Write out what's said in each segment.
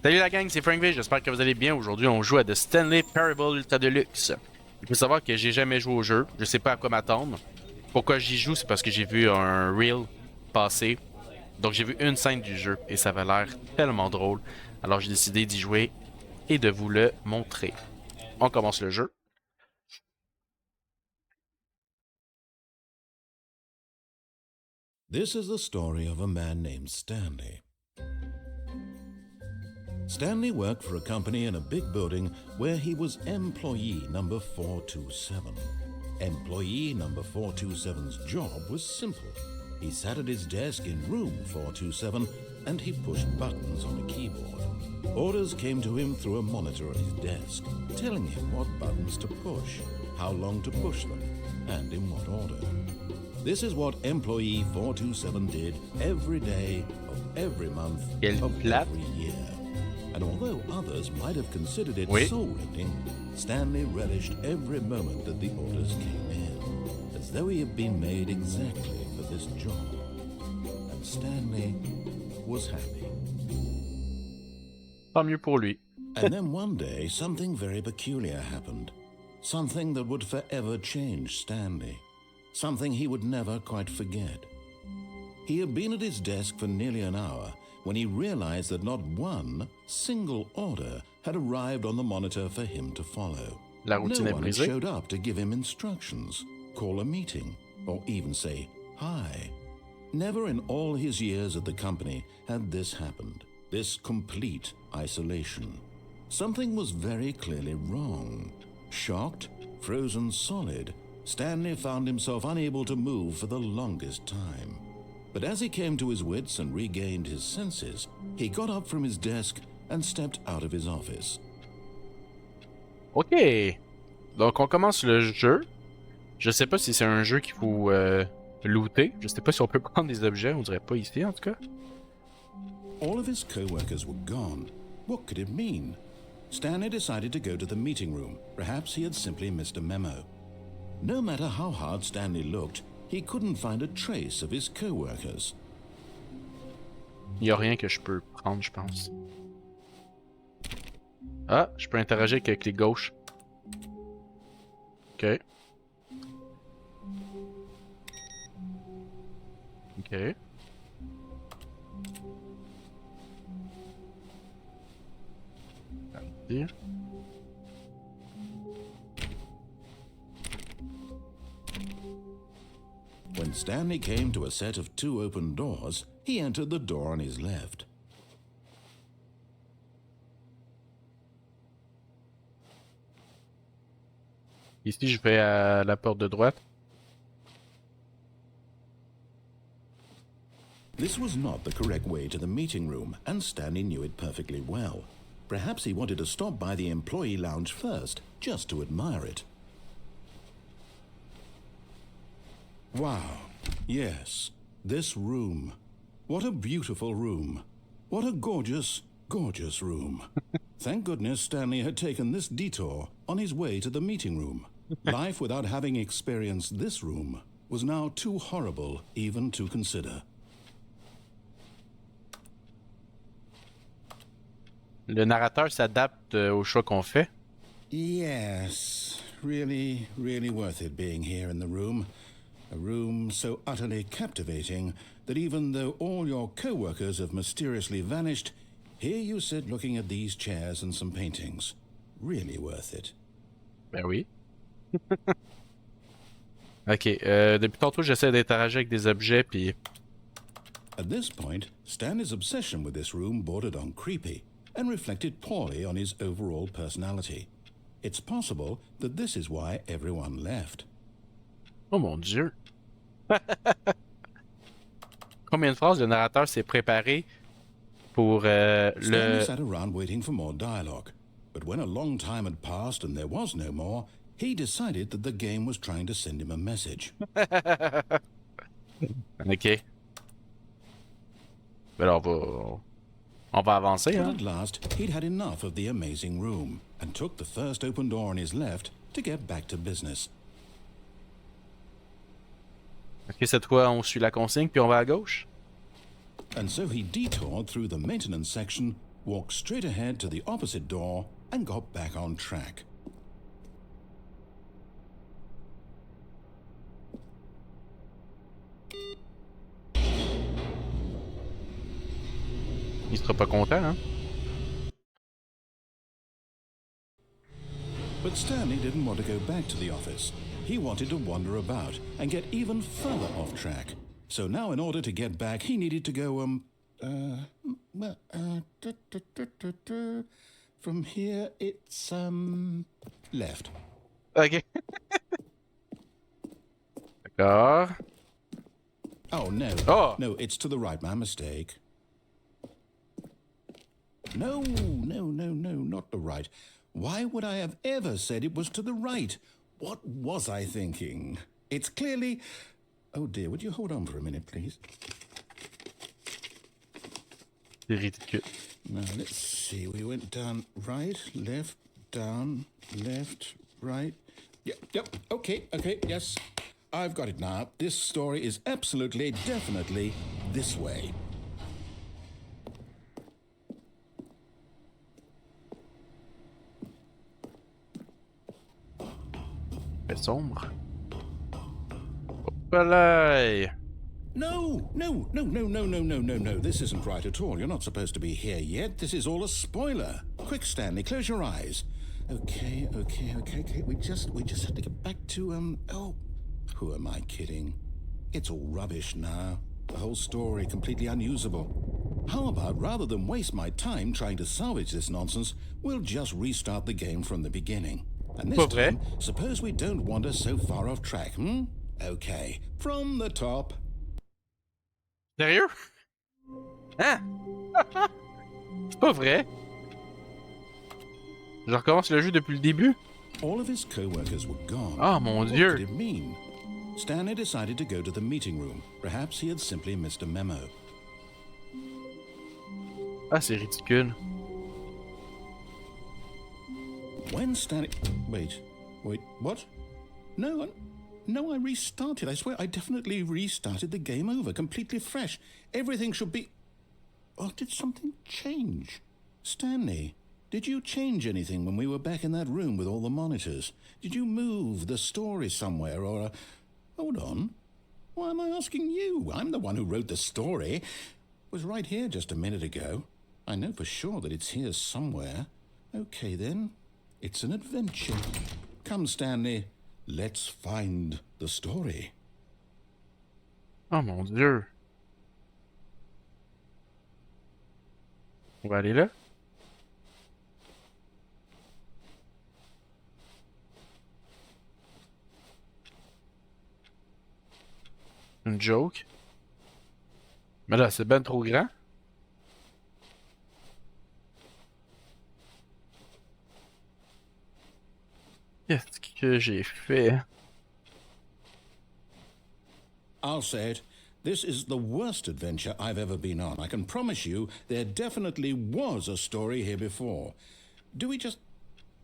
Salut la gang, c'est Frank V, j'espère que vous allez bien. Aujourd'hui, on joue à The Stanley Parable Ultra Deluxe. Il faut savoir que j'ai jamais joué au jeu, je sais pas à quoi m'attendre. Pourquoi j'y joue, c'est parce que j'ai vu un reel passer. Donc j'ai vu une scène du jeu et ça avait l'air tellement drôle. Alors j'ai décidé d'y jouer et de vous le montrer. On commence le jeu. This is the story of a man named Stanley. Stanley worked for a company in a big building where he was employee number 427. Employee number 427's job was simple. He sat at his desk in room 427 and he pushed buttons on a keyboard. Orders came to him through a monitor on his desk, telling him what buttons to push, how long to push them, and in what order. This is what employee 427 did every day of every month of every year. And although others might have considered it soul-rending, Stanley relished every moment that the orders came in, as though he had been made exactly for this job. And Stanley was happy. Tant mieux pour lui. And then one day, something very peculiar happened. Something that would forever change Stanley. Something he would never quite forget. He had been at his desk for nearly an hour when he realized that not one single order had arrived on the monitor for him to follow. La routine No one had brisée. showed up to give him instructions, call a meeting, or even say hi. Never in all his years at the company had this happened, this complete isolation. Something was very clearly wrong. Shocked, frozen solid, Stanley found himself unable to move for the longest time. But as he came to his wits and regained his senses, he got up from his desk and stepped out of his office. Ok. Donc on commence le jeu. Je sais pas si c'est un jeu qu'il faut looter. Je sais pas si on peut prendre des objets, on dirait pas ici en tout cas. All of his co-workers were gone. What could it mean? Stanley decided to go to the meeting room. Perhaps he had simply missed a memo. No matter how hard Stanley looked, he couldn't find a trace of his co-workers. Il y a rien que je peux prendre, je pense. Ah, je peux interagir avec les gauches. Ok. Ok. Parti. When Stanley came to a set of two open doors, he entered the door on his left. Ici, je vais à la porte de droite. This was not the correct way to the meeting room, and Stanley knew it perfectly well. Perhaps he wanted to stop by the employee lounge first, just to admire it. Wow, yes, this room. What a beautiful room. What a gorgeous, gorgeous room. Thank goodness Stanley had taken this detour on his way to the meeting room. Life without having experienced this room was now too horrible even to consider. Le narrateur s'adapte au choix qu'on fait. Yes, really, really worth it being here in the room. A room so utterly captivating that even though all your co-workers have mysteriously vanished, here you sit looking at these chairs and some paintings. Really worth it. Ben oui. Ok, depuis tantôt j'essaie d'interagir avec des objets puis... At this point, Stanley's obsession with this room bordered on creepy and reflected poorly on his overall personality. It's possible that this is why everyone left. Oh mon dieu. Combien de phrases le narrateur s'est préparé pour Stanley le... sat around waiting for more dialogue, but when a long time had passed and there was no more, he decided that the game was trying to send him a message. Ok. Ben alors, on va avancer, But hein. at last, he'd had enough of the amazing room and took the first open door on his left to get back to business. Ok, cette fois on suit la consigne puis on va à gauche. And so he detoured through the maintenance section walked straight ahead to the opposite door, and got back on track. Il sera pas content, hein? But Stanley didn't want to go back to the office. He wanted to wander about and get even further off track. So now in order to get back, he needed to go, from here, it's, left. Ok. D'accord. Oh, no. Oh! No, it's to the right. My mistake. No, not the right. Why would I have ever said it was to the right? What was I thinking? It's clearly... Oh dear, would you hold on for a minute, please? C'est ridicule. Now, let's see. We went down right, left, down, left, right. Yep, okay, yes. I've got it now. This story is absolutely, definitely this way. C'est sombre. Hop No. This isn't right at all. You're not supposed to be here yet. This is all a spoiler. Quick, Stanley, close your eyes. Okay. We just have to get back to, oh, who am I kidding? It's all rubbish now. The whole story completely unusable. How about, rather than waste my time trying to salvage this nonsense, we'll just restart the game from the beginning. And this time, suppose we don't wander so far off track, Okay, from the top. Sérieux? Hein? C'est pas vrai? Je recommence le jeu depuis le début? All of his co-workers were gone. Ah, mon What Dieu! did it mean? Stanley decided to go to the meeting room. Perhaps he had simply missed a memo. Ah, c'est ridicule. When Stanley... Wait, what? No, I restarted. I swear I definitely restarted the game over, completely fresh. Everything should be... Oh, did something change? Stanley, did you change anything when we were back in that room with all the monitors? Did you move the story somewhere or... Hold on. Why am I asking you? I'm the one who wrote the story. It was right here just a minute ago. I know for sure that it's here somewhere. Okay, then. It's an adventure. Come, Stanley. Let's find the story. Oh mon Dieu. On va aller là. Une joke. Mais là, c'est ben trop grand. Qu'est-ce que j'ai fait? I'll say it. This is the worst adventure I've ever been on. I can promise you there definitely was a story here before. Do we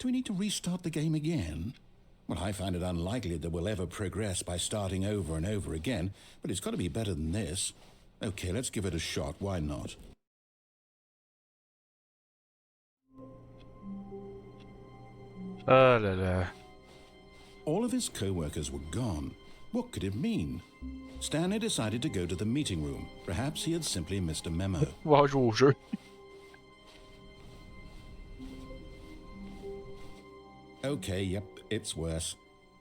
need to restart the game again? Well, I find it unlikely that we'll ever progress by starting over and over again, but it's got to be better than this. Okay, let's give it a shot. Why not? Oh là là. All of his co-workers were gone. What could it mean? Stanley decided to go to the meeting room. Perhaps he had simply missed a memo. On va jouer au jeu. Okay, yep, it's worse.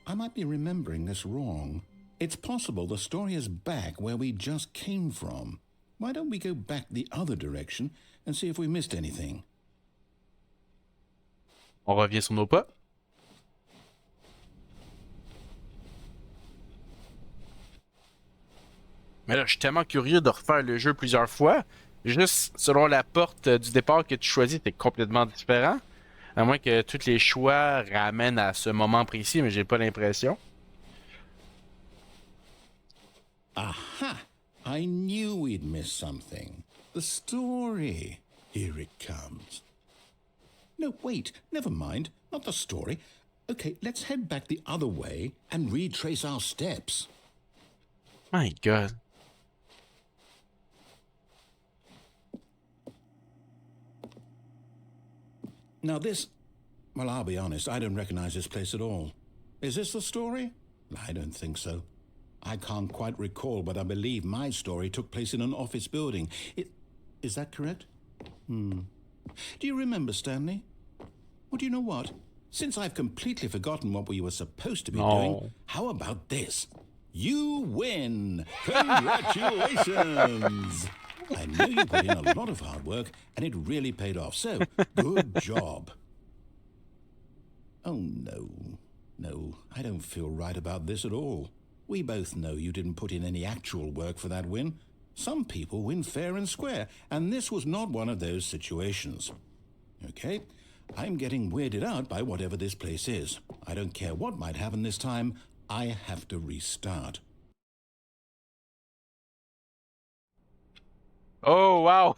I might be remembering this wrong. It's possible the story is back where we just came from. Why don't we go back the other direction and see if we missed anything? On revient sur nos pas. Mais là, je suis tellement curieux de refaire le jeu plusieurs fois. Juste selon la porte du départ que tu choisis, c'est complètement différent. À moins que tous les choix ramènent à ce moment précis, mais j'ai pas l'impression. Aha! I knew we'd miss something. The story. Here it comes. No, wait, never mind. Not the story. Okay, let's head back the other way and retrace our steps. My God. Now this... Well, I'll be honest, I don't recognize this place at all. Is this the story? I don't think so. I can't quite recall, but I believe my story took place in an office building. Is that correct? Do you remember, Stanley? Well, do you know what? Since I've completely forgotten what we were supposed to be doing, how about this? You win! Congratulations! I know you put in a lot of hard work, and it really paid off, so good job. Oh, no. No, I don't feel right about this at all. We both know you didn't put in any actual work for that win. Some people win fair and square, and this was not one of those situations. Okay, I'm getting weirded out by whatever this place is. I don't care what might happen this time. I have to restart. Oh, wow.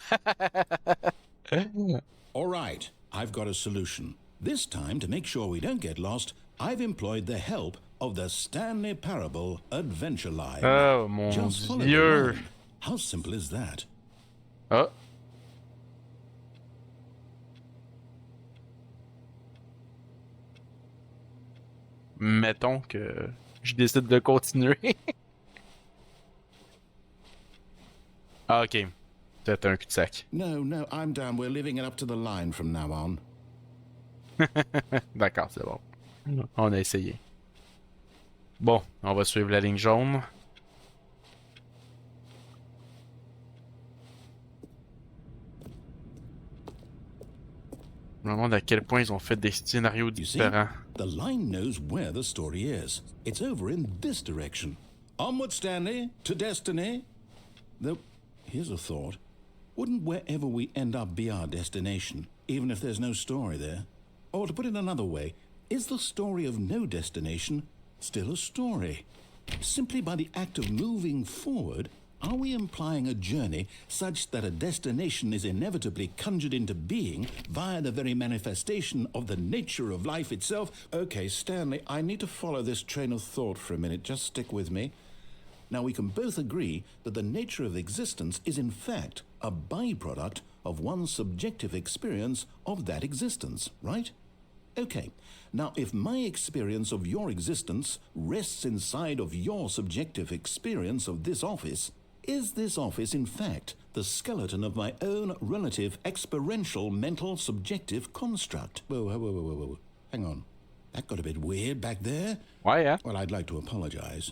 All right, I've got a solution. This time, to make sure we don't get lost, I've employed the help of the Stanley Parable Adventure Line. Oh, mon Just follow the Dieu. line. How simple is that? Oh. Mettons que je décide de continuer. Ah, ok. C'est un cul-de-sac. No, I'm down. We're leaving it up to the line from now on. D'accord, c'est bon. On a essayé. Bon, on va suivre la ligne jaune. Je me demande à quel point ils ont fait des scénarios You see, différents. the line knows where the story is. It's over in this direction. Onward, Stanley, to destiny. Though, here's a thought. Wouldn't wherever we end up be our destination, even if there's no story there? Or to put it another way, is the story of no destination still a story? Simply by the act of moving forward, are we implying a journey such that a destination is inevitably conjured into being via the very manifestation of the nature of life itself? Okay, Stanley, I need to follow this train of thought for a minute. Just stick with me. Now, we can both agree that the nature of existence is in fact a byproduct of one's subjective experience of that existence, right? Okay, now if my experience of your existence rests inside of your subjective experience of this office, is this office in fact the skeleton of my own relative experiential mental subjective construct? Whoa. Hang on. That got a bit weird back there. Ouais, hein? Well, I'd like to apologize.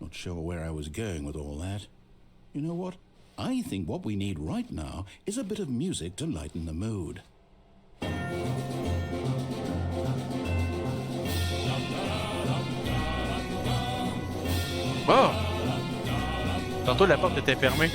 Not sure where I was going with all that. You know what? I think what we need right now is a bit of music to lighten the mood. Oh! Tantôt la porte était fermée.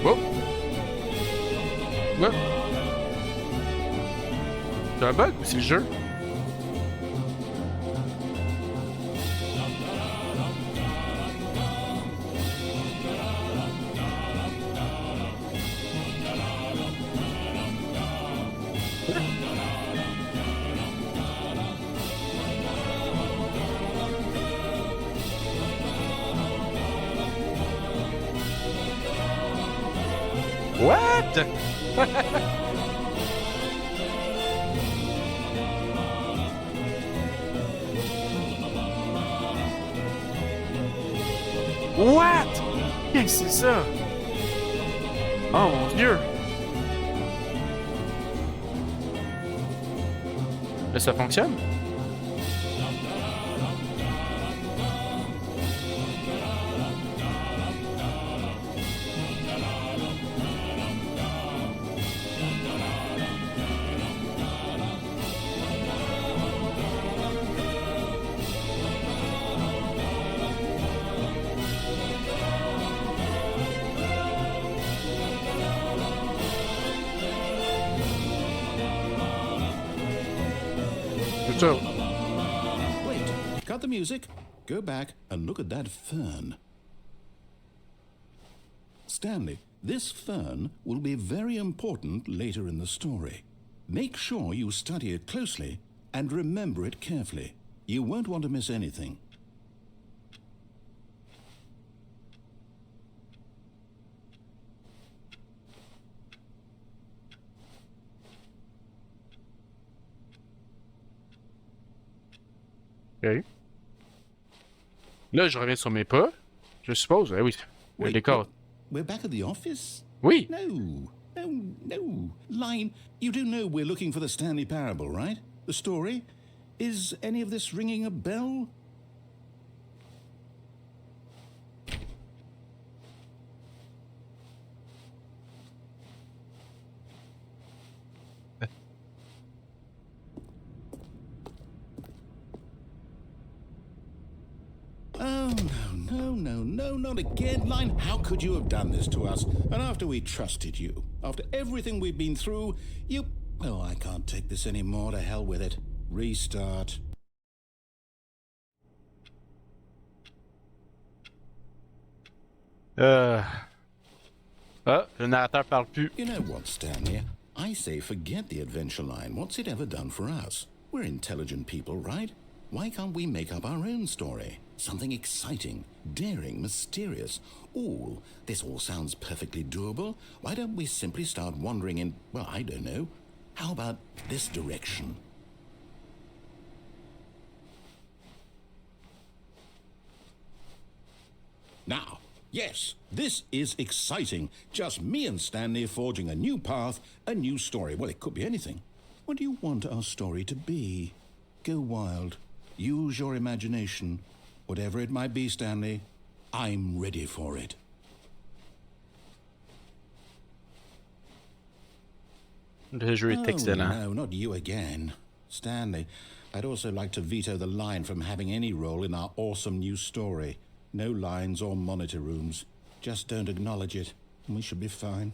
Oh! Ouais. C'est un bug ou c'est le jeu? What? What? Qu'est-ce que c'est ça? Oh mon Dieu! Là, ça fonctionne? So, Wait, cut the music, go back and look at that fern. Stanley, this fern will be very important later in the story. Make sure you study it closely and remember it carefully. You won't want to miss anything. OK. Là, je reviens sur mes pas. Je suppose. Eh oui. Le décor. We're back at the office? Oui. No. Line, you do know we're looking for the Stanley Parable, right? The story? Is any of this ringing a bell? Oh, no, not again, Line. How could you have done this to us? And after we trusted you, after everything we've been through, you... Oh, I can't take this anymore. To hell with it. Restart. Ah, le narrateur parle plus. You know what, Stanley? I say forget the adventure line. What's it ever done for us? We're intelligent people, right? Why can't we make up our own story? Something exciting, daring, mysterious. Ooh, this all sounds perfectly doable. Why don't we simply start wandering in, well, I don't know. How about this direction? Now, yes, this is exciting. Just me and Stanley forging a new path, a new story. Well, it could be anything. What do you want our story to be? Go wild. Use your imagination. Whatever it might be, Stanley, I'm ready for it. Le jeu est excellent. No, not you again. Stanley, I'd also like to veto the line from having any role in our awesome new story. No lines or monitor rooms. Just don't acknowledge it, and we should be fine.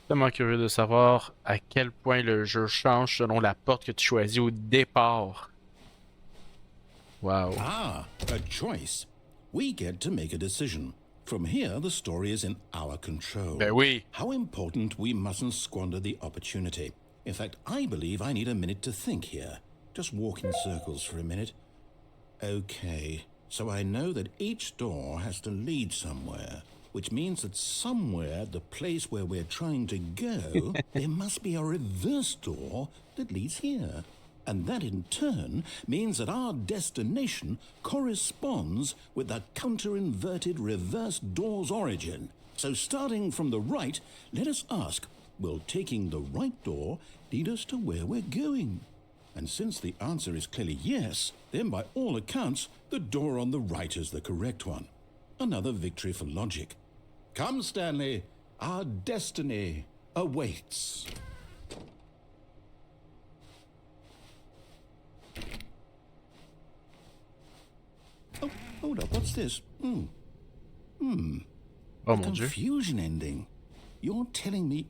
Tellement curieux de savoir à quel point le jeu change selon la porte que tu choisis au départ. Wow. Ah, a choice. We get to make a decision. From here, the story is in our control. Ben oui. How important we mustn't squander the opportunity. In fact, I believe I need a minute to think here. Just walk in circles for a minute. Okay, so I know that each door has to lead somewhere, which means that somewhere, the place where we're trying to go, there must be a reverse door that leads here. And that in turn means that our destination corresponds with the counter-inverted reverse door's origin. So starting from the right, let us ask, will taking the right door lead us to where we're going? And since the answer is clearly yes, then by all accounts, the door on the right is the correct one. Another victory for logic. Come, Stanley, our destiny awaits. Oh, hold up, what's this? Oh mon Dieu. Confusion ending. You're telling me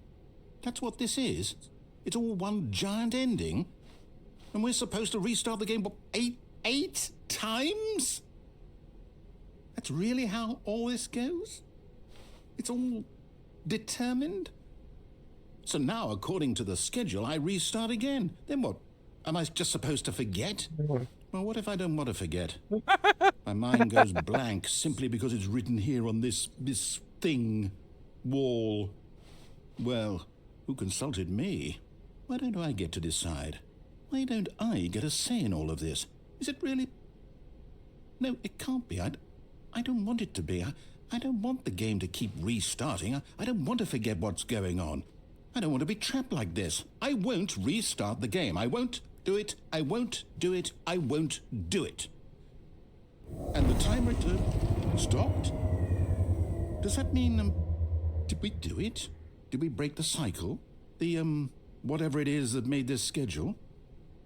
that's what this is? It's all one giant ending? And we're supposed to restart the game, what, eight times? That's really how all this goes? It's all determined? So now, according to the schedule, I restart again. Then what? Am I just supposed to forget? Well, what if I don't want to forget? My mind goes blank simply because it's written here on this thing, wall. Well, who consulted me? Why don't I get to decide? Why don't I get a say in all of this? Is it really... No, it can't be. I don't want it to be. I don't want the game to keep restarting. I don't want to forget what's going on. I don't want to be trapped like this. I won't restart the game. I won't do it. I won't do it. I won't do it. And the timer stopped? Does that mean, did we do it? Did we break the cycle? The, whatever it is that made this schedule?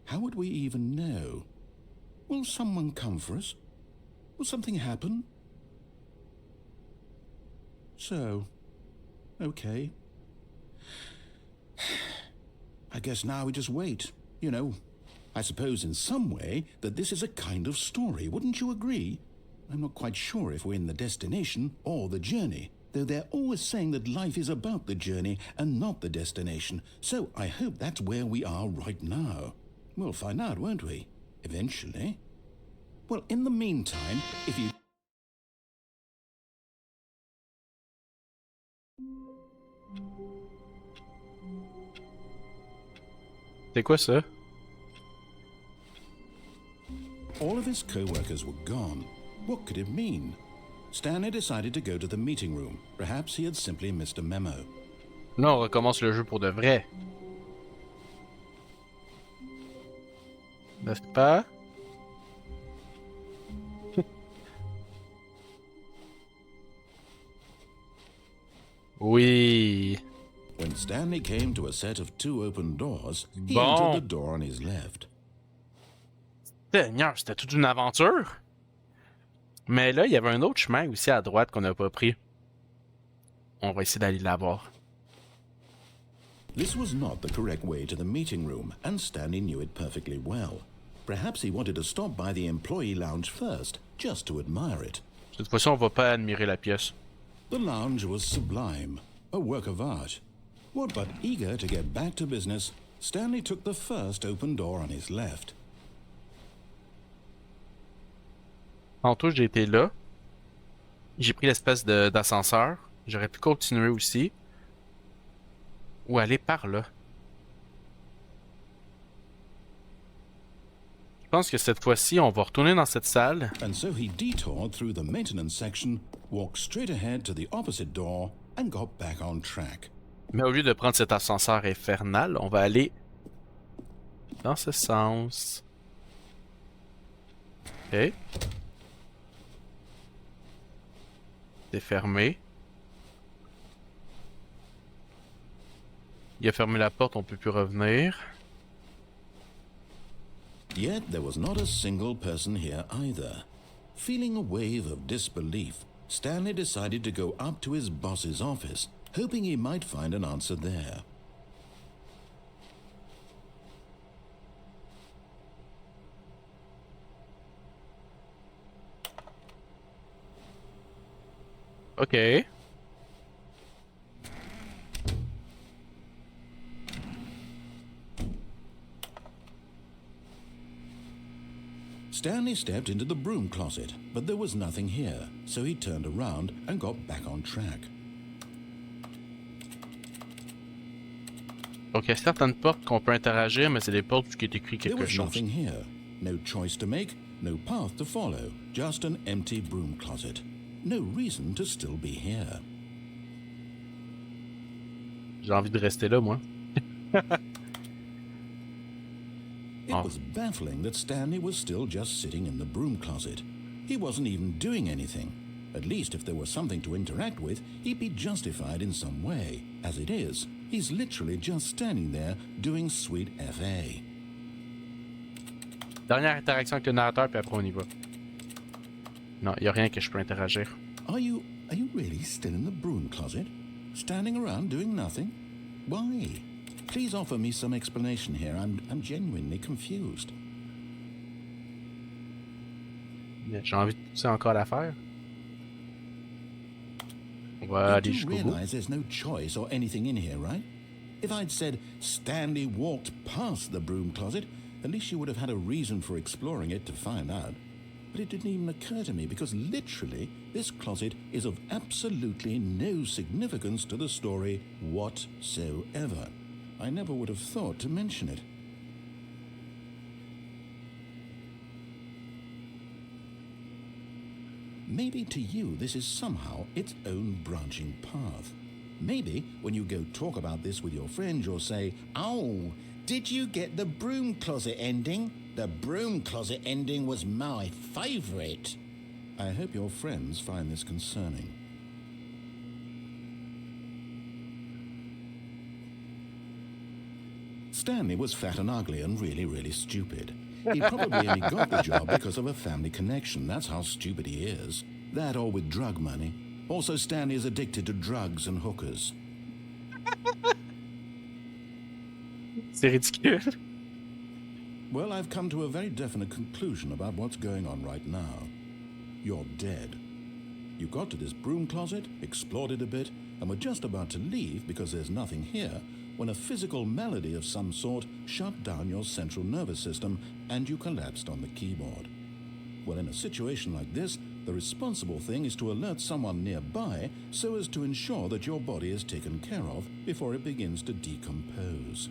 How would we even know? Will someone come for us? Will something happen? So, okay. I guess now we just wait. You know, I suppose in some way that this is a kind of story, wouldn't you agree? I'm not quite sure if we're in the destination or the journey, though they're always saying that life is about the journey and not the destination, so I hope that's where we are right now. We'll find out, won't we? Eventually. Well, in the meantime, if you... C'est quoi ça? All of his co-workers were gone. What could it mean? Stanley decided to go to the meeting room. Perhaps he had simply missed a memo. Là, on recommence le jeu pour de vrai. N'est-ce pas? Oui. When Stanley came to a set of 2 open doors, he Bon. entered the door on his left. Seigneur, c'était toute une aventure. Mais là, il y avait un autre chemin aussi à droite qu'on n'a pas pris. On va essayer d'aller la voir. This was not the correct way to the meeting room, and Stanley knew it perfectly well. Perhaps he wanted to stop by the employee lounge first, just to admire it. Cette fois-ci, on va pas admirer la pièce. The lounge was sublime, a work of art. What but eager to get back to business, Stanley took the first open door on his left. Tantôt, j'ai été là. J'ai pris l'espèce d'ascenseur. J'aurais pu continuer aussi. Ou aller par là. Je pense que cette fois-ci, on va retourner dans cette salle. And so he detoured through the maintenance section, walked straight ahead to the opposite door, and got back on track. Mais au lieu de prendre cet ascenseur infernal, on va aller dans ce sens. Ok. C'est fermé. Il a fermé la porte, on peut plus revenir. Yet there was not a single person here either. Feeling a wave of disbelief, Stanley decided to go up to his boss's office, hoping he might find an answer there. Ok. Stanley stepped into the broom closet, but there was nothing here, so he turned around and got back on track. Donc il y a certaines portes qu'on peut interagir, mais c'est des portes où il est écrit There quelque was chose. nothing here. No choice to make, no path to follow, just an empty broom closet. No reason to still be here. J'ai envie de rester là, moi. It was baffling that Stanley was still just sitting in the broom closet. He wasn't even doing anything. At least if there was something to interact with, he'd be justified in some way. As it is, he's literally just standing there doing sweet FA. Dernière interaction avec le narrateur, puis après on y va. Non, il n'y a rien que je peux interagir. Are you really still in the broom closet? Standing around doing nothing? Why? Please offer me some explanation here. I'm genuinely confused. J'ai envie de pousser encore l'affaire. On va aller You do jusqu'au bout. realize there's no choice or anything in here, right? If I'd said Stanley walked past the broom closet, at least you would have had a reason for exploring it to find out. but it didn't even occur to me because literally this closet is of absolutely no significance to the story whatsoever. I never would have thought to mention it. Maybe to you this is somehow its own branching path. Maybe when you go talk about this with your friends, you'll say, "Oh, did you get the broom closet ending? The broom closet ending was my favourite." I hope your friends find this concerning. Stanley was fat and ugly and really stupid. He probably only got the job because of a family connection. That's how stupid he is. That or with drug money. Also, Stanley is addicted to drugs and hookers. C'est ridicule. Well, I've come to a very definite conclusion about what's going on right now. You're dead. You got to this broom closet, explored it a bit, and were just about to leave because there's nothing here when a physical malady of some sort shut down your central nervous system and you collapsed on the keyboard. Well, in a situation like this, the responsible thing is to alert someone nearby so as to ensure that your body is taken care of before it begins to decompose.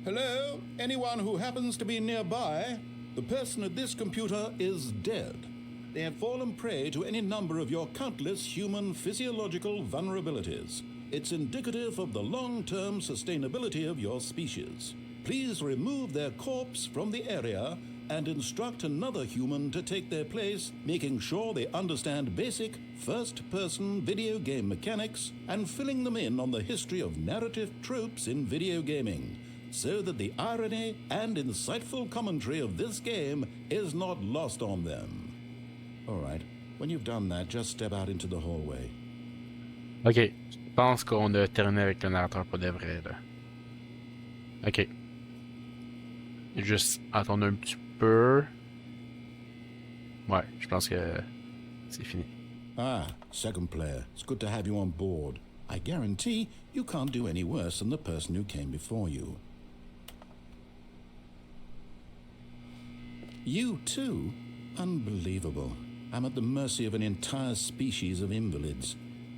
Hello? Anyone who happens to be nearby? The person at this computer is dead. They have fallen prey to any number of your countless human physiological vulnerabilities. It's indicative of the long-term sustainability of your species. Please remove their corpse from the area and instruct another human to take their place, making sure they understand basic first-person video game mechanics and filling them in on the history of narrative tropes in video gaming, so that the irony and insightful commentary of this game is not lost on them. All right, when you've done that, just step out into the hallway. Ok, je pense qu'on a terminé avec le narrateur pour de vrai, là. Ok. Juste attendre un petit peu. Ouais, je pense que c'est fini. Ah, second player. It's good to have you on board. I guarantee you can't do any worse than the person who came before you. You too? Unbelievable. I'm at the mercy of an entire species of invalids.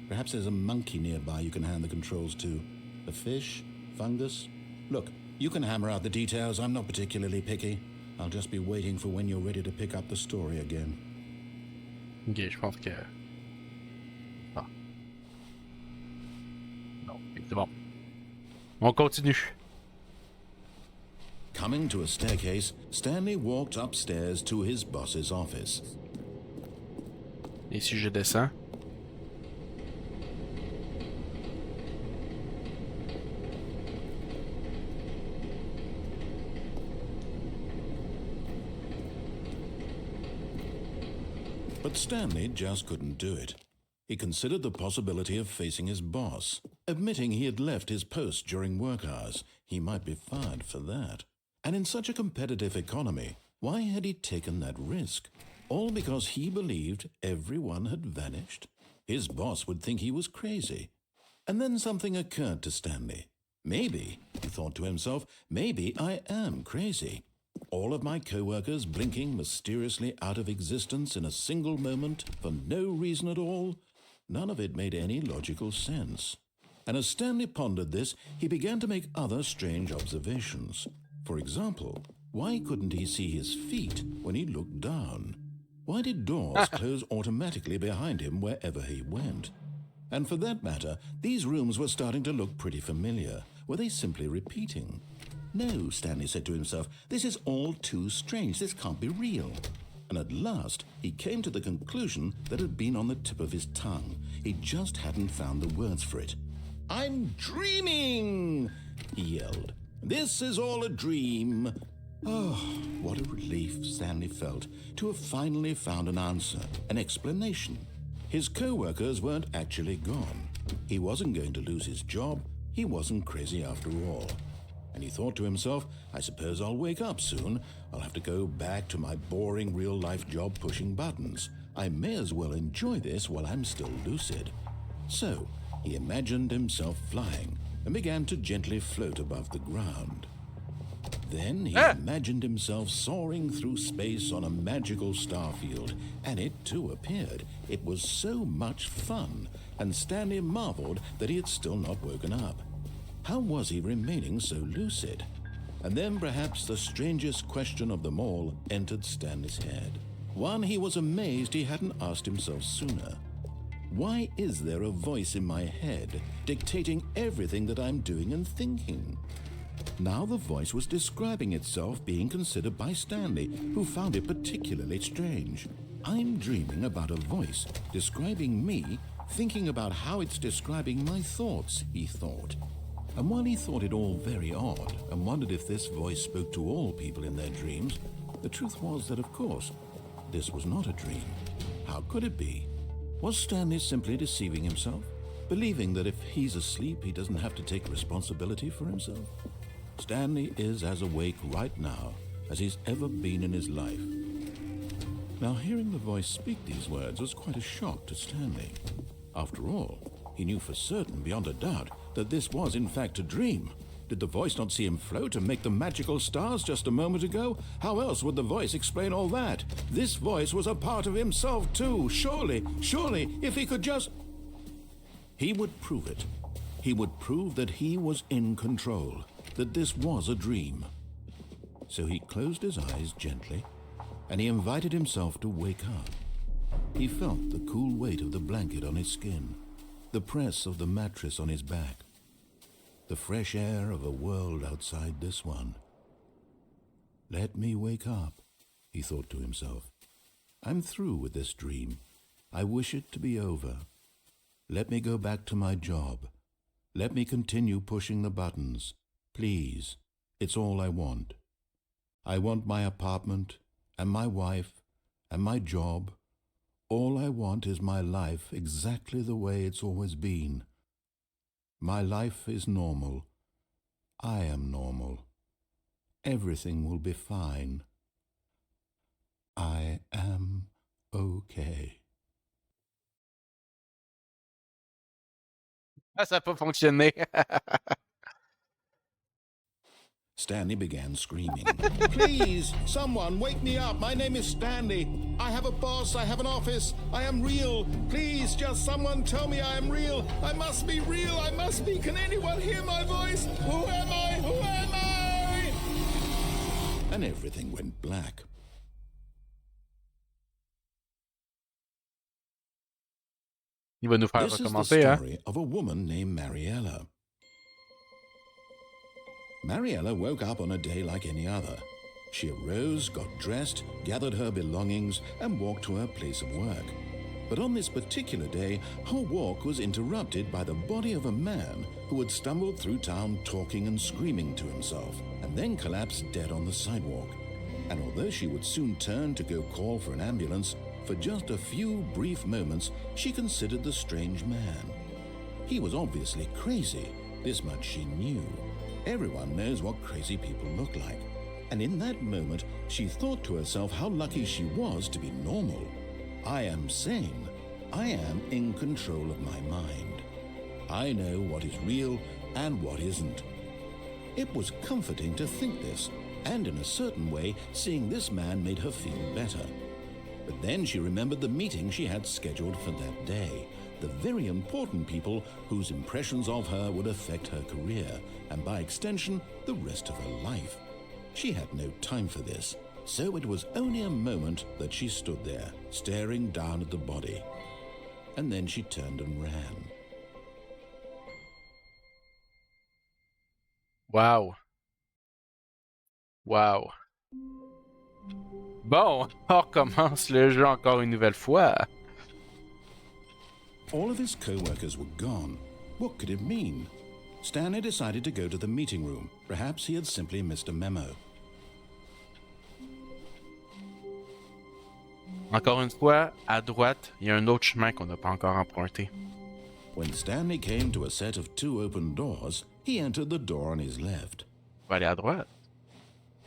Perhaps there's a monkey nearby you can hand the controls to. A fish? Fungus? Look, you can hammer out the details. I'm not particularly picky. I'll just be waiting for when you're ready to pick up the story again. Ok, je pense que... Ah. Non, c'est bon. On continue. Coming to a staircase, Stanley walked upstairs to his boss's office. Et si je descends? But Stanley just couldn't do it. He considered the possibility of facing his boss. Admitting he had left his post during work hours, he might be fired for that. And in such a competitive economy, why had he taken that risk? All because he believed everyone had vanished? His boss would think he was crazy. And then something occurred to Stanley. Maybe, he thought to himself, maybe I am crazy. All of my co-workers blinking mysteriously out of existence in a single moment for no reason at all? None of it made any logical sense. And as Stanley pondered this, he began to make other strange observations. For example, why couldn't he see his feet when he looked down? Why did doors close automatically behind him wherever he went? And for that matter, these rooms were starting to look pretty familiar. Were they simply repeating? No, Stanley said to himself, this is all too strange. This can't be real. And at last, he came to the conclusion that had been on the tip of his tongue. He just hadn't found the words for it. "I'm dreaming!" he yelled. "This is all a dream." Oh, what a relief Stanley felt to have finally found an answer, an explanation. His co-workers weren't actually gone. He wasn't going to lose his job. He wasn't crazy after all. And he thought to himself, I suppose I'll wake up soon. I'll have to go back to my boring real-life job pushing buttons. I may as well enjoy this while I'm still lucid. So he imagined himself flying and began to gently float above the ground. Then he imagined himself soaring through space on a magical starfield, and it too appeared. It was so much fun, and Stanley marveled that he had still not woken up. How was he remaining so lucid? And then perhaps the strangest question of them all entered Stanley's head. One he was amazed he hadn't asked himself sooner. Why is there a voice in my head dictating everything that I'm doing and thinking? Now the voice was describing itself being considered by Stanley, who found it particularly strange. I'm dreaming about a voice describing me, thinking about how it's describing my thoughts, he thought. And while he thought it all very odd and wondered if this voice spoke to all people in their dreams, the truth was that, of course, this was not a dream. How could it be? Was Stanley simply deceiving himself, believing that if he's asleep, he doesn't have to take responsibility for himself? Stanley is as awake right now as he's ever been in his life. Now, hearing the voice speak these words was quite a shock to Stanley. After all, he knew for certain, beyond a doubt, that this was in fact a dream. Did the voice not see him float and make the magical stars just a moment ago? How else would the voice explain all that? This voice was a part of himself too. Surely, if he could just... He would prove it. He would prove that he was in control, that this was a dream. So he closed his eyes gently, and he invited himself to wake up. He felt the cool weight of the blanket on his skin, the press of the mattress on his back, the fresh air of a world outside this one. Let me wake up, he thought to himself. I'm through with this dream. I wish it to be over. Let me go back to my job. Let me continue pushing the buttons. Please, it's all I want. I want my apartment and my wife and my job. All I want is my life exactly the way it's always been. My life is normal. I am normal. Everything will be fine. I am okay. Ah, ça n'a pas fonctionné. Stanley began screaming. Please, someone, wake me up. My name is Stanley. I have a boss. I have an office. I am real. Please, just someone tell me I am real. I must be real. I must be. Can anyone hear my voice? Who am I? Who am I? And everything went black. Il va nous faire This is the recommencer, hein? story of a woman named Mariella. Mariella woke up on a day like any other. She arose, got dressed, gathered her belongings, and walked to her place of work. But on this particular day, her walk was interrupted by the body of a man who had stumbled through town talking and screaming to himself, and then collapsed dead on the sidewalk. And although she would soon turn to go call for an ambulance, for just a few brief moments, she considered the strange man. He was obviously crazy. This much she knew. Everyone knows what crazy people look like. And in that moment, she thought to herself how lucky she was to be normal. I am sane. I am in control of my mind. I know what is real and what isn't. It was comforting to think this, and in a certain way, seeing this man made her feel better. But then she remembered the meeting she had scheduled for that day, the very important people whose impressions of her would affect her career, and by extension, the rest of her life. She had no time for this, so it was only a moment that she stood there, staring down at the body. And then she turned and ran. Wow. Wow. Bon, on recommence le jeu encore une nouvelle fois. All of his co-workers were gone. What could it mean? Stanley decided to go to the meeting room. Perhaps he had simply missed a memo. Encore une fois, à droite, il y a un autre chemin qu'on n'a pas encore emprunté. When Stanley came to a set of 2 open doors, he entered the door on his left. On va aller à droite.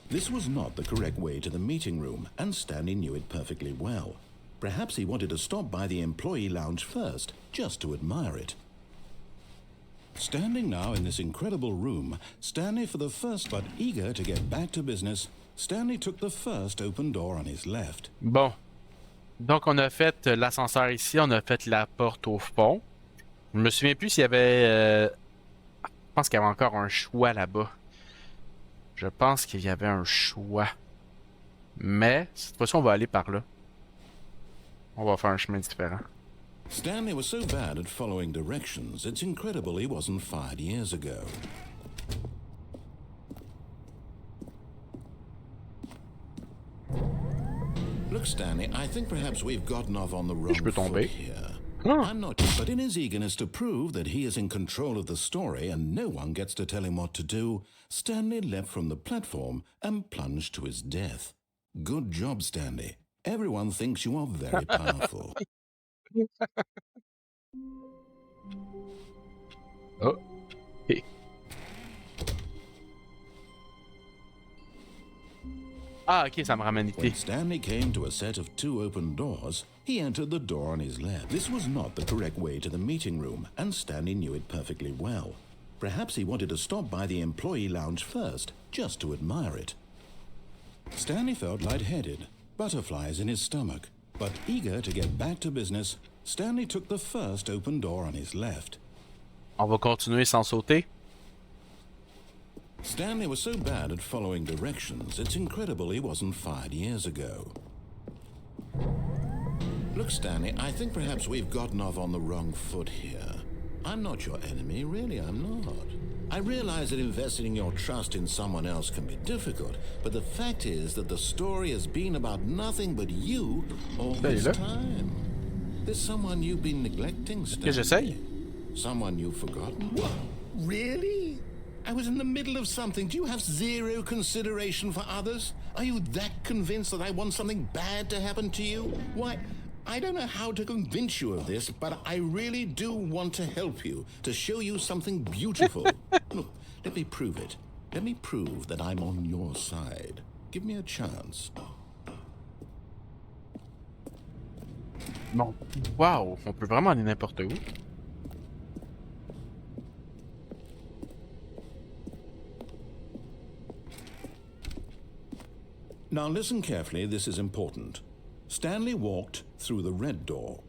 This was not the correct way to the meeting room, and Stanley knew it perfectly well. Perhaps he wanted to stop by the employee lounge first, just to admire it. Standing now in this incredible room, Stanley for the first but eager to get back to business, Stanley took the first open door on his left. Bon. Donc, on a fait l'ascenseur ici, on a fait la porte au fond. Je me souviens plus s'il y avait... Je pense qu'il y avait encore un choix là-bas. Je pense qu'il y avait un choix. Mais, cette fois-ci, on va aller par là. On va faire un chemin différent. Stanley was so bad at following directions, it's incredible he wasn't fired years ago. Look, Stanley, I think perhaps we've gotten off on the wrong foot here. I'm not, but in his eagerness to prove that he is in control of the story and no one gets to tell him what to do, Stanley leapt from the platform and plunged to his death. Good job, Stanley. Everyone thinks you are very powerful. Oh. Hey. Ah, ok, ça me ramène ici. When Stanley came to a set of 2 open doors, he entered the door on his left. This was not the correct way to the meeting room, and Stanley knew it perfectly well. Perhaps he wanted to stop by the employee lounge first, just to admire it. Stanley felt lightheaded, butterflies in his stomach, but eager to get back to business, Stanley took the first open door on his left. On va continuer sans sauter. Stanley was so bad at following directions, it's incredible he wasn't fired years ago. Look, Stanley, I think perhaps we've gotten off on the wrong foot here. I'm not your enemy, really, I'm not. I realize that investing your trust in someone else can be difficult, but the fact is that the story has been about nothing but you all this time. There's someone you've been neglecting, Stanley. Que j'essaye? Someone you've forgotten? What? Really? I was in the middle of something. Do you have zero consideration for others? Are you that convinced that I want something bad to happen to you? Why, I don't know how to convince you of this, but I really do want to help you, to show you something beautiful. Look, let me prove it. Let me prove that I'm on your side. Give me a chance. Bon. Wow, on peut vraiment aller n'importe où. Now listen carefully, this is important. Stanley walked through the red door.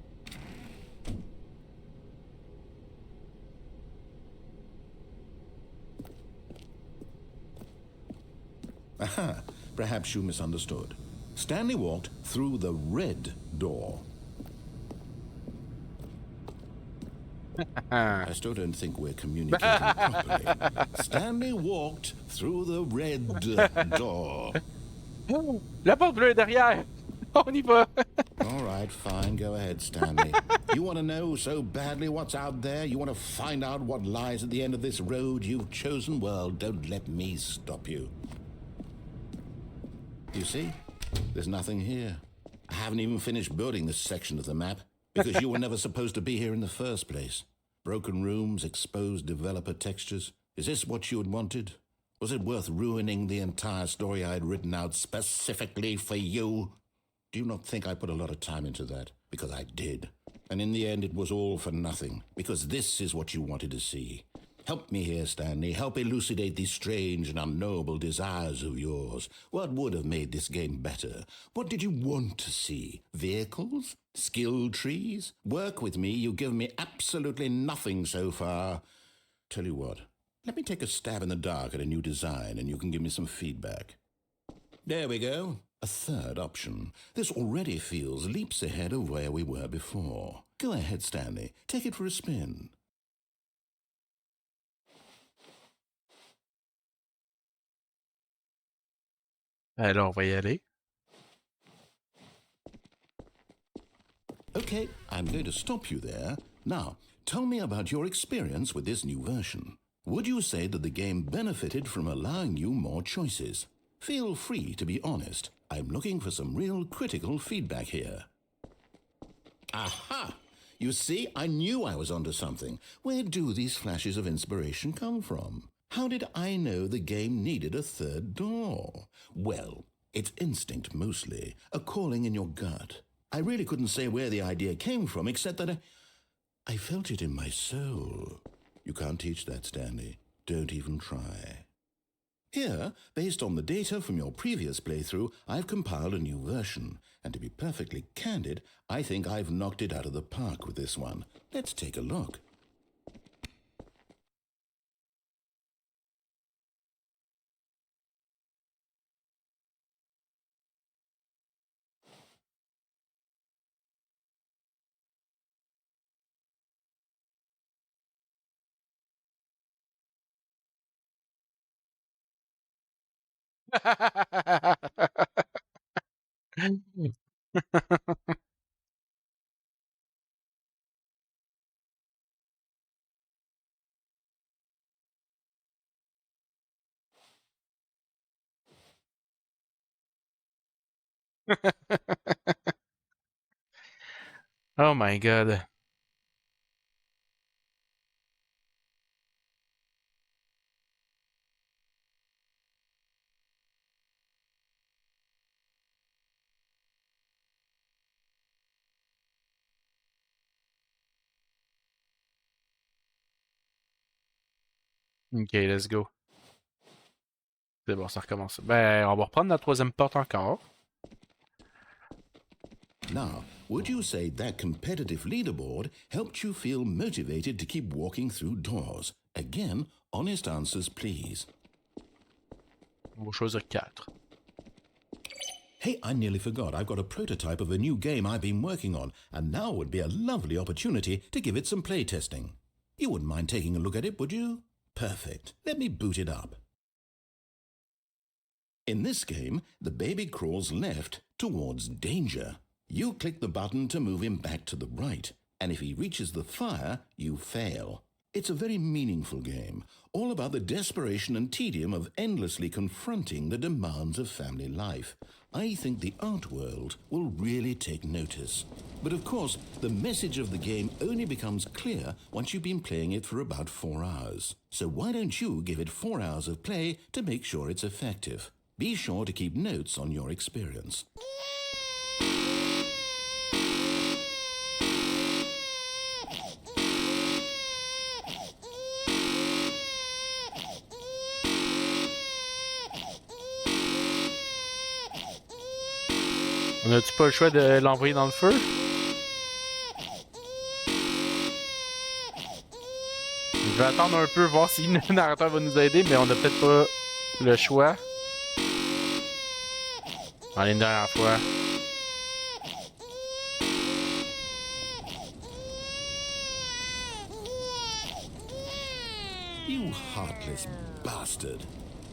Aha, perhaps you misunderstood. Stanley walked through the red door. I still don't think we're communicating properly. Stanley walked through the red door. La porte bleue est derrière. On y va. All right, fine. Go ahead, Stanley. You want to know so badly what's out there? You want to find out what lies at the end of this road you've chosen? Well, don't let me stop you. You see? There's nothing here. I haven't even finished building this section of the map because you were never supposed to be here in the first place. Broken rooms, exposed developer textures. Is this what you had wanted? Was it worth ruining the entire story I had written out specifically for you? Do you not think I put a lot of time into that? Because I did. And in the end, it was all for nothing. Because this is what you wanted to see. Help me here, Stanley. Help elucidate these strange and unknowable desires of yours. What would have made this game better? What did you want to see? Vehicles? Skill trees? Work with me. You've given me absolutely nothing so far. Tell you what. Let me take a stab in the dark at a new design and you can give me some feedback. There we go. A third option. This already feels leaps ahead of where we were before. Go ahead, Stanley. Take it for a spin. Alors, on va y aller. Okay, I'm going to stop you there. Now, tell me about your experience with this new version. Would you say that the game benefited from allowing you more choices? Feel free to be honest. I'm looking for some real critical feedback here. Aha! You see, I knew I was onto something. Where do these flashes of inspiration come from? How did I know the game needed a third door? Well, it's instinct mostly, a calling in your gut. I really couldn't say where the idea came from, except that I felt it in my soul. You can't teach that, Stanley. Don't even try. Here, based on the data from your previous playthrough, I've compiled a new version. And to be perfectly candid, I think I've knocked it out of the park with this one. Let's take a look. Oh my god. Ok, let's go. C'est bon, ça recommence. Ben, on va reprendre la troisième porte encore. Now, would you say that competitive leaderboard helped you feel motivated to keep walking through doors? Again, honest answers, please. On va choisir 4. Hey, I nearly forgot. I've got a prototype of a new game I've been working on, and now would be a lovely opportunity to give it some playtesting. You wouldn't mind taking a look at it, would you? Perfect. Let me boot it up. In this game, the baby crawls left towards danger. You click the button to move him back to the right, and if he reaches the fire, you fail. It's a very meaningful game, all about the desperation and tedium of endlessly confronting the demands of family life. I think the art world will really take notice. But of course, the message of the game only becomes clear once you've been playing it for about 4 hours. So why don't you give it 4 hours of play to make sure it's effective? Be sure to keep notes on your experience. On a-tu pas le choix de l'envoyer dans le feu? Je vais attendre un peu, voir si le narrateur va nous aider, mais on a peut-être pas le choix. Allez, une dernière fois. You heartless bastard.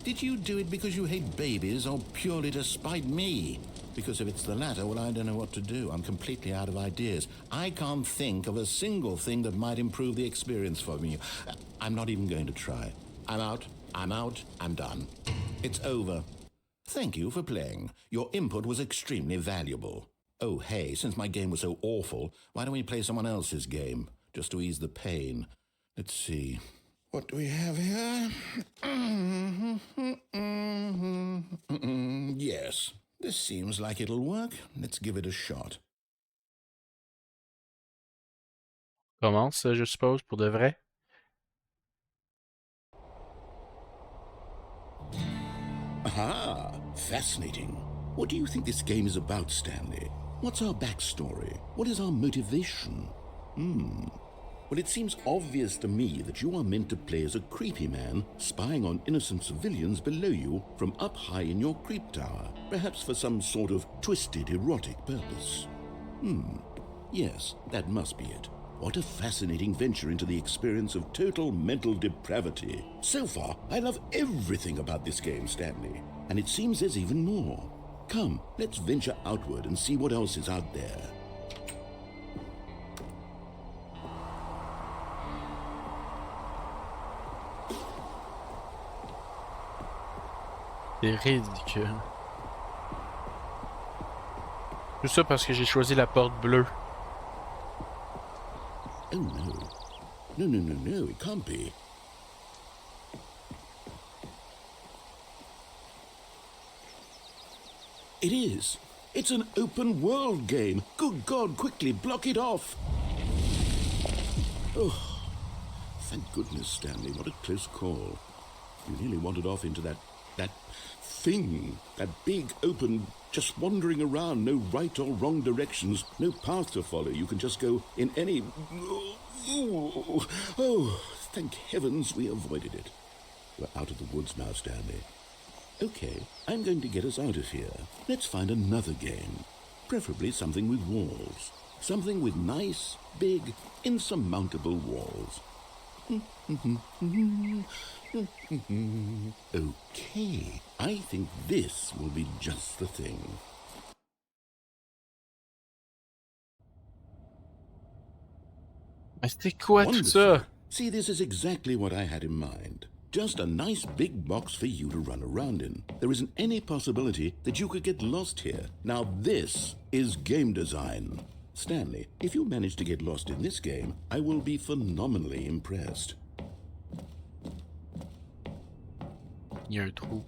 Did you do it because you hate babies or purely to spite me? Because if it's the latter, well, I don't know what to do. I'm completely out of ideas. I can't think of a single thing that might improve the experience for me. I'm not even going to try. I'm out, I'm done. It's over. Thank you for playing. Your input was extremely valuable. Oh, hey, since my game was so awful, why don't we play someone else's game? Just to ease the pain. Let's see. What do we have here? Yes, this seems like it'll work. Let's give it a shot. Commence, je suppose, pour de vrai. Aha! Fascinating. What do you think this game is about, Stanley? What's our backstory? What is our motivation? Well, it seems obvious to me that you are meant to play as a creepy man spying on innocent civilians below you from up high in your creep tower, perhaps for some sort of twisted erotic purpose. Yes, that must be it. What a fascinating venture into the experience of total mental depravity. So far, I love everything about this game, Stanley. And it seems there's even more. Come, let's venture outward and see what else is out there. C'est ridicule. Tout ça parce que j'ai choisi la porte bleue. Oh no. No, it can't be. It is. It's an open world game. Good God, quickly block it off. Oh, thank goodness, Stanley. What a close call. You nearly wandered off into that thing. That big, open, just wandering around. No right or wrong directions. No path to follow. You can just go in any... Oh, thank heavens we avoided it. We're out of the woods now, Stanley. Okay, I'm going to get us out of here. Let's find another game. Preferably something with walls. Something with nice, big, insurmountable walls. Okay, I think this will be just the thing. Mais c'était quoi tout ça? See, this is exactly what I had in mind. Just a nice big box for you to run around in. There isn't any possibility that you could get lost here. Now this is game design. Stanley, if you manage to get lost in this game, I will be phenomenally impressed. Il y a un trou.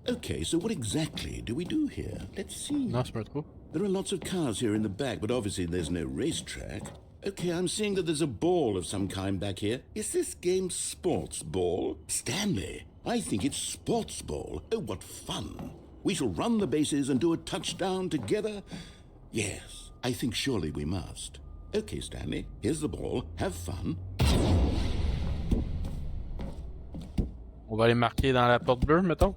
Okay, so what exactly do we do here? Let's see. Non, c'est pas un trou. There are lots of cars here in the back, but obviously there's no racetrack. Okay, I'm seeing that there's a ball of some kind back here. Is this game sports ball? Stanley, I think it's sports ball. Oh, what fun. We shall run the bases and do a touchdown together. Yes, I think surely we must. Okay, Stanley, here's the ball. Have fun. On va aller marquer dans la porte bleue, mettons.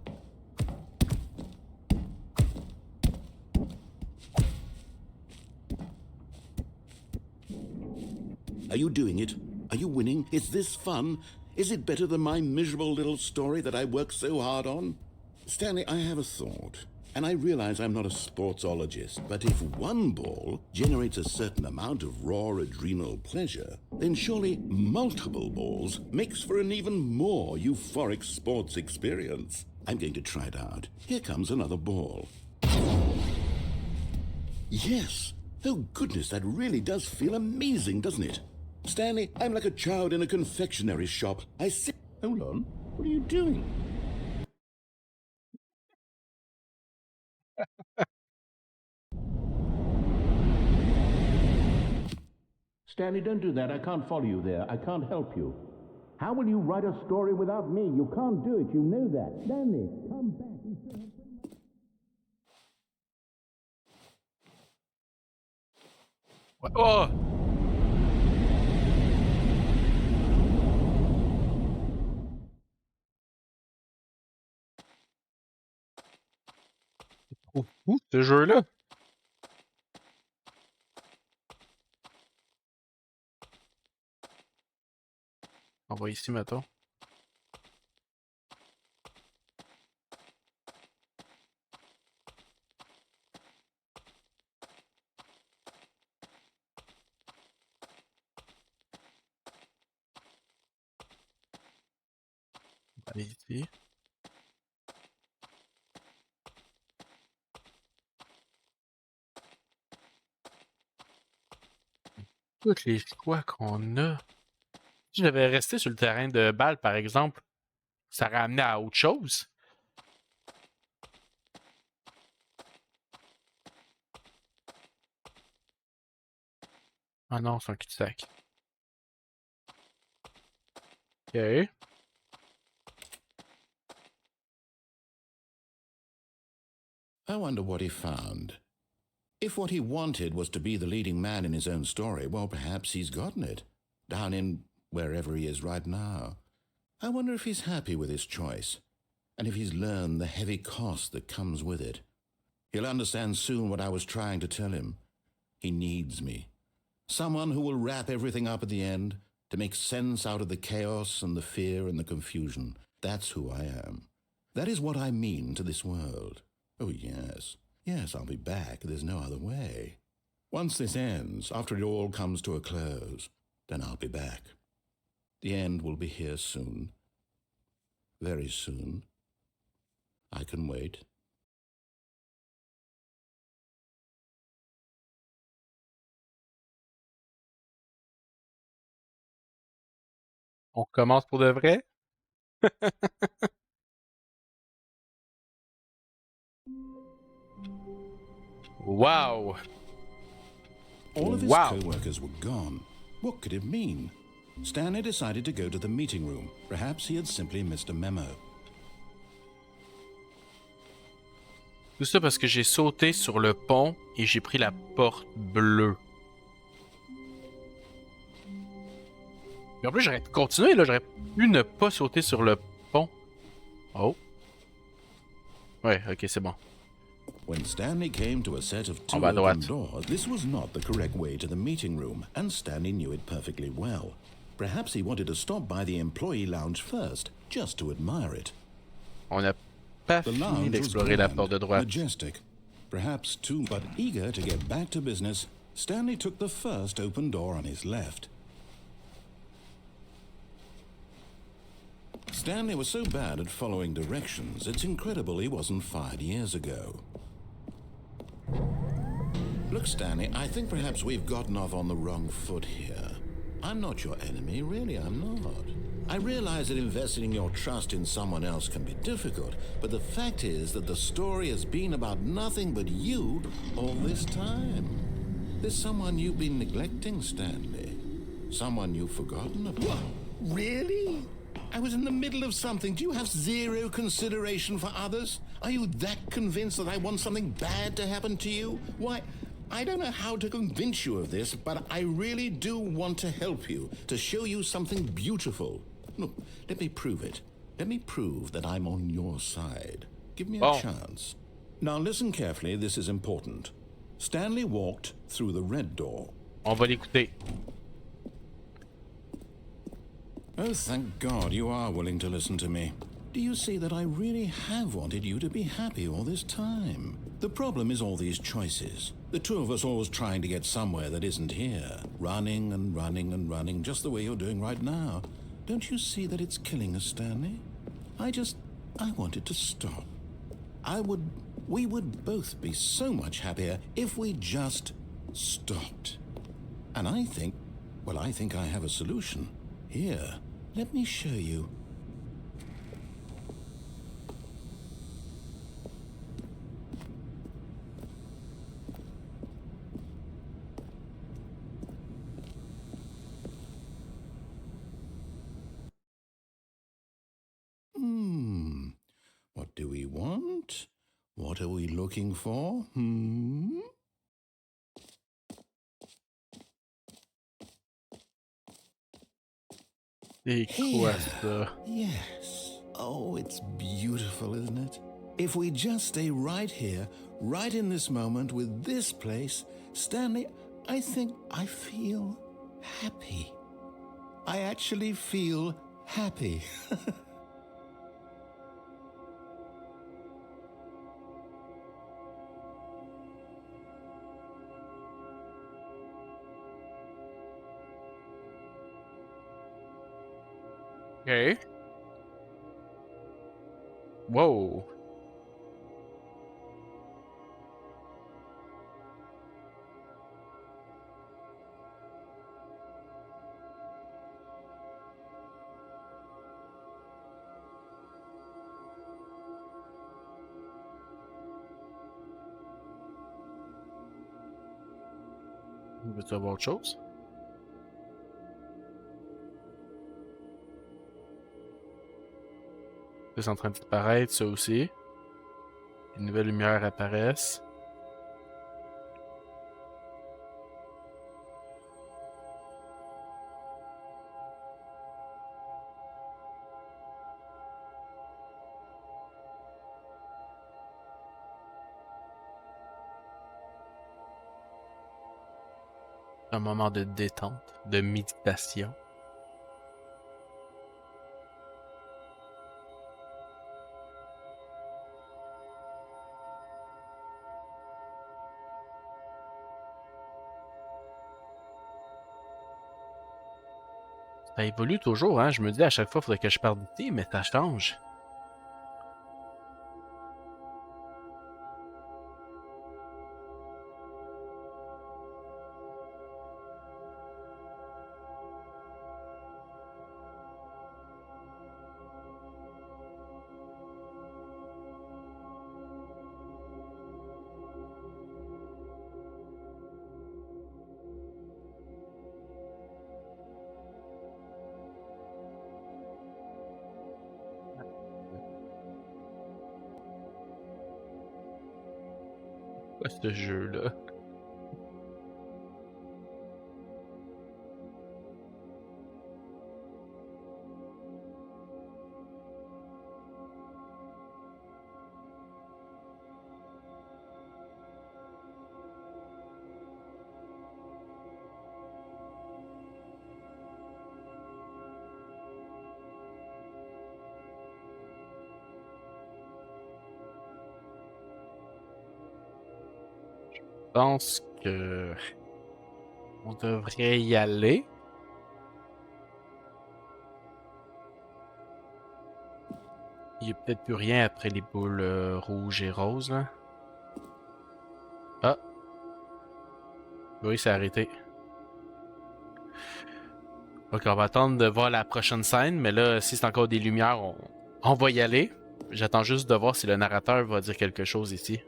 Are you doing it? Are you winning? Is this fun? Is it better than my miserable little story that I worked so hard on? Stanley, I have a thought. And I realize I'm not a sportsologist, but if one ball generates a certain amount of raw adrenal pleasure, then surely multiple balls makes for an even more euphoric sports experience. I'm going to try it out. Here comes another ball. Yes! Oh goodness, that really does feel amazing, doesn't it? Stanley, I'm like a child in a confectionery shop. I sit... Hold on. What are you doing? Stanley, don't do that. I can't follow you there. I can't help you. How will you write a story without me? You can't do it. You know that. Stanley, come back. We still have so much... Oh! Où ce jeu-là? On va ici, mettons. On va aller ici. Toutes les choix qu'on a. Si j'avais resté sur le terrain de balle, par exemple, ça aurait amené à autre chose. Ah non, c'est un cul-de-sac. Ok. I wonder what he found. If what he wanted was to be the leading man in his own story, well, perhaps he's gotten it. Down in wherever he is right now. I wonder if he's happy with his choice, and if he's learned the heavy cost that comes with it. He'll understand soon what I was trying to tell him. He needs me. Someone who will wrap everything up at the end, to make sense out of the chaos and the fear and the confusion. That's who I am. That is what I mean to this world. Oh, yes. Yes, I'll be back. There's no other way. Once this ends, after it all comes to a close, then I'll be back. The end will be here soon. Very soon. I can wait. On commence pour de vrai? Wow! All of his Wow! co-workers were gone. What could it mean? Stanley decided to go to the meeting room. Perhaps he had simply missed a memo. Tout ça parce que j'ai sauté sur le pont et j'ai pris la porte bleue. Et en plus, j'aurais pu continuer, là. J'aurais pu ne pas sauter sur le pont. Oh. Ouais, ok, c'est bon. When Stanley came to a set of two En bas à open droite. doors, this was not the correct way to the meeting room, and Stanley knew it perfectly well. Perhaps he wanted to stop by the employee lounge first, just to admire it. On n'a pas The fini lounge was d'explorer la grand, porte de droite. majestic, perhaps too, but eager to get back to business, Stanley took the first open door on his left. Stanley was so bad at following directions, it's incredible he wasn't fired years ago. Look, Stanley, I think perhaps we've gotten off on the wrong foot here. I'm not your enemy, really, I'm not. I realize that investing your trust in someone else can be difficult, but the fact is that the story has been about nothing but you all this time. There's someone you've been neglecting, Stanley. Someone you've forgotten about. What? Really? I was in the middle of something. Do you have zero consideration for others? Are you that convinced that I want something bad to happen to you? Why, I don't know how to convince you of this, but I really do want to help you, to show you something beautiful. Look, let me prove it. Let me prove that I'm on your side. Give me a chance. Now listen carefully, this is important. Stanley walked through the red door. On va l'écouter. Oh, thank God you are willing to listen to me. Do you see that I really have wanted you to be happy all this time? The problem is all these choices. The two of us always trying to get somewhere that isn't here. Running and running and running, just the way you're doing right now. Don't you see that it's killing us, Stanley? I wanted to stop. We would both be so much happier if we just stopped. And I think I have a solution. Here, let me show you. What do we want? What are we looking for? Et quoi ça? Yes. Oh, it's beautiful, isn't it? If we just stay right here, right in this moment with this place, Stanley, I think I feel happy. I actually feel happy. Ok. Wow. Veux-tu avoir autre chose? C'est en train de disparaître, ça aussi. Une nouvelle lumière apparaissent. Un moment de détente, de méditation. Ça évolue toujours, hein. Je me dis à chaque fois, il faudrait que je parle d'ici, mais ça change. Quoi ce jeu-là? Je pense que on devrait y aller. Il n'y a peut-être plus rien après les boules rouges et roses, là. Ah! Oui, c'est arrêté. Ok, on va attendre de voir la prochaine scène, mais là, si c'est encore des lumières, on va y aller. J'attends juste de voir si le narrateur va dire quelque chose ici.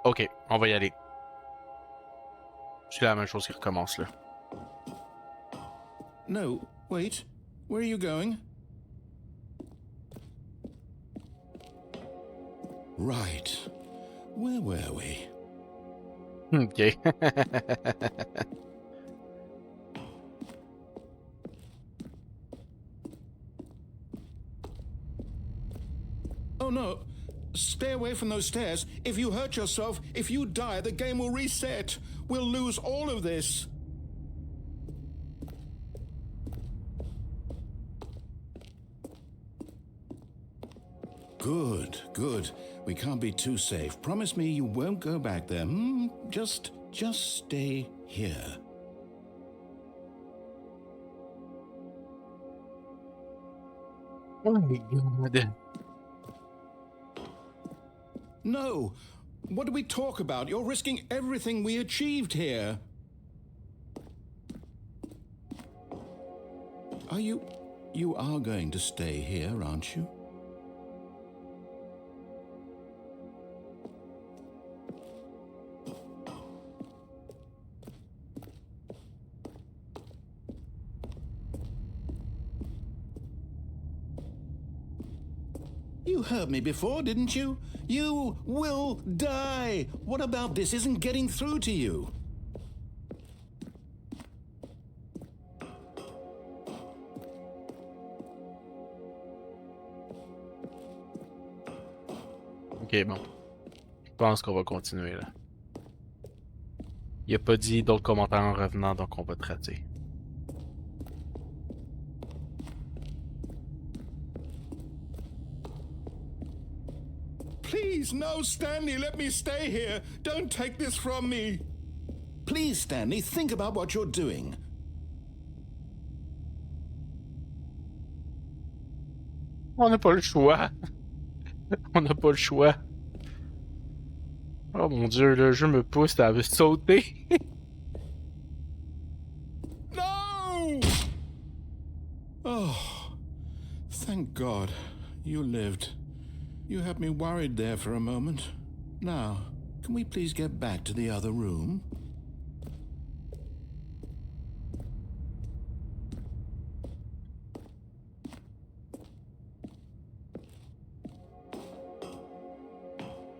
Ok, on va y aller. C'est la même chose qui recommence là. No, wait. Where are you going? Right. Where were we? Ok. Oh no. Stay away from those stairs. If you hurt yourself, if you die, the game will reset. We'll lose all of this. Good, good. We can't be too safe. Promise me you won't go back there. Just stay here. Oh my god. No. What do we talk about? You're risking everything we achieved here. Are you... You are going to stay here, aren't you? You heard me before, didn't you? You will die! What about this isn't getting through to you? Ok, bon. Je pense qu'on va continuer là. Il a pas dit d'autres commentaires en revenant, donc on va traiter. Please, no, Stanley, let me stay here. Don't take this from me. Please, Stanley, think about what you're doing. On n'a pas le choix. On n'a pas le choix. Oh mon dieu, le jeu me pousse à sauter. No! Oh, thank God you lived. You had me worried there for a moment. Now, can we please get back to the other room?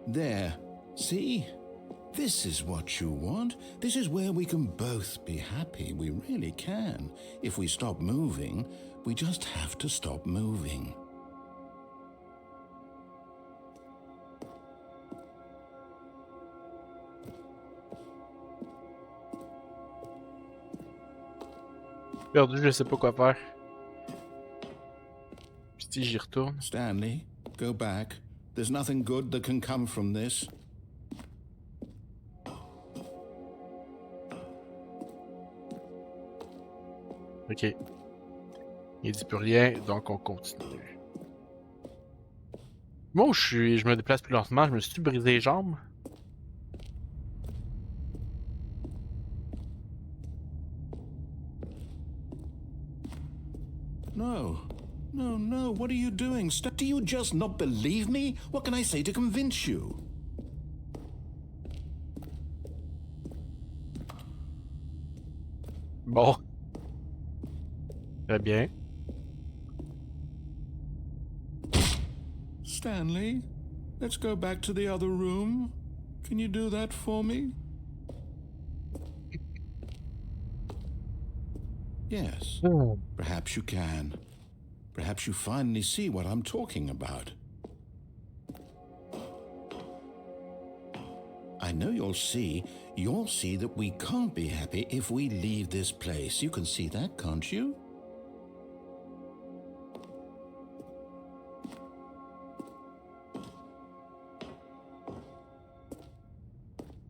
There. See? This is what you want. This is where we can both be happy. We really can. If we stop moving, we just have to stop moving. Perdu, je sais pas quoi faire. Puis si j'y retourne. Stanley, go back. There's nothing good that can come from this. Ok. Il dit plus rien, donc on continue. Moi, je me déplace plus lentement, je me suis brisé les jambes. No. No, no, what are you doing? Do you just not believe me? What can I say to convince you? Bon. Très bien. Stanley, let's go back to the other room. Can you do that for me? Yes, perhaps you can. Perhaps you finally see what I'm talking about. I know you'll see that we can't be happy if we leave this place. You can see that, can't you?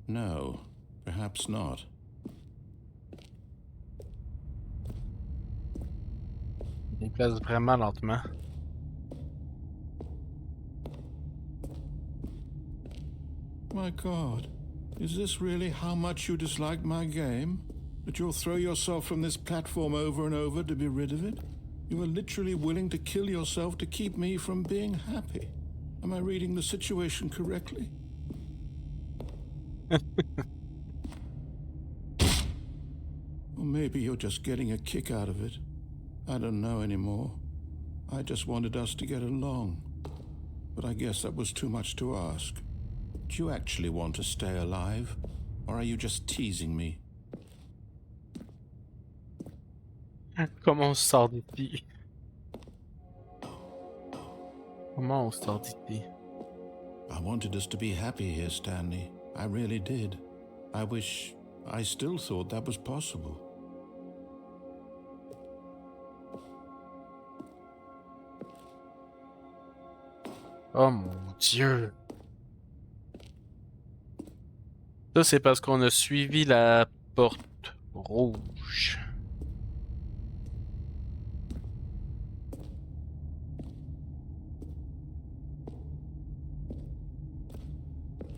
No, perhaps not. Il place vraiment lentement. My God, is this really how much you dislike my game? That you'll throw yourself from this platform over and over to be rid of it? You are literally willing to kill yourself to keep me from being happy. Am I reading the situation correctly? Or maybe you're just getting a kick out of it. I don't know anymore. I just wanted us to get along. But I guess that was too much to ask. Do you actually want to stay alive? Or are you just teasing me? Comment on se sort d'ici? Comment on se sort d'ici? I wanted us to be happy here, Stanley. I really did. I still thought that was possible. Oh mon Dieu! Ça, c'est parce qu'on a suivi la porte rouge.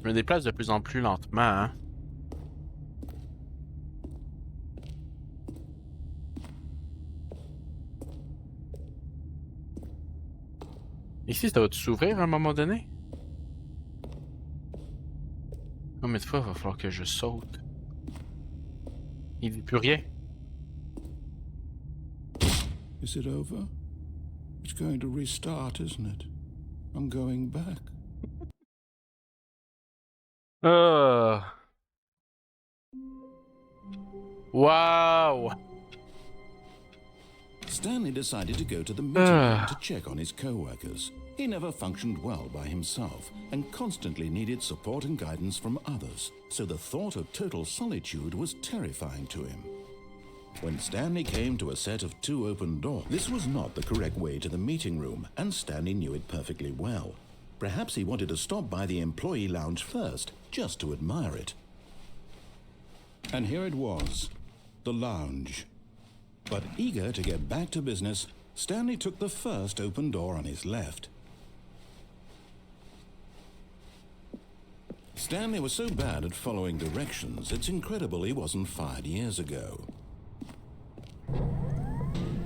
Je me déplace de plus en plus lentement, hein. Ici, ça va-tu s'ouvrir à un moment donné? Combien de fois il va falloir que je saute? Il dit plus rien. Is it over? It's going to restart, isn't it? I'm going back. Wow! Stanley decided to go to the meeting room to check on his co-workers. He never functioned well by himself and constantly needed support and guidance from others, so the thought of total solitude was terrifying to him. When Stanley came to a set of 2 open doors, this was not the correct way to the meeting room, and Stanley knew it perfectly well. Perhaps he wanted to stop by the employee lounge first, just to admire it. And here it was, the lounge. But eager to get back to business, Stanley took the first open door on his left. Stanley was so bad at following directions, it's incredible he wasn't fired years ago.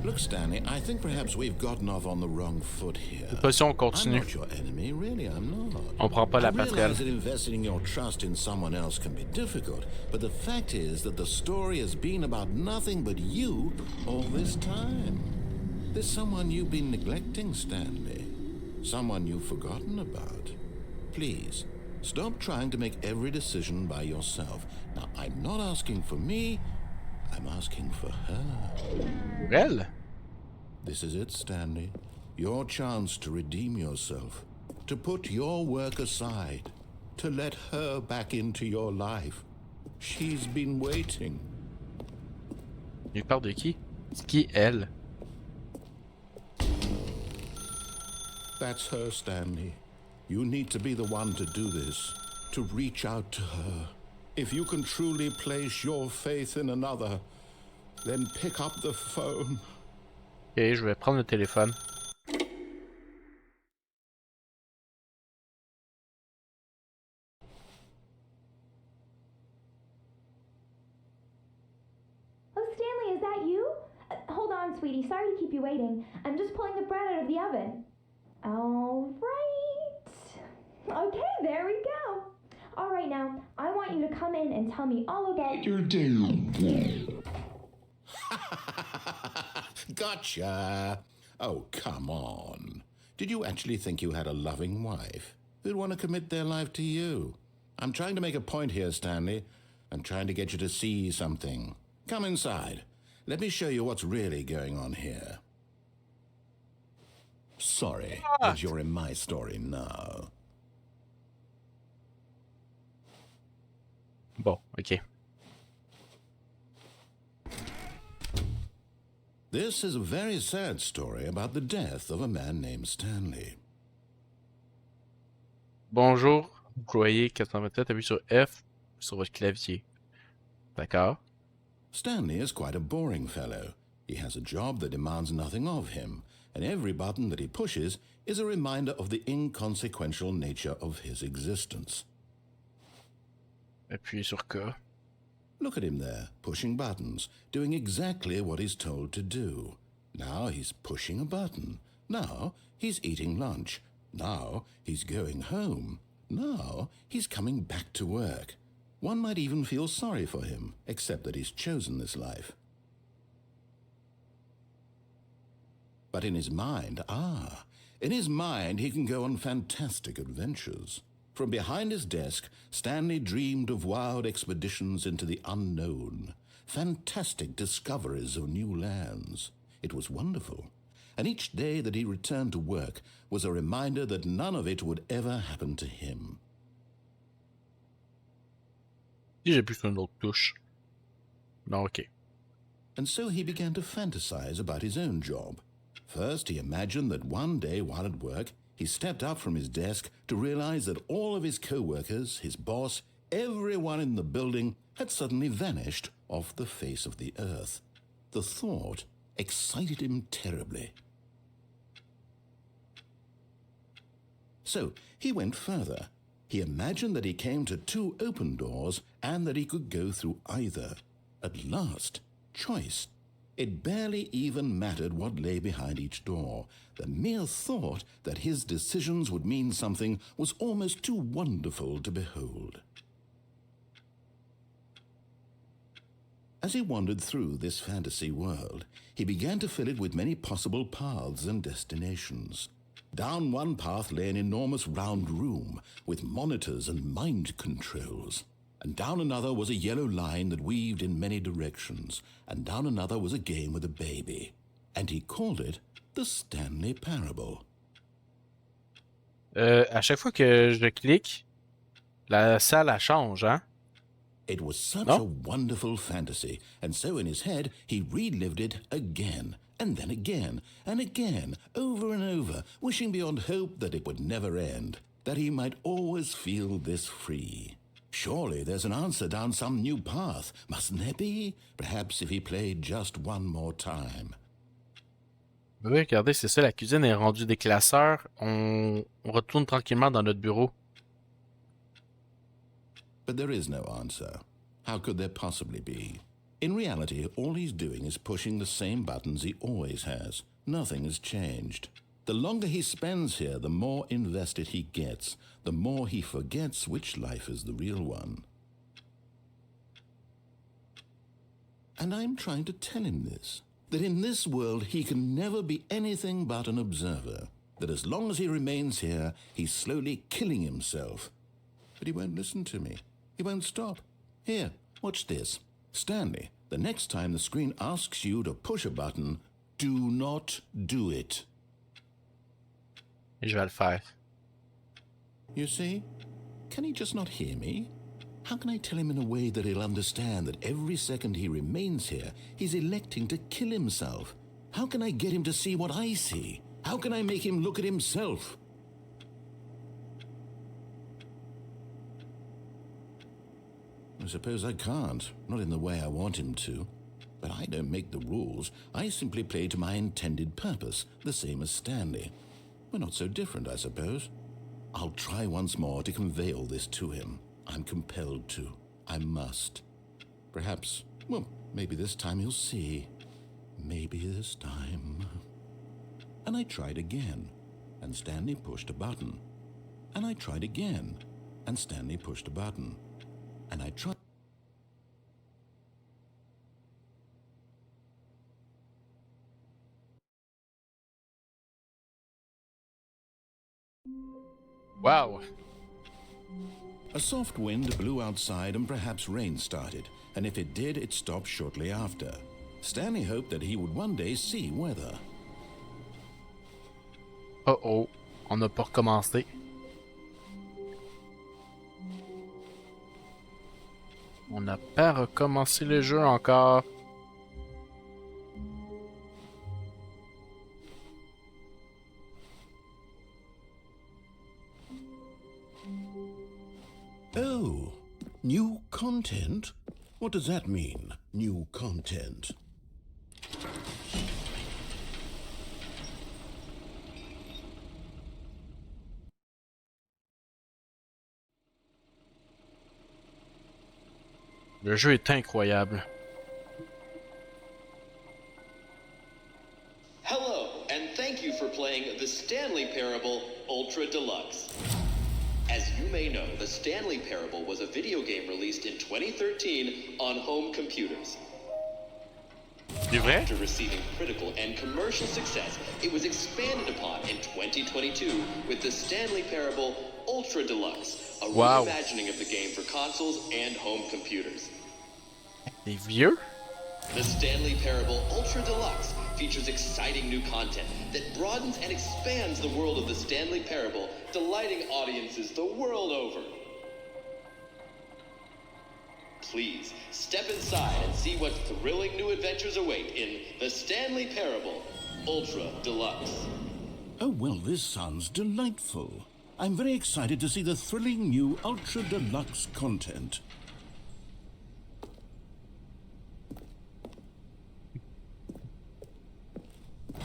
Look, Stanley, I think perhaps we've gotten off on the wrong foot here. Position, on I'm continue. not your enemy, really, I'm not. On prend pas la I passerelle. realize that investing your trust in someone else can be difficult, but the fact is that the story has been about nothing but you all this time. There's someone you've been neglecting, Stanley. Someone you've forgotten about. Please, stop trying to make every decision by yourself. Now, I'm not asking for me, I'm asking for her. Elle? This is it, Stanley. Your chance to redeem yourself. To put your work aside. To let her back into your life. She's been waiting. Il parle de qui? C'est qui, elle? That's her, Stanley. You need to be the one to do this. To reach out to her. If you can truly place your faith in another, then pick up the phone. Ok, je vais prendre le téléphone. Oh, Stanley, is that you? Hold on, sweetie. Sorry to keep you waiting. I'm just pulling the bread out of the oven. All right. Okay, there we go. All right, now, I want you to come in and tell me all about your day. Gotcha! Oh, come on. Did you actually think you had a loving wife who'd want to commit their life to you? I'm trying to make a point here, Stanley. I'm trying to get you to see something. Come inside. Let me show you what's really going on here. Sorry that you're in my story now. Bon, ok. This is a very sad story about the death of a man named Stanley. Bonjour, employé 427, appuie sur F sur votre clavier. D'accord. Stanley is quite a boring fellow. He has a job that demands nothing of him, and every button that he pushes is a reminder of the inconsequential nature of his existence. Appuyez sur K. Look at him there, pushing buttons, doing exactly what he's told to do. Now he's pushing a button. Now he's eating lunch. Now he's going home. Now he's coming back to work. One might even feel sorry for him, except that he's chosen this life. But in his mind, he can go on fantastic adventures. From behind his desk, Stanley dreamed of wild expeditions into the unknown, fantastic discoveries of new lands. It was wonderful, and each day that he returned to work was a reminder that none of it would ever happen to him. Si j'appuie sur une autre touche. Non, ok. And so he began to fantasize about his own job. First, he imagined that one day while at work, he stepped up from his desk to realize that all of his co-workers, his boss, everyone in the building had suddenly vanished off the face of the earth. The thought excited him terribly. So he went further. He imagined that he came to two open doors and that he could go through either. At last, choice. It barely even mattered what lay behind each door. The mere thought that his decisions would mean something was almost too wonderful to behold. As he wandered through this fantasy world, he began to fill it with many possible paths and destinations. Down one path lay an enormous round room with monitors and mind controls. And down another was a yellow line that weaved in many directions, and down another was a game with a baby. And he called it the Stanley Parable. À chaque fois que je clique, la salle elle change, hein? It was such No? a wonderful fantasy, and so in his head he relived it again, and then again, and again, over and over, wishing beyond hope that it would never end, that he might always feel this free. Surely there's an answer down some new path, mustn't there be? Perhaps if he played just one more time. Oui, regardez, c'est ça, la cuisine est rendue des classeurs. On retourne tranquillement dans notre bureau. But there is no answer. How could there possibly be? In reality, all he's doing is pushing the same buttons he always has. Nothing has changed. The longer he spends here, the more invested he gets, the more he forgets which life is the real one. And I'm trying to tell him this, that in this world he can never be anything but an observer, that as long as he remains here, he's slowly killing himself. But he won't listen to me. He won't stop. Here, watch this. Stanley, the next time the screen asks you to push a button, do not do it. Et je vais le faire. You see? Can he just not hear me? How can I tell him in a way that he'll understand that every second he remains here, he's electing to kill himself? How can I get him to see what I see? How can I make him look at himself? I suppose I can't, not in the way I want him to. But I don't make the rules. I simply play to my intended purpose, the same as Stanley. We're not so different, I suppose. I'll try once more to convey all this to him. I'm compelled to. I must. Perhaps, well, maybe this time he'll see. Maybe this time. And I tried again, and Stanley pushed a button. And I tried again, and Stanley pushed a button. And I tried. Wow! A soft wind blew outside and perhaps rain started, and if it did, it stopped shortly after. Stanley hoped that he would one day see weather. Oh oh, on n'a pas recommencé. On n'a pas recommencé le jeu encore. Oh, new content? What does that mean, new content? Le jeu est incroyable. Hello, and thank you for playing the Stanley Parable Ultra Deluxe. As you may know, the Stanley Parable was a video game released in 2013 on home computers. C'est vrai? After receiving critical and commercial success, it was expanded upon in 2022 with the Stanley Parable Ultra Deluxe, a Wow. reimagining of the game for consoles and home computers. C'est vieux? The Stanley Parable Ultra Deluxe features exciting new content that broadens and expands the world of the Stanley Parable, delighting audiences the world over. Please, step inside and see what thrilling new adventures await in the Stanley Parable Ultra Deluxe. Oh, well, this sounds delightful. I'm very excited to see the thrilling new Ultra Deluxe content.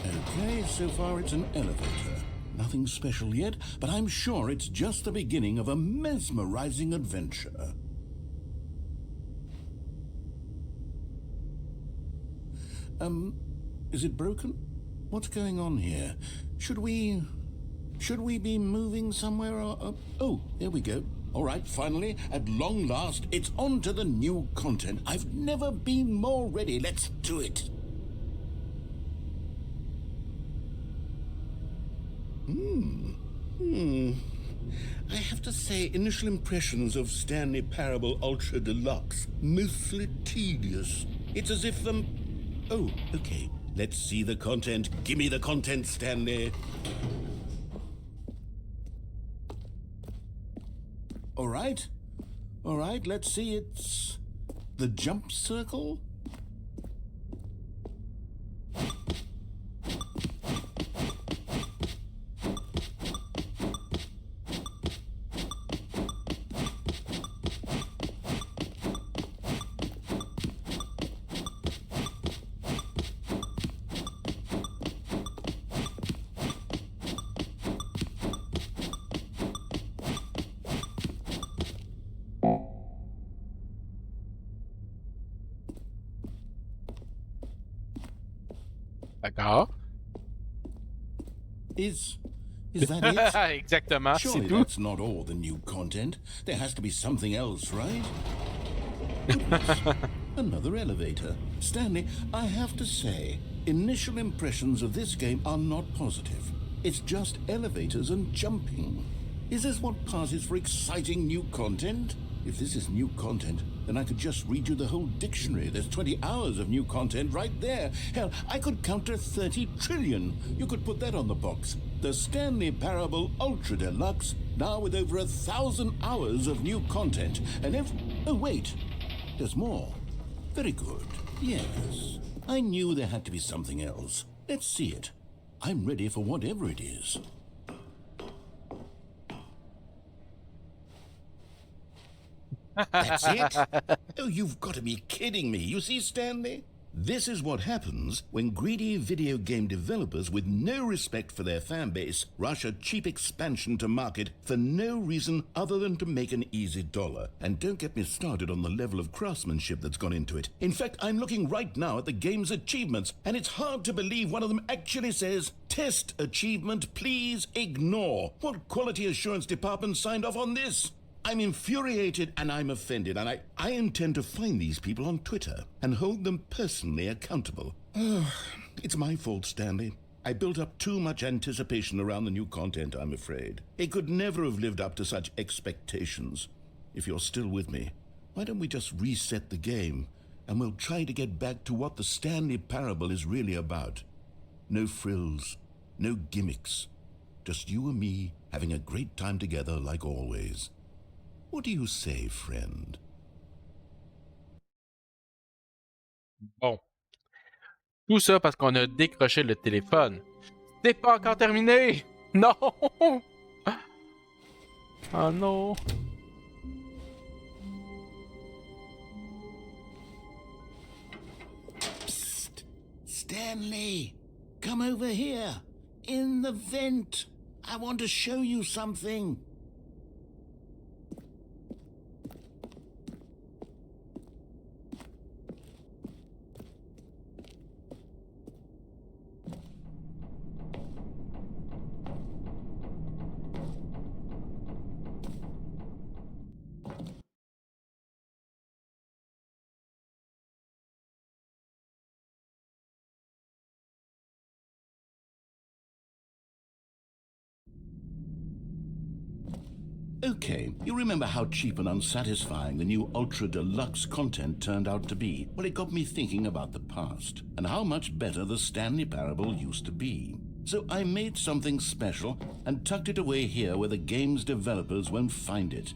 Okay, so far it's an elevator. Nothing special yet, but I'm sure it's just the beginning of a mesmerizing adventure. Is it broken? What's going on here? Should we be moving somewhere or... oh, there we go. All right, finally, at long last, it's on to the new content. I've never been more ready. Let's do it. I have to say, initial impressions of Stanley Parable Ultra Deluxe, mostly tedious. It's as if, oh, okay. Let's see the content. Give me the content, Stanley. All right, let's see. It's the jump circle. D'accord. Is that it? Exactement, c'est Surely tout. that's not all the new content. There has to be something else, right? Goodness. Another elevator. Stanley, I have to say, initial impressions of this game are not positive. It's just elevators and jumping. Is this what passes for exciting new content? If this is new content, then I could just read you the whole dictionary. There's 20 hours of new content right there. Hell, I could counter 30 trillion. You could put that on the box. The Stanley Parable Ultra Deluxe, now with over 1,000 hours of new content. And oh wait, there's more. Very good. Yes, I knew there had to be something else. Let's see it. I'm ready for whatever it is. That's it? Oh, you've got to be kidding me. You see, Stanley? This is what happens when greedy video game developers with no respect for their fan base rush a cheap expansion to market for no reason other than to make an easy dollar. And don't get me started on the level of craftsmanship that's gone into it. In fact, I'm looking right now at the game's achievements, and it's hard to believe one of them actually says, "Test achievement, please ignore." What quality assurance department signed off on this? I'm infuriated and I'm offended, and I intend to find these people on Twitter and hold them personally accountable. It's my fault, Stanley. I built up too much anticipation around the new content, I'm afraid. It could never have lived up to such expectations. If you're still with me, why don't we just reset the game, and we'll try to get back to what the Stanley Parable is really about. No frills, no gimmicks. Just you and me having a great time together like always. What do you say, friend? Bon. Tout ça parce qu'on a décroché le téléphone. C'est pas encore terminé! Non! Oh non! Psst! Stanley! Come over here! In the vent! I want to show you something! Okay, you remember how cheap and unsatisfying the new Ultra Deluxe content turned out to be? Well, it got me thinking about the past, and how much better the Stanley Parable used to be. So I made something special and tucked it away here where the game's developers won't find it.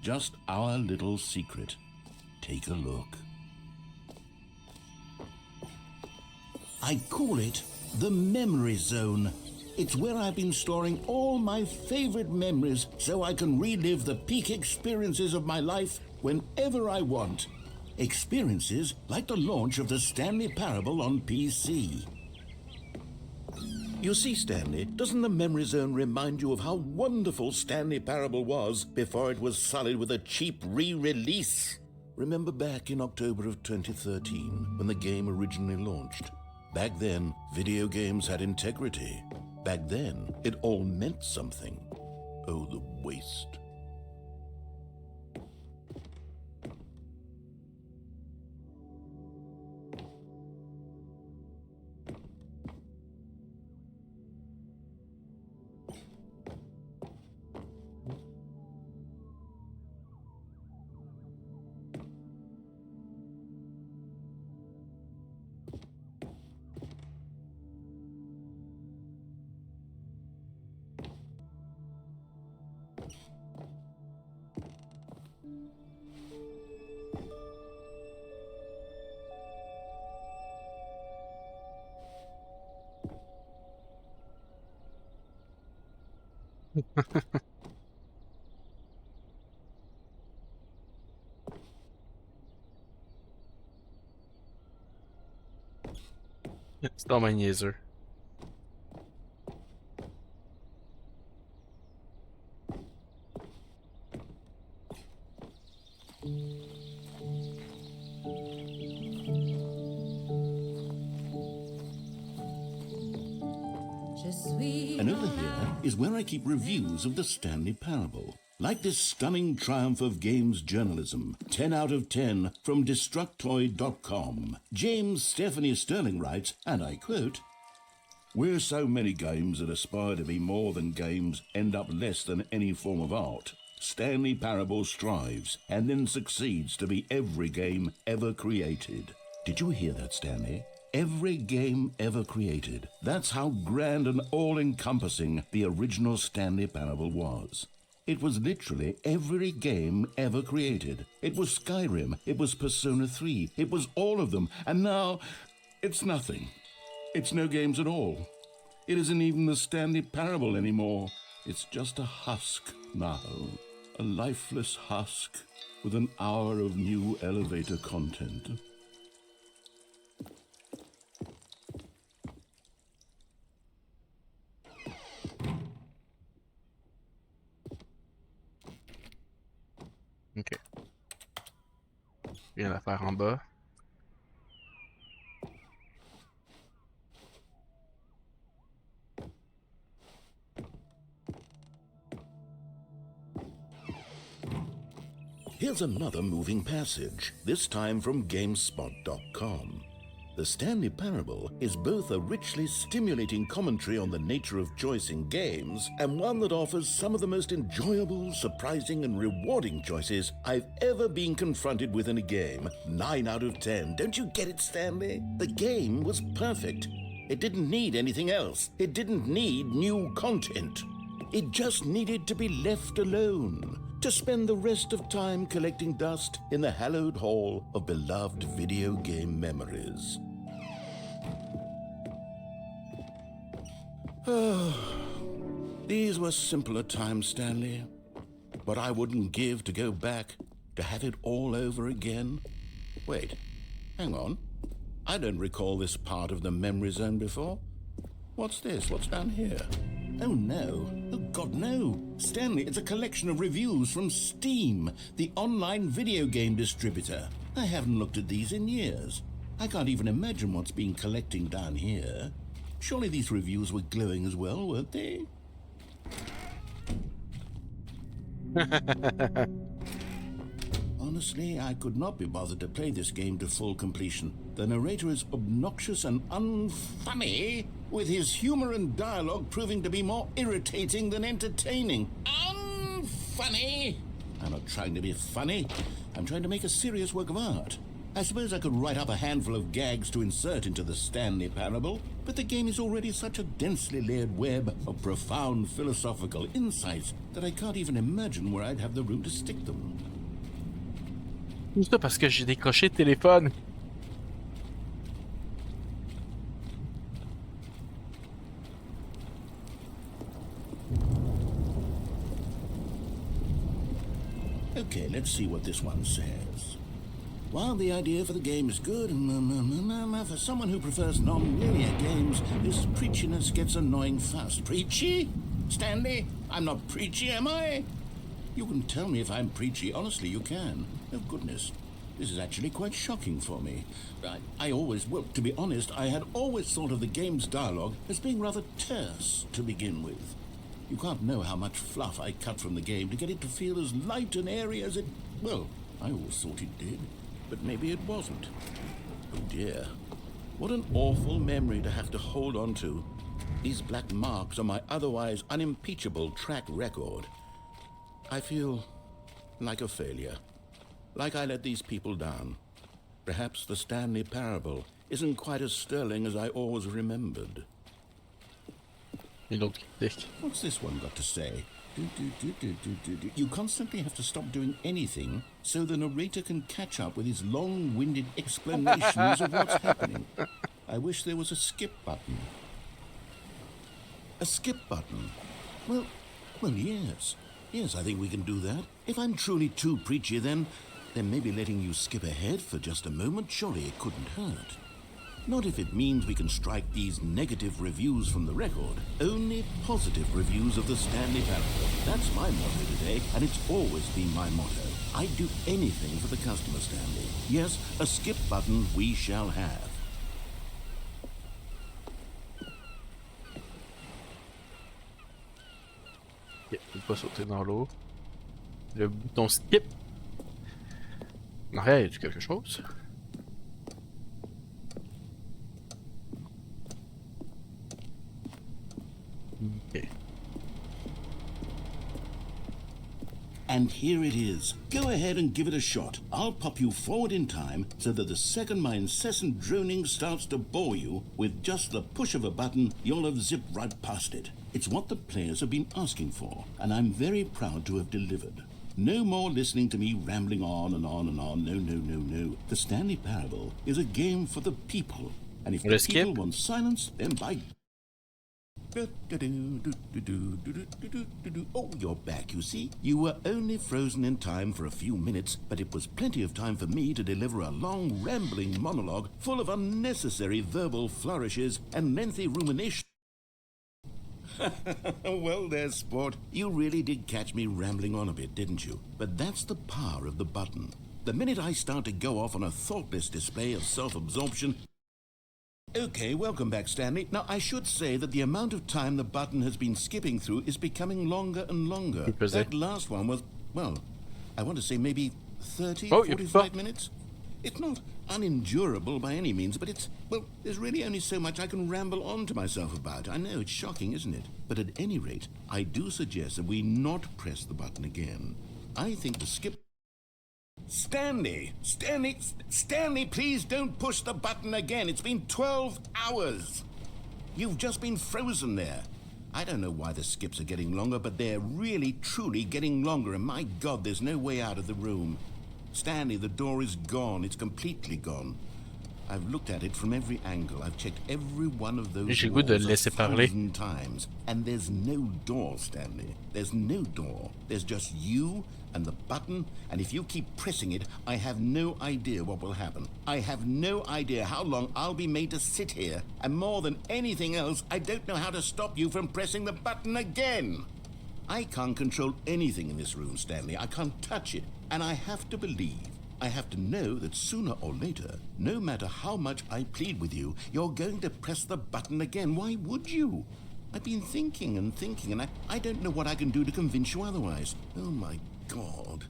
Just our little secret. Take a look. I call it the Memory Zone. It's where I've been storing all my favorite memories so I can relive the peak experiences of my life whenever I want. Experiences like the launch of the Stanley Parable on PC. You see, Stanley, doesn't the Memory Zone remind you of how wonderful Stanley Parable was before it was sullied with a cheap re-release? Remember back in October of 2013 when the game originally launched? Back then, video games had integrity. Back then, it all meant something. Oh, the waste. C'est dans ma niaiseux. And over here is where I keep reviews of the Stanley Parable. Like this stunning triumph of games journalism, 10 out of 10 from Destructoid.com. James Stephanie Sterling writes, and I quote, "Where so many games that aspire to be more than games end up less than any form of art, Stanley Parable strives and then succeeds to be every game ever created." Did you hear that, Stanley? Every game ever created. That's how grand and all-encompassing the original Stanley Parable was. It was literally every game ever created. It was Skyrim, it was Persona 3, it was all of them, and now it's nothing. It's no games at all. It isn't even the Stanley Parable anymore. It's just a husk now. A lifeless husk with an hour of new elevator content. Ok. Rien à faire en bas. Here's another moving passage, this time from GameSpot.com. The Stanley Parable is both a richly stimulating commentary on the nature of choice in games and one that offers some of the most enjoyable, surprising, and rewarding choices I've ever been confronted with in a game. 9 out of 10. Don't you get it, Stanley? The game was perfect. It didn't need anything else. It didn't need new content. It just needed to be left alone, to spend the rest of time collecting dust in the hallowed hall of beloved video game memories. These were simpler times, Stanley. What I wouldn't give to go back, to have it all over again. Wait, hang on. I don't recall this part of the memory zone before. What's this? What's down here? Oh no. Oh God, no. Stanley, it's a collection of reviews from Steam, the online video game distributor. I haven't looked at these in years. I can't even imagine what's been collecting down here. Surely these reviews were glowing as well, weren't they? Honestly, I could not be bothered to play this game to full completion. The narrator is obnoxious and unfunny, with his humor and dialogue proving to be more irritating than entertaining. Unfunny! I'm not trying to be funny. I'm trying to make a serious work of art. I suppose I could write up a handful of gags to insert into the Stanley Parable, but the game is already such a densely layered web of profound philosophical insights that I can't even imagine where I'd have the room to stick them. Tout ça parce que j'ai décroché le téléphone. Okay, let's see what this one says. While the idea for the game is good, for someone who prefers non-linear games, this preachiness gets annoying fast. Preachy? Stanley, I'm not preachy, am I? You can tell me if I'm preachy. Honestly, you can. Oh, goodness. This is actually quite shocking for me. Well, to be honest, I had always thought of the game's dialogue as being rather terse to begin with. You can't know how much fluff I cut from the game to get it to feel as light and airy as it... Well, I always thought it did, but maybe it wasn't. Oh dear. What an awful memory to have to hold on to. These black marks on my otherwise unimpeachable track record. I feel like a failure. Like I let these people down. Perhaps the Stanley Parable isn't quite as sterling as I always remembered. Une autre critique. What's this one got to say? You constantly have to stop doing anything so the narrator can catch up with his long-winded explanations of what's happening. I wish there was a skip button. A skip button? Well, yes. Yes, I think we can do that. If I'm truly too preachy, then maybe letting you skip ahead for just a moment, surely it couldn't hurt. Not if it means we can strike these negative reviews from the record. Only positive reviews of the Stanley Parable. That's my motto today, and it's always been my motto. I'd do anything for the customer, Stanley. Yes, a skip button we shall have. Ok, je peux pas sauter dans l'eau. Le bouton skip. En arrière, y a-tu quelque chose? Okay. And here it is. Go ahead and give it a shot. I'll pop you forward in time so that the second my incessant droning starts to bore you, with just the push of a button, you'll have zipped right past it. It's what the players have been asking for, and I'm very proud to have delivered. No more listening to me rambling on and on and on. No. The Stanley Parable is a game for the people. And if the people want silence, then by... Oh, you're back, you see. You were only frozen in time for a few minutes, but it was plenty of time for me to deliver a long, rambling monologue full of unnecessary verbal flourishes and lengthy rumination. Well there, sport. You really did catch me rambling on a bit, didn't you? But that's the power of the button. The minute I start to go off on a thoughtless display of self-absorption... Okay, welcome back, Stanley. Now, I should say that the amount of time the button has been skipping through is becoming longer and longer. That last one was, well, I want to say maybe 30, 45 minutes. It's unendurable by any means, but it's, well, there's really only so much I can ramble on to myself about. I know, it's shocking, isn't it? But at any rate, I do suggest that we not press the button again. I think the skip... Stanley, please don't push the button again. It's been 12 hours. You've just been frozen there. I don't know why the skips are getting longer, but they're really, truly getting longer, and my God, there's no way out of the room. Stanley, the door is gone. It's completely gone. I've looked at it from every angle. I've checked every one of those J'ai le goût de le laisser parler. times, and there's no door, Stanley. There's no door. There's just you and the button, and if you keep pressing it, I have no idea what will happen. I have no idea how long I'll be made to sit here, and more than anything else, I don't know how to stop you from pressing the button again. I can't control anything in this room, Stanley. I can't touch it, and I have to believe, I have to know that sooner or later, no matter how much I plead with you, you're going to press the button again. Why would you? I've been thinking, and I don't know what I can do to convince you otherwise. Oh, my God.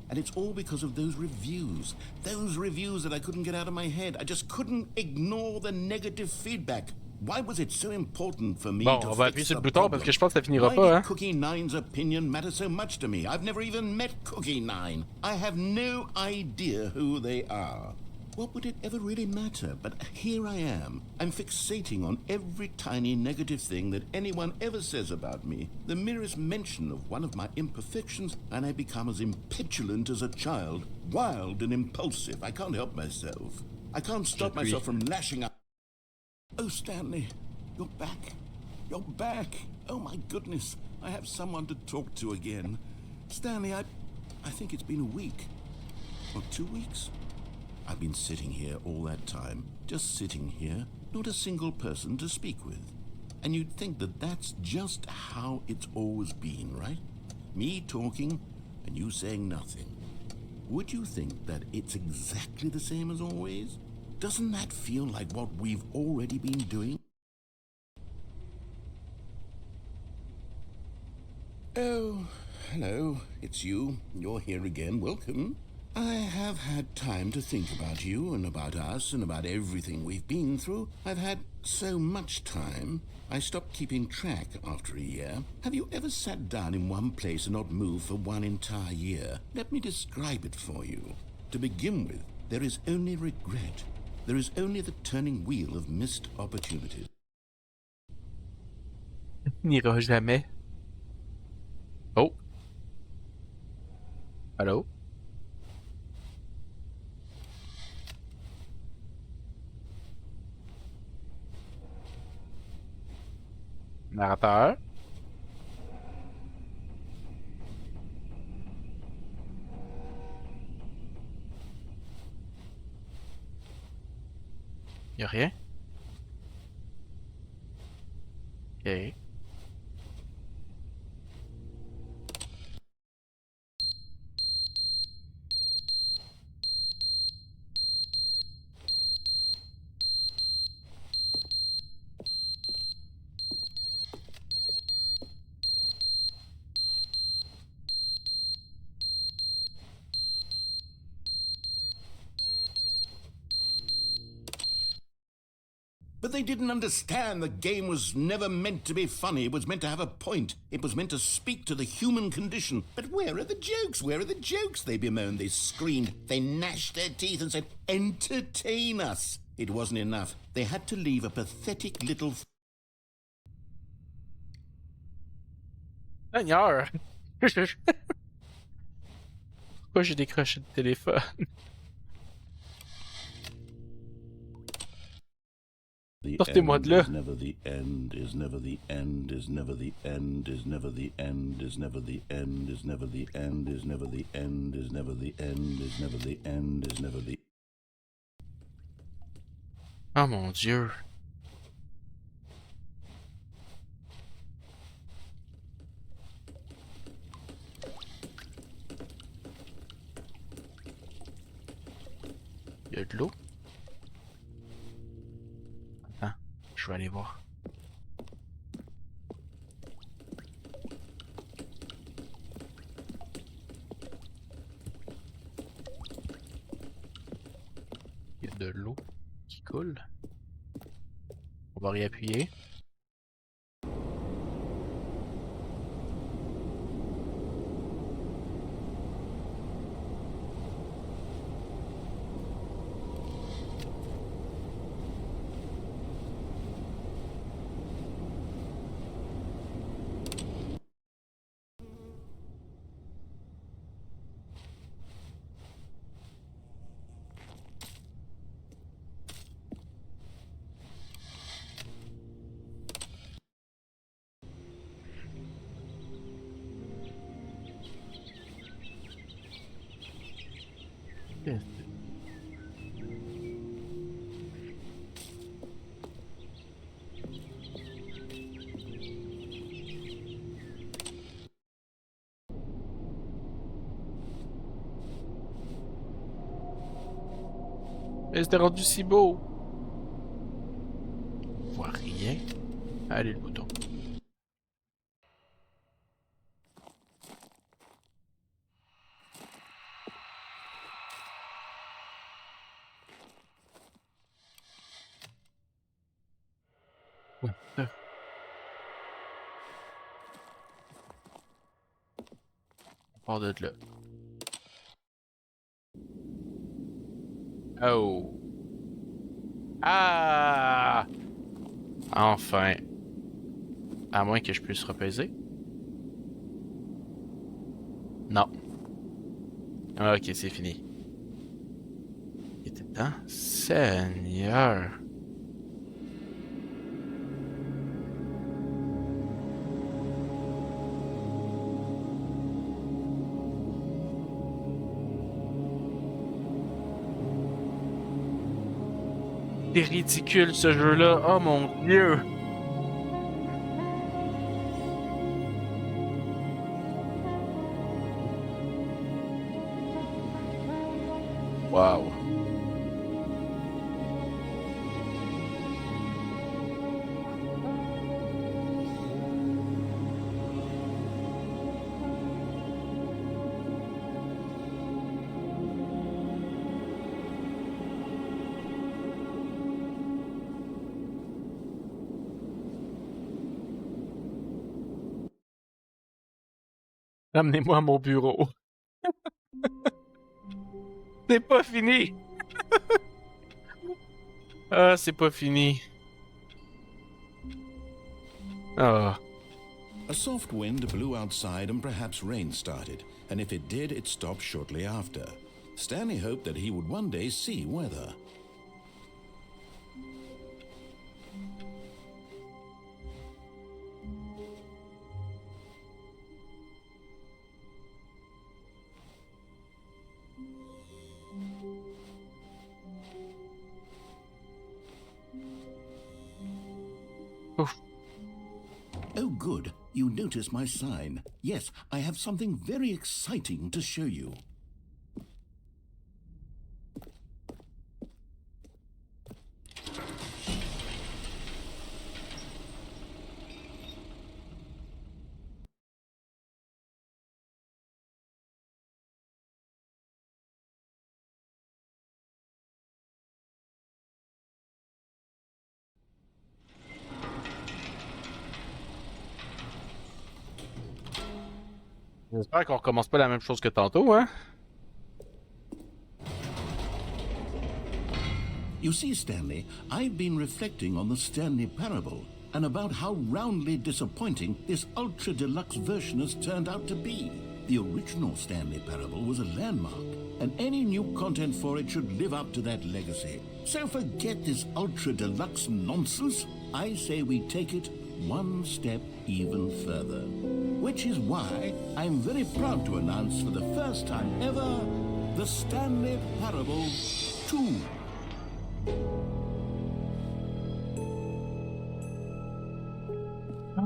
And it's all because of those reviews that I couldn't get out of my head. I just couldn't ignore the negative feedback. Why was it so important for me Bon, to on va fix appuyer sur the le bouton problem? parce que je pense que ça finira Why pas, did hein. Cookie Nine's opinion matter so much to me? I've never even met Cookie Nine. I have no idea who they are. What would it ever really matter? But here I am. I'm fixating on every tiny negative thing that anyone ever says about me. The merest mention of one of my imperfections, and I become as impetulant as a child, wild and impulsive. I can't help myself. I can't stop myself from lashing out. Oh, Stanley, you're back. You're back. Oh, my goodness. I have someone to talk to again. Stanley, I think it's been a week. Or 2 weeks. I've been sitting here all that time. Just sitting here. Not a single person to speak with. And you'd think that that's just how it's always been, right? Me talking and you saying nothing. Would you think that it's exactly the same as always? Doesn't that feel like what we've already been doing? Oh, hello, it's you. You're here again. Welcome. I have had time to think about you and about us and about everything we've been through. I've had so much time. I stopped keeping track after a year. Have you ever sat down in one place and not moved for one entire year? Let me describe it for you. To begin with, there is only regret. There is only the turning wheel of missed opportunities. N'ira jamais. Oh. Allô? Narrateur. Y'a rien? Ok. But they didn't understand the game was never meant to be funny. It was meant to have a point. It was meant to speak to the human condition. But where are the jokes? Where are the jokes? They bemoaned, they screamed, they gnashed their teeth and said, entertain us. It wasn't enough. They had to leave a pathetic little... Seigneur! Pourquoi j'ai décroché le téléphone? Sortez-moi de là. Is never the end, is never the end, is never the end, is never the end, is never the end, is never the end, is never the end, is never the end, is never the end, is never the... Oh mon Dieu. Il y a de l'eau. Attends, je vais aller voir. Y On va réappuyer. Et c'était rendu si beau. On voit rien. Allez, le bouton. What the... On part de là. Oh. Ah! Enfin. À moins que je puisse repaiser. Non. Ok, c'est fini. Il était temps. Seigneur. C'est ridicule ce jeu-là. Oh mon Dieu. Wow. Amenez-moi à mon bureau. C'est pas fini. Ah, c'est pas fini. Ah. A soft wind blew outside and perhaps rain started, and if it did, it stopped shortly after. Stanley hoped that he would one day see weather. Oof. Oh, good. You notice my sign. Yes, I have something very exciting to show you. J'espère qu'on recommence pas la même chose que tantôt, hein? You see, Stanley, I've been reflecting on the Stanley Parable and about how roundly disappointing this ultra-deluxe version has turned out to be. The original Stanley Parable was a landmark, and any new content for it should live up to that legacy. So forget this ultra-deluxe nonsense. I say we take it one step even further. Which is why I'm very proud to announce for the first time ever, the Stanley Parable 2.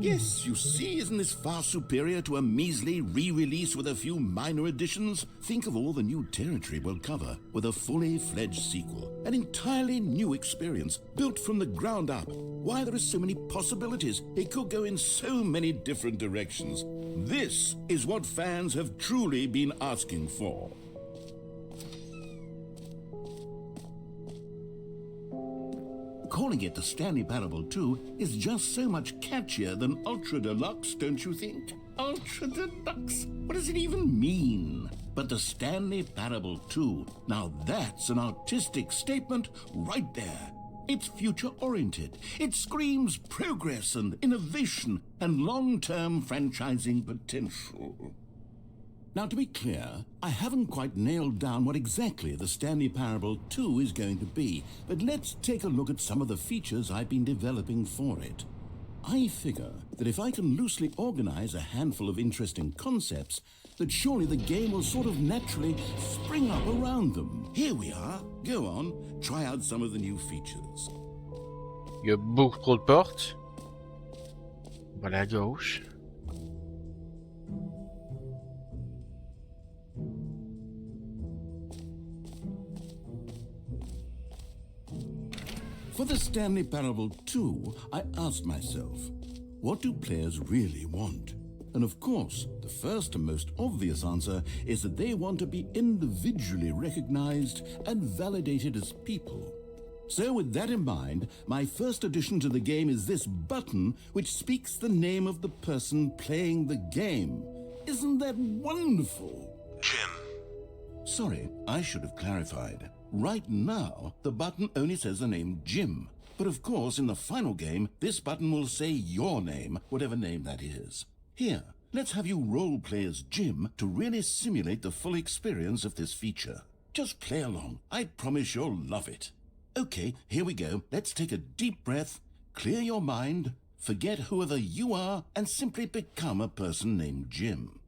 Yes, you see, isn't this far superior to a measly re-release with a few minor additions? Think of all the new territory we'll cover with a fully fledged sequel. An entirely new experience, built from the ground up. Why, there are so many possibilities. It could go in so many different directions. This is what fans have truly been asking for. calling it the Stanley Parable 2 is just so much catchier than Ultra Deluxe, don't you think? Ultra Deluxe? What does it even mean? But the Stanley Parable 2, now that's an artistic statement right there. It's future-oriented. It screams progress and innovation and long-term franchising potential. Now, to be clear, I haven't quite nailed down what exactly the Stanley Parable 2 is going to be, but let's take a look at some of the features I've been developing for it. I figure that if I can loosely organize a handful of interesting concepts, that surely the game will sort of naturally spring up around them. Here we are. Go on, try out some of the new features. Il y a beaucoup trop de portes. On va aller à gauche. For the Stanley Parable 2, I asked myself, what do players really want? And of course, the first and most obvious answer is that they want to be individually recognized and validated as people. So with that in mind, my first addition to the game is this button which speaks the name of the person playing the game. Isn't that wonderful? Jim. Sorry, I should have clarified. Right now, the button only says the name Jim. But of course, in the final game, this button will say your name, whatever name that is. Here, let's have you role-play as Jim to really simulate the full experience of this feature. Just play along. I promise you'll love it. Okay, here we go. Let's take a deep breath, clear your mind, forget whoever you are, and simply become a person named Jim.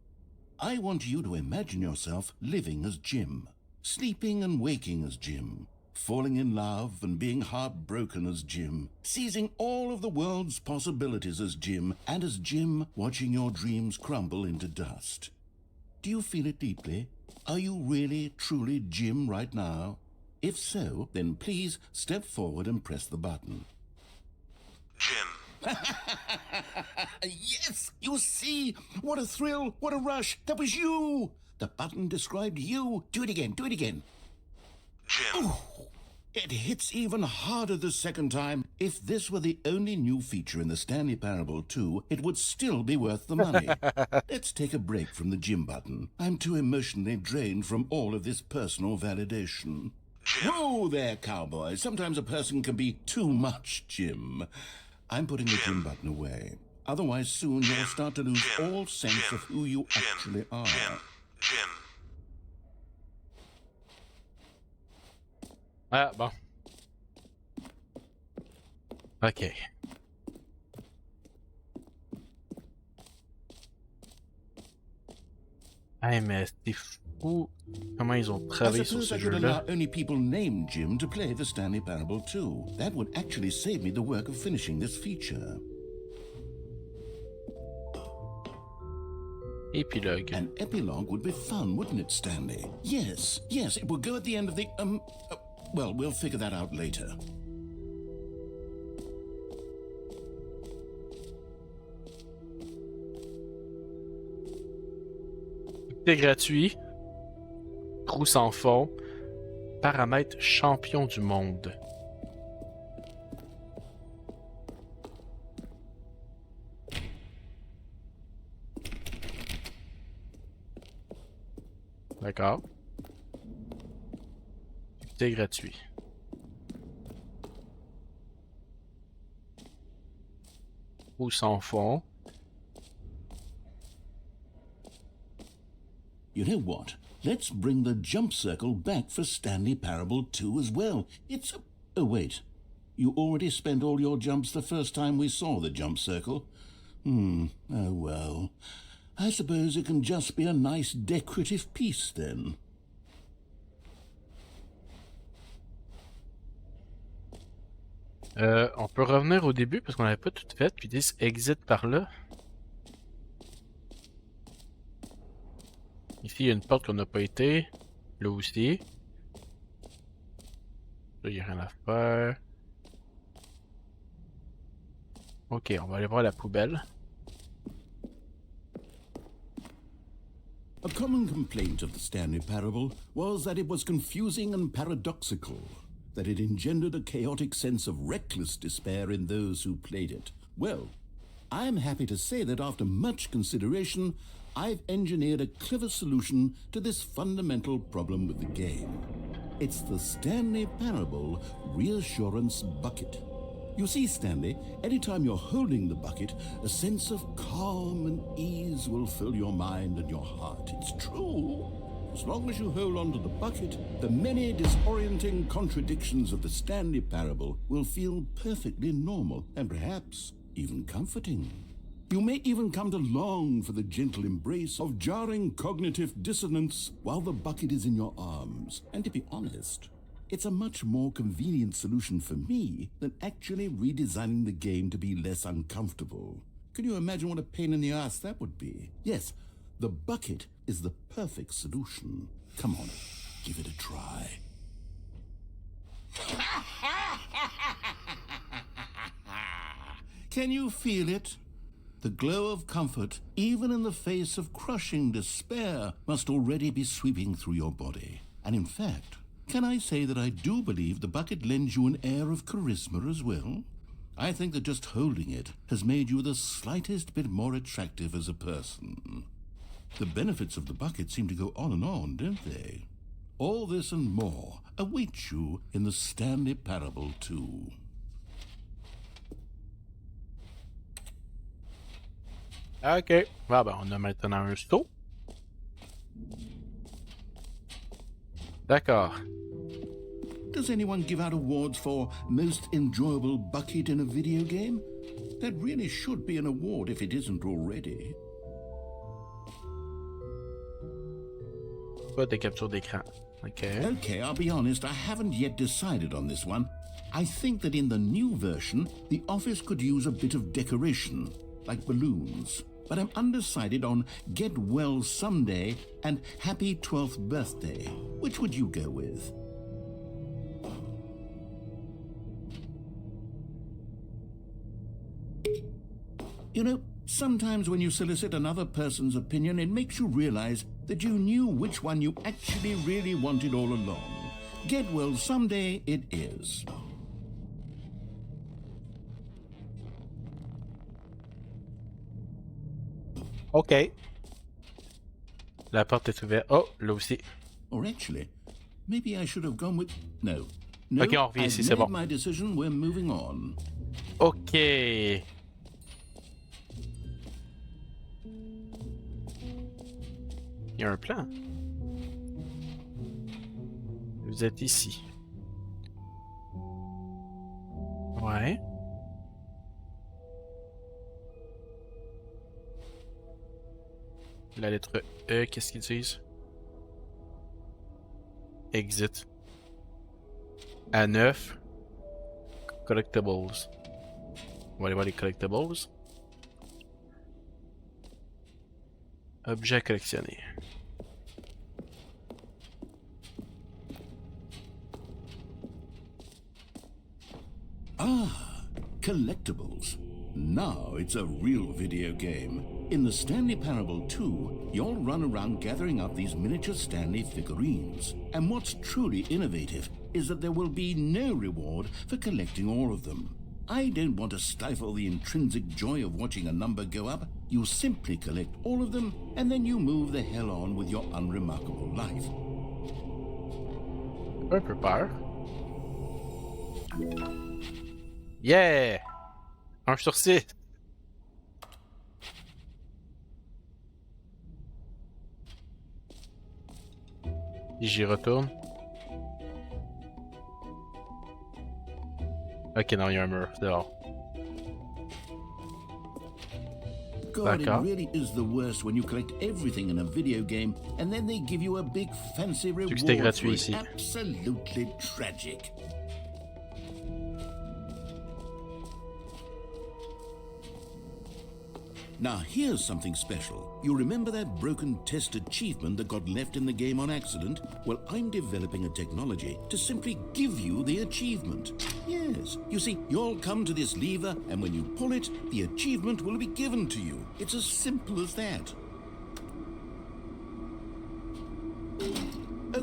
I want you to imagine yourself living as Jim, sleeping and waking as Jim, falling in love and being heartbroken as Jim, seizing all of the world's possibilities as Jim, and as Jim watching your dreams crumble into dust. Do you feel it deeply? Are you really, truly Jim right now? If so, then please step forward and press the button. Jim. Yes! You see? What a thrill! What a rush! That was you! The button described you. Do it again. Do it again. Jim. Ooh, it hits even harder the second time. If this were the only new feature in the Stanley Parable 2, it would still be worth the money. Let's take a break from the Jim button. I'm too emotionally drained from all of this personal validation. Jim. Whoa there, cowboy. Sometimes a person can be too much Jim. I'm putting the Jim button away. Otherwise, soon you'll start to lose all sense of who you actually are. Jim. Ah, bon. Ok. Hey, mais c'est fou comment ils ont I travaillé sur suppose ce I could jeu-là. allow only people named Jim to play the Stanley Parable 2. That would actually save me the work of finishing this feature. Épilogue. An epilogue would be fun, wouldn't it, Stanley? Yes, it would go at the end of the, well, we'll figure that out later. C'est gratuit. Trou sans fond. Paramètres champion du monde. D'accord. C'est gratuit. Ou sans fond. You know what? Let's bring the jump circle back for Stanley Parable 2 as well. It's a... Oh, wait. You already spent all your jumps the first time we saw the jump circle. Oh, well. I suppose it can just be a nice decorative piece, then. On peut revenir au début parce qu'on n'avait pas tout fait, puis ils disent exit par là. Ici, il y a une porte qu'on n'a pas été. Là aussi. Là, il n'y a rien à faire. Ok, on va aller voir la poubelle. A common complaint of the Stanley Parable was that it was confusing and paradoxical. that it engendered a chaotic sense of reckless despair in those who played it. Well, I'm happy to say that after much consideration, I've engineered a clever solution to this fundamental problem with the game. It's the Stanley Parable Reassurance Bucket. You see, Stanley, anytime you're holding the bucket, a sense of calm and ease will fill your mind and your heart. It's true. As long as you hold on to the bucket, the many disorienting contradictions of the Stanley Parable will feel perfectly normal and perhaps even comforting. You may even come to long for the gentle embrace of jarring cognitive dissonance while the bucket is in your arms. And to be honest, it's a much more convenient solution for me than actually redesigning the game to be less uncomfortable. Can you imagine what a pain in the ass that would be? Yes, the bucket is the perfect solution. Come on, give it a try. Can you feel it? The glow of comfort, even in the face of crushing despair, must already be sweeping through your body. And in fact, can I say that I do believe the bucket lends you an air of charisma as well? I think that just holding it has made you the slightest bit more attractive as a person. The benefits of the bucket seem to go on, don't they? All this and more await you in the Stanley Parable 2. Ok. Ah ben, on a maintenant un saut. D'accord. Does anyone give out awards for most enjoyable bucket in a video game? That really should be an award if it isn't already. Pas des captures d'écran. Okay. Okay, I'll be honest, I haven't yet decided on this one. I think that in the new version, the office could use a bit of decoration, like balloons. But I'm undecided on Get Well Someday and Happy 12th Birthday. Which would you go with? You know, sometimes when you solicit another person's opinion, it makes you realize that you knew which one you actually really wanted all along. Get Well Someday it is. Ok. La porte est ouverte. Oh, là aussi. Or actually, maybe I should have gone with... No. No, Ok, on revient ici, c'est I've bon. made my decision, we're moving on. Ok. Il y a un plan. Vous êtes ici. Ouais. La lettre E, qu'est-ce qu'ils disent? Exit. À 9. Collectibles. On va aller voir les collectibles. Objets à collectionner. Ah, collectibles. Now it's a real video game. In the Stanley Parable 2, you'll run around gathering up these miniature Stanley figurines. And what's truly innovative is that there will be no reward for collecting all of them. I don't want to stifle the intrinsic joy of watching a number go up. You simply collect all of them, and then you move the hell on with your unremarkable life. Un peu peur. Yeah! 1 sur 6. Et j'y retourne. Ok, non, il y a un mur dehors. God, it really is the worst when you collect everything in a video game and then they give you a big fancy reward. C'était gratuit for it. ici. Absolutely tragic. Now here's something special. You remember that broken test achievement that got left in the game on accident? Well, I'm developing a technology to simply give you the achievement. Yes, you see, you'll come to this lever and when you pull it, the achievement will be given to you. It's as simple as that.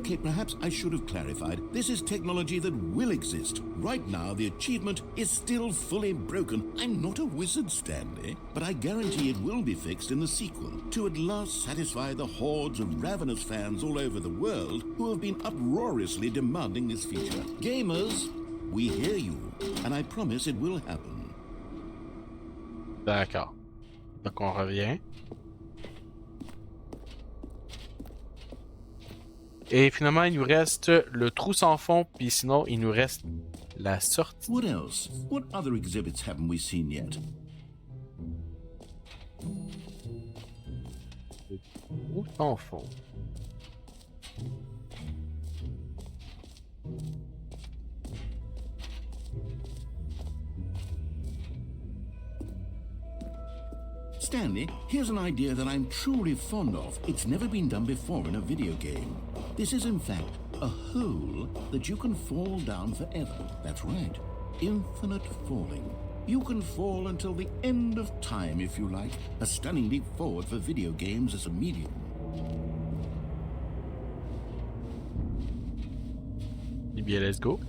Okay, perhaps I should have clarified. This is technology that will exist. Right now, the achievement is still fully broken. I'm not a wizard, Stanley, but I guarantee it will be fixed in the sequel to at last satisfy the hordes of ravenous fans all over the world who have been uproariously demanding this feature. Gamers, we hear you, and I promise it will happen. D'accord. Donc on revient. Et finalement, il nous reste le trou sans fond, puis sinon, il nous reste la sortie. What else? What other exhibits haven't we seen yet? Le trou sans fond. Stanley, here's an idea that I'm truly fond of. It's never been done before in a video game. This is, in fact, a hole that you can fall down forever. That's right. Infinite falling. You can fall until the end of time, if you like. A stunning leap forward for video games as a medium. Eh bien, let's go.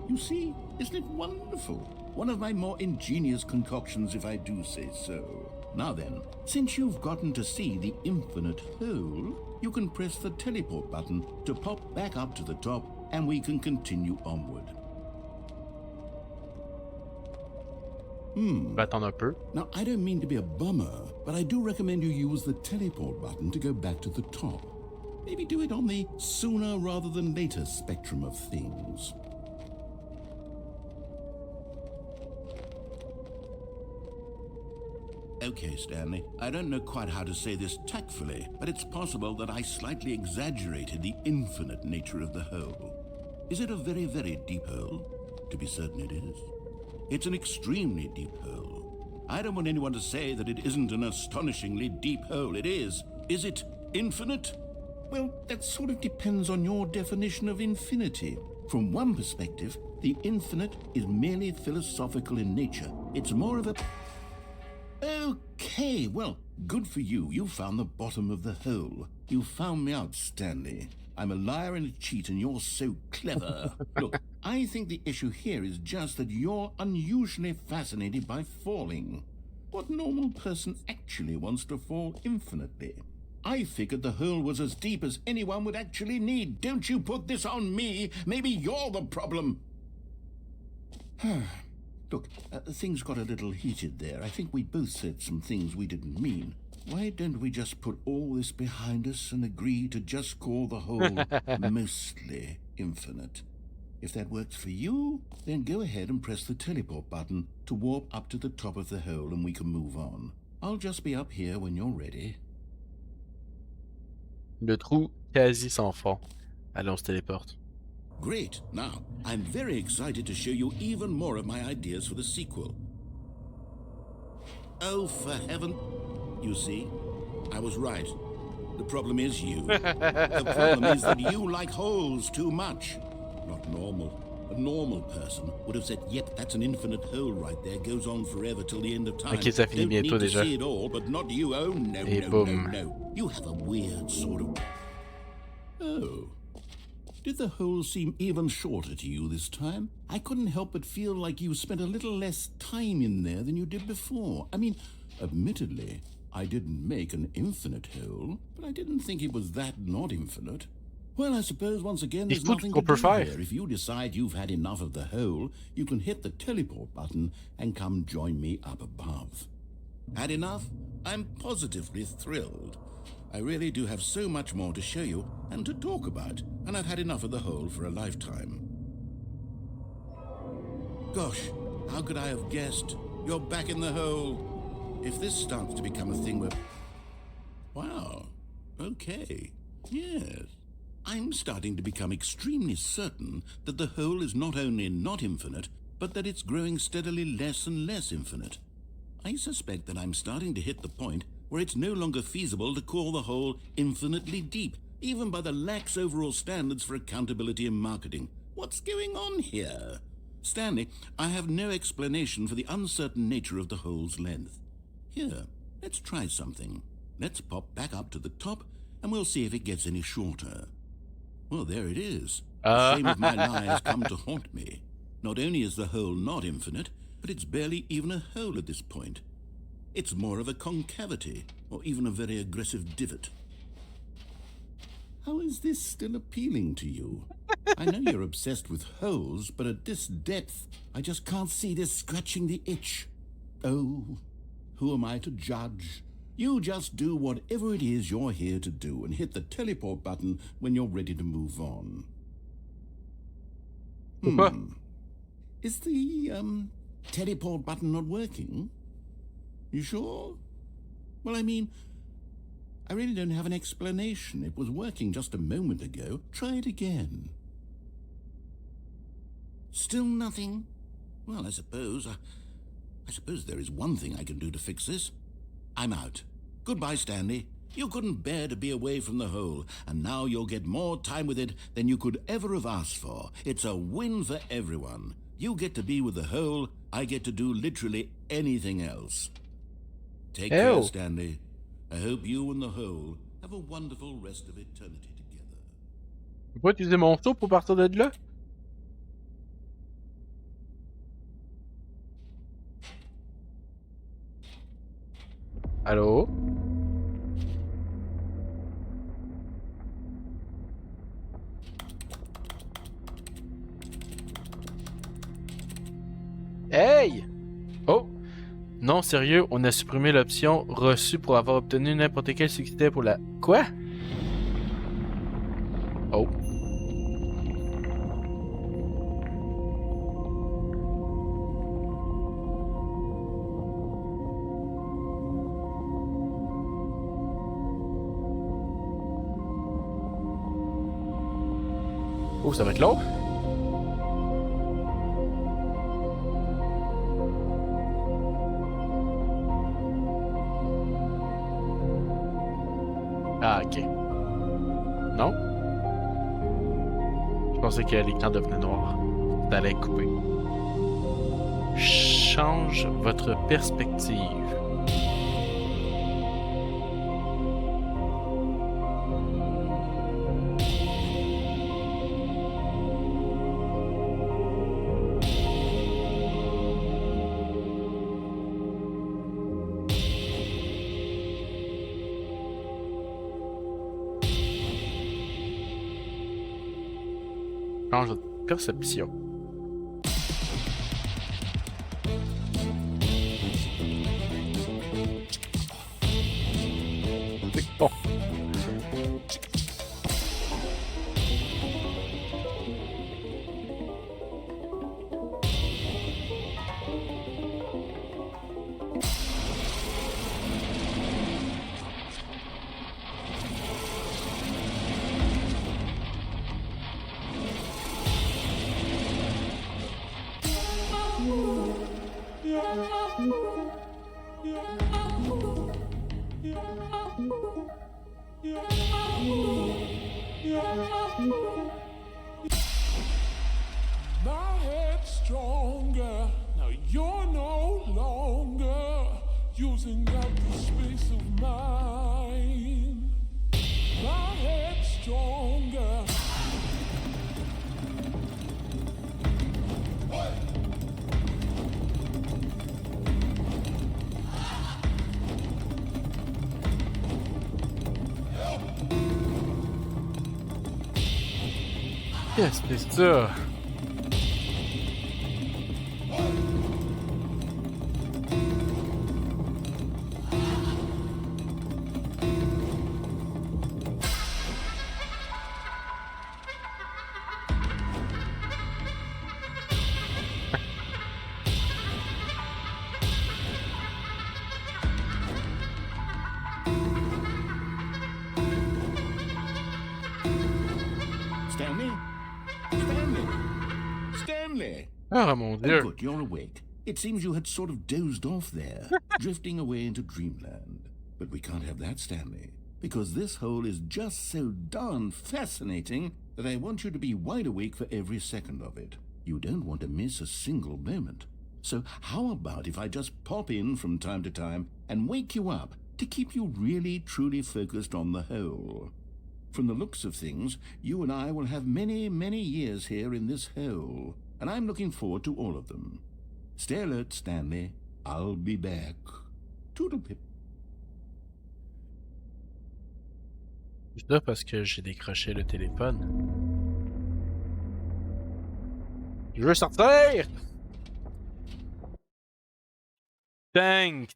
You see, isn't it wonderful? One of my more ingenious concoctions, if I do say so. Now then, since you've gotten to see the infinite hole, you can press the teleport button to pop back up to the top, and we can continue onward. On va attendre un peu. Now, I don't mean to be a bummer, but I do recommend you use the teleport button to go back to the top. Maybe do it on the sooner rather than later spectrum of things. Okay, Stanley, I don't know quite how to say this tactfully, but it's possible that I slightly exaggerated the infinite nature of the hole. Is it a very, very deep hole? To be certain it is. It's an extremely deep hole. I don't want anyone to say that it isn't an astonishingly deep hole. It is. Is it infinite? Well, that sort of depends on your definition of infinity. From one perspective, the infinite is merely philosophical in nature. It's more of a... Okay, well, good for you. You found the bottom of the hole. You found me out, Stanley. I'm a liar and a cheat, and you're so clever. Look, I think the issue here is just that you're unusually fascinated by falling. What normal person actually wants to fall infinitely? I figured the hole was as deep as anyone would actually need. Don't you put this on me. Maybe you're the problem. Look, things got a little heated there. I think we both said some things we didn't mean. Why don't we just put all this behind us and agree to just call the whole mostly infinite? If that works for you, then go ahead and press the teleport button to warp up to the top of the hole and we can move on. I'll just be up here when you're ready. Le trou quasi sans fond. Allez, on se téléporte. Great. Now, I'm very excited to show you even more of my ideas for the sequel. Oh, for heaven. You see, I was right. The problem is you. The problem is that you like holes too much. Not normal. A normal person would have said, yep, that's an infinite hole right there. Goes on forever till the end of time. Ok, ça finit Don't bientôt need to déjà. see it all, but not you. Oh, no, Et no, boum. no, no. You have a weird sort of... Oh. Did the hole seem even shorter to you this time? I couldn't help but feel like you spent a little less time in there than you did before. I mean, admittedly, I didn't make an infinite hole, but I didn't think it was that not infinite. Well, I suppose once again there's Écoute, nothing qu'on to peut do faire. here. If you decide you've had enough of the hole, you can hit the teleport button and come join me up above. Had enough? I'm positively thrilled. I really do have so much more to show you and to talk about, and I've had enough of the hole for a lifetime. Gosh, how could I have guessed? You're back in the hole. If this starts to become a thing where... Wow, okay, yes. I'm starting to become extremely certain that the hole is not only not infinite, but that it's growing steadily less and less infinite. I suspect that I'm starting to hit the point where it's no longer feasible to call the hole infinitely deep, even by the lax overall standards for accountability and marketing. What's going on here? Stanley, I have no explanation for the uncertain nature of the hole's length. Here, Let's try something. Let's pop back up to the top, and we'll see if it gets any shorter. Well, there it is. The shame of my lie has come to haunt me. Not only is the hole not infinite, but it's barely even a hole at this point. It's more of a concavity, or even a very aggressive divot. How is this still appealing to you? I know you're obsessed with holes, but at this depth, I just can't see this scratching the itch. Oh, who am I to judge? You just do whatever it is you're here to do and hit the teleport button when you're ready to move on. Is the, teleport button not working? You sure? Well, I mean, I really don't have an explanation. It was working just a moment ago. Try it again. Still nothing? Well, I suppose there is one thing I can do to fix this. I'm out. Goodbye, Stanley. You couldn't bear to be away from the hole, and now you'll get more time with it than you could ever have asked for. It's a win for everyone. You get to be with the hole, I get to do literally anything else. Take care, Stanley. I hope you and the hole have a wonderful rest of eternity together. Je peux pas utiliser mon saut pour partir de là? Allô? Hey! Oh! Non, sérieux, on a supprimé l'option reçue pour avoir obtenu n'importe quel succès pour la... Quoi? Oh. Oh, ça va être long? Ah, ok. Non? Je pensais que l'écran devenait noir. Ça allait couper. Change votre perspective. Change votre perception. C'est bon. My head's stronger. Now you're no longer using up the space of mine. My head's stronger. Qu'est-ce que c'est ça? Stanley? Stanley? Stanley? Ah, mon Dieu. Oh, good, you're awake. It seems you had sort of dozed off there, drifting away into dreamland. But we can't have that, Stanley, because this hole is just so darn fascinating that I want you to be wide awake for every second of it. You don't want to miss a single moment. So how about if I just pop in from time to time and wake you up to keep you really truly focused on the whole. From the looks of things, you and I will have many, many years here in this hole, and I'm looking forward to all of them. Stay alert, Stanley. I'll be back. Toodlepip. Juste là parce que j'ai décroché le téléphone. Je veux sortir! Dang!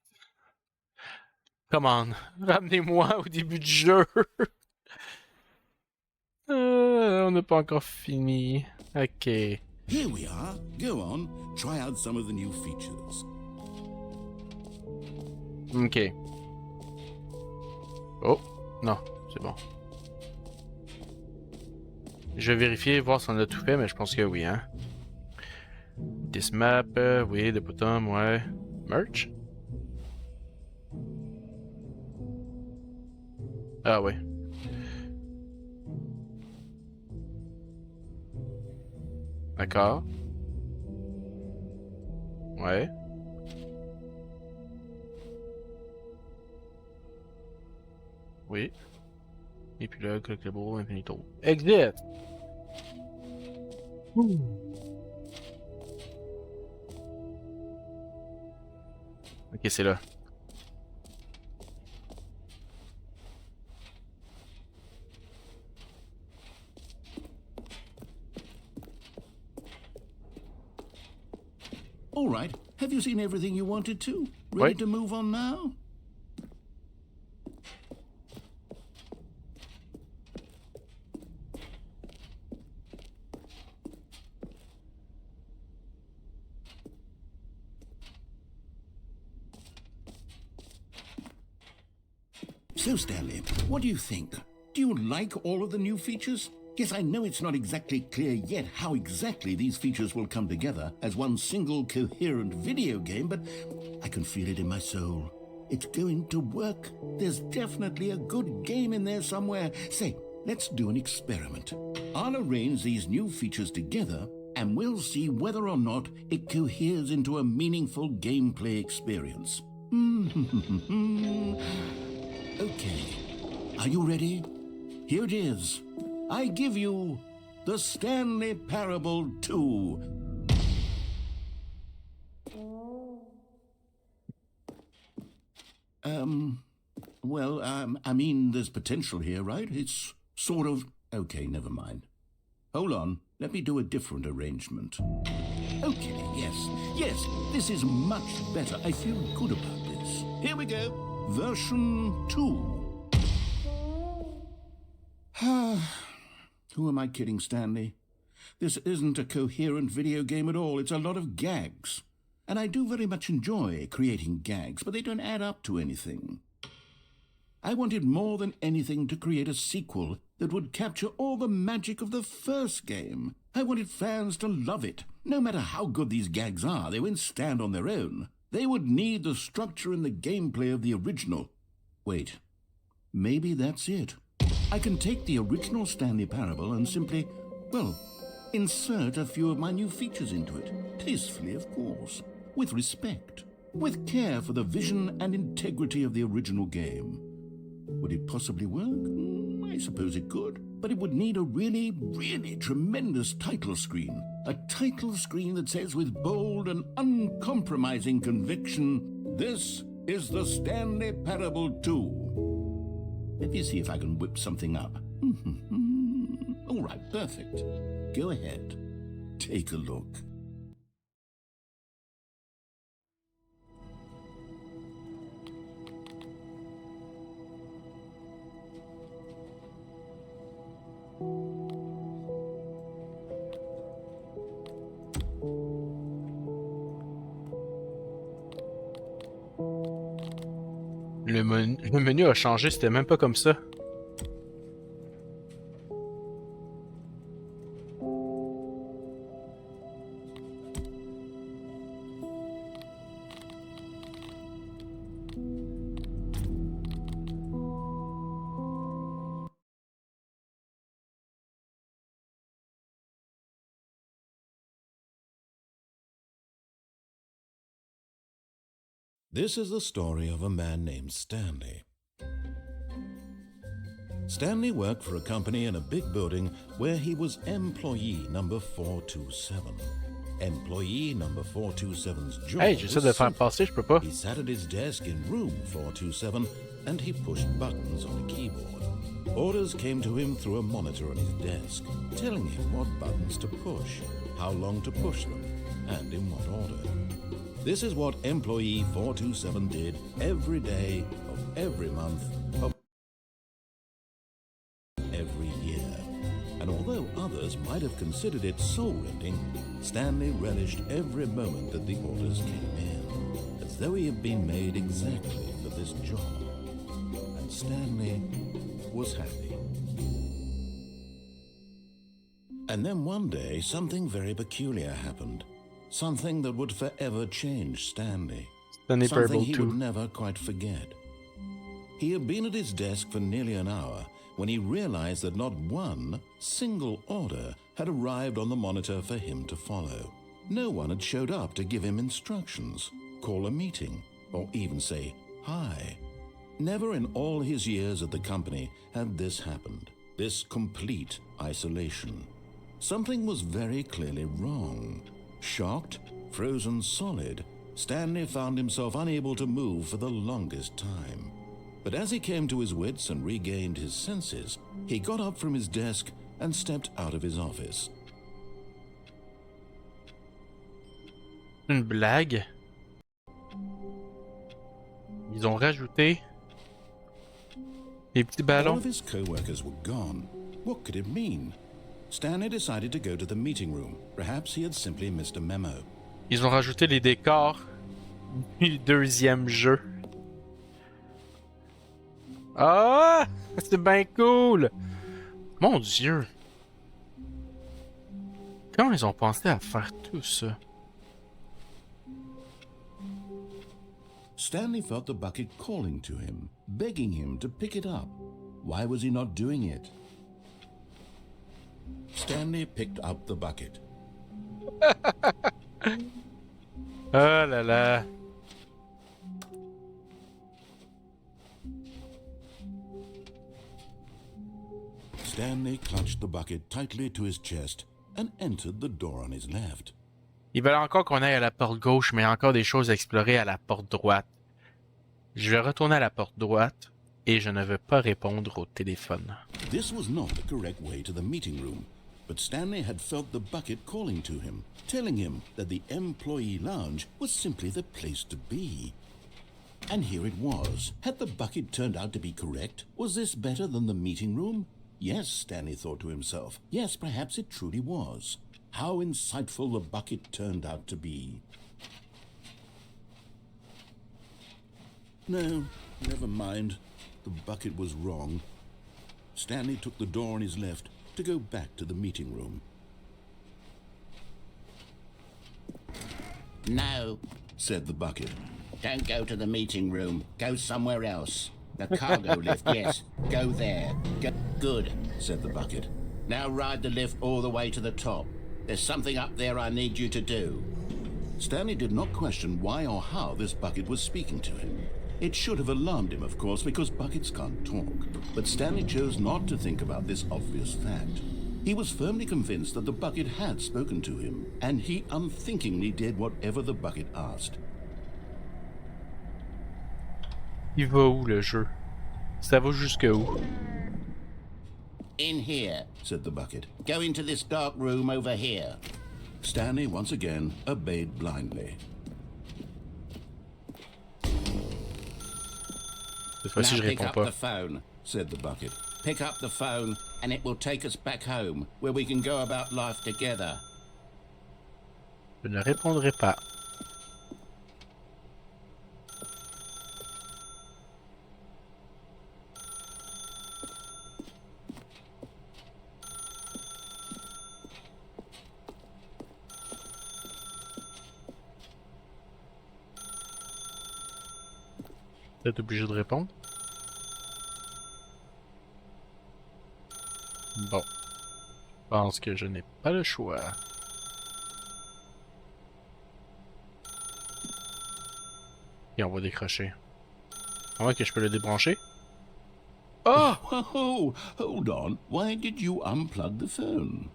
Come on, ramenez-moi au début du jeu. On n'a pas encore fini. Ok. Here we are. Go on. Try out some of the new features. Ok. Oh, non, c'est bon. Je vais vérifier, voir si on a tout fait, mais je pense que oui, hein. This map, oui, the bottom, ouais. Merch? Ah ouais. D'accord. Ouais. Oui. Et puis là, collectible, infinito. Exit! Ok, c'est là. All right. Have you seen everything you wanted to? Ready Wait. to move on now? So, Stanley, what do you think? Do you like all of the new features? Yes, I know it's not exactly clear yet how exactly these features will come together as one single coherent video game, but I can feel it in my soul. It's going to work. There's definitely a good game in there somewhere. Say, let's do an experiment. I'll arrange these new features together, and we'll see whether or not it coheres into a meaningful gameplay experience. Okay, are you ready? Here it is. I give you the Stanley Parable 2. I mean, there's potential here, right? It's sort of... Okay, never mind. Hold on, let me do a different arrangement. Okay, yes, this is much better. I feel good about this. Here we go. Version 2. Who am I kidding, Stanley? This isn't a coherent video game at all. It's a lot of gags. And I do very much enjoy creating gags, but they don't add up to anything. I wanted more than anything to create a sequel that would capture all the magic of the first game. I wanted fans to love it. No matter how good these gags are, they won't stand on their own. They would need the structure and the gameplay of the original. Wait, maybe that's it. I can take the original Stanley Parable and simply, well, insert a few of my new features into it. Tastefully, of course. With respect. With care for the vision and integrity of the original game. Would it possibly work? I suppose it could. But it would need a really, really tremendous title screen. A title screen that says with bold and uncompromising conviction, "This is the Stanley Parable 2. Let me see if I can whip something up. All right, perfect. Go ahead. Take a look. Le menu a changé, c'était même pas comme ça. This is the story of a man named Stanley. Stanley worked for a company in a big building where he was employee number 427. Employee number 427's job Hey, j'essaie de was faire simple. passer, je peux pas. He sat at his desk in room 427 and he pushed buttons on a keyboard. Orders came to him through a monitor on his desk, telling him what buttons to push, how long to push them, and in what order. This is what employee 427 did every day of every month of every year. And although others might have considered it soul-rending, Stanley relished every moment that the orders came in, as though he had been made exactly for this job. And Stanley was happy. And then one day, something very peculiar happened. Something that would forever change Stanley. Stanley Something Parable he 2. would never quite forget. He had been at his desk for nearly an hour when he realized that not one single order had arrived on the monitor for him to follow. No one had showed up to give him instructions, call a meeting, or even say hi. Never in all his years at the company had this happened, this complete isolation. Something was very clearly wrong. Shocked, frozen solid, Stanley found himself unable to move for the longest time. But as he came to his wits and regained his senses, he got up from his desk and stepped out of his office. Une blague. Ils ont rajouté des petits All ballons. of his co-workers were gone. What could it mean? Stanley decided to go to the meeting room. Perhaps he had simply missed a memo. Ils ont rajouté les décors du deuxième jeu. Ah! C'est bien cool! Mon Dieu! Comment ils ont pensé à faire tout ça? Stanley felt the bucket calling to him, begging him to pick it up. Why was he not doing it? Stanley picked up the bucket. Oh là là! Stanley clutched the bucket tightly to his chest and entered the door on his left. Ils veulent encore qu'on aille à la porte gauche, mais il y a encore des choses à explorer à la porte droite. Je vais retourner à la porte droite et je ne veux pas répondre au téléphone. This was not the correct way to the meeting room, but Stanley had felt the bucket calling to him, telling him that the employee lounge was simply the place to be. And here it was. Had the bucket turned out to be correct? Was this better than the meeting room? Yes, Stanley thought to himself. Yes, perhaps it truly was. How insightful the bucket turned out to be. No, never mind. The bucket was wrong. Stanley took the door on his left to go back to the meeting room. No, Said the bucket. don't go to the meeting room. Go somewhere else. The cargo lift, yes. Go there. Good. Said the bucket. Now ride the lift all the way to the top. There's something up there I need you to do. Stanley did not question why or how this bucket was speaking to him. It should have alarmed him, of course, because buckets can't talk. But Stanley chose not to think about this obvious fact. He was firmly convinced that the bucket had spoken to him, and he unthinkingly did whatever the bucket asked. Il va où le jeu? Ça va jusque où? In here. Said the bucket. Go into this dark room over here. Stanley once again obeyed blindly. Cette fois-ci, je Now pick réponds up pas. the phone. Said the bucket. Pick up the phone and it will take us back home where we can go about life together. Je ne répondrai pas. Peut-être obligé de répondre. Bon. Je pense que je n'ai pas le choix. Et on va décrocher. Comment que je peux le débrancher? Oh! Oh, hold on. Why did you unplug the phone?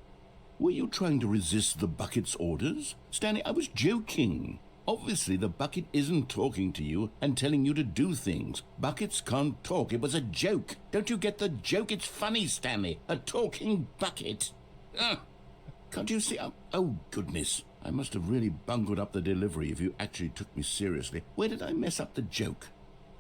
Were you trying to resist the bucket's orders? Stanley, I was joking. Obviously, the bucket isn't talking to you and telling you to do things. Buckets can't talk. It was a joke. Don't you get the joke? It's funny, Stanley. A talking bucket. Can't you see? Oh, goodness. I must have really bungled up the delivery if you actually took me seriously. Where did I mess up the joke?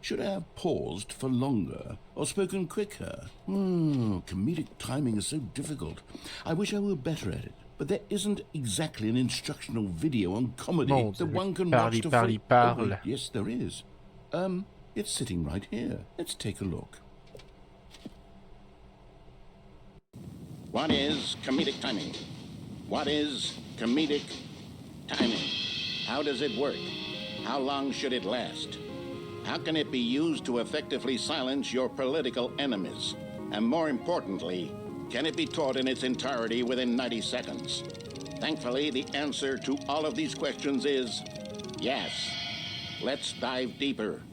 Should I have paused for longer or spoken quicker? Comedic timing is so difficult. I wish I were better at it. But there isn't exactly an instructional video on comedy that one can watch to parle. Oh, wait, yes, there is. It's sitting right here. Let's take a look. What is comedic timing? What is comedic timing? How does it work? How long should it last? How can it be used to effectively silence your political enemies? And more importantly, can it be taught in its entirety within 90 seconds? Thankfully, the answer to all of these questions is yes. Let's dive deeper.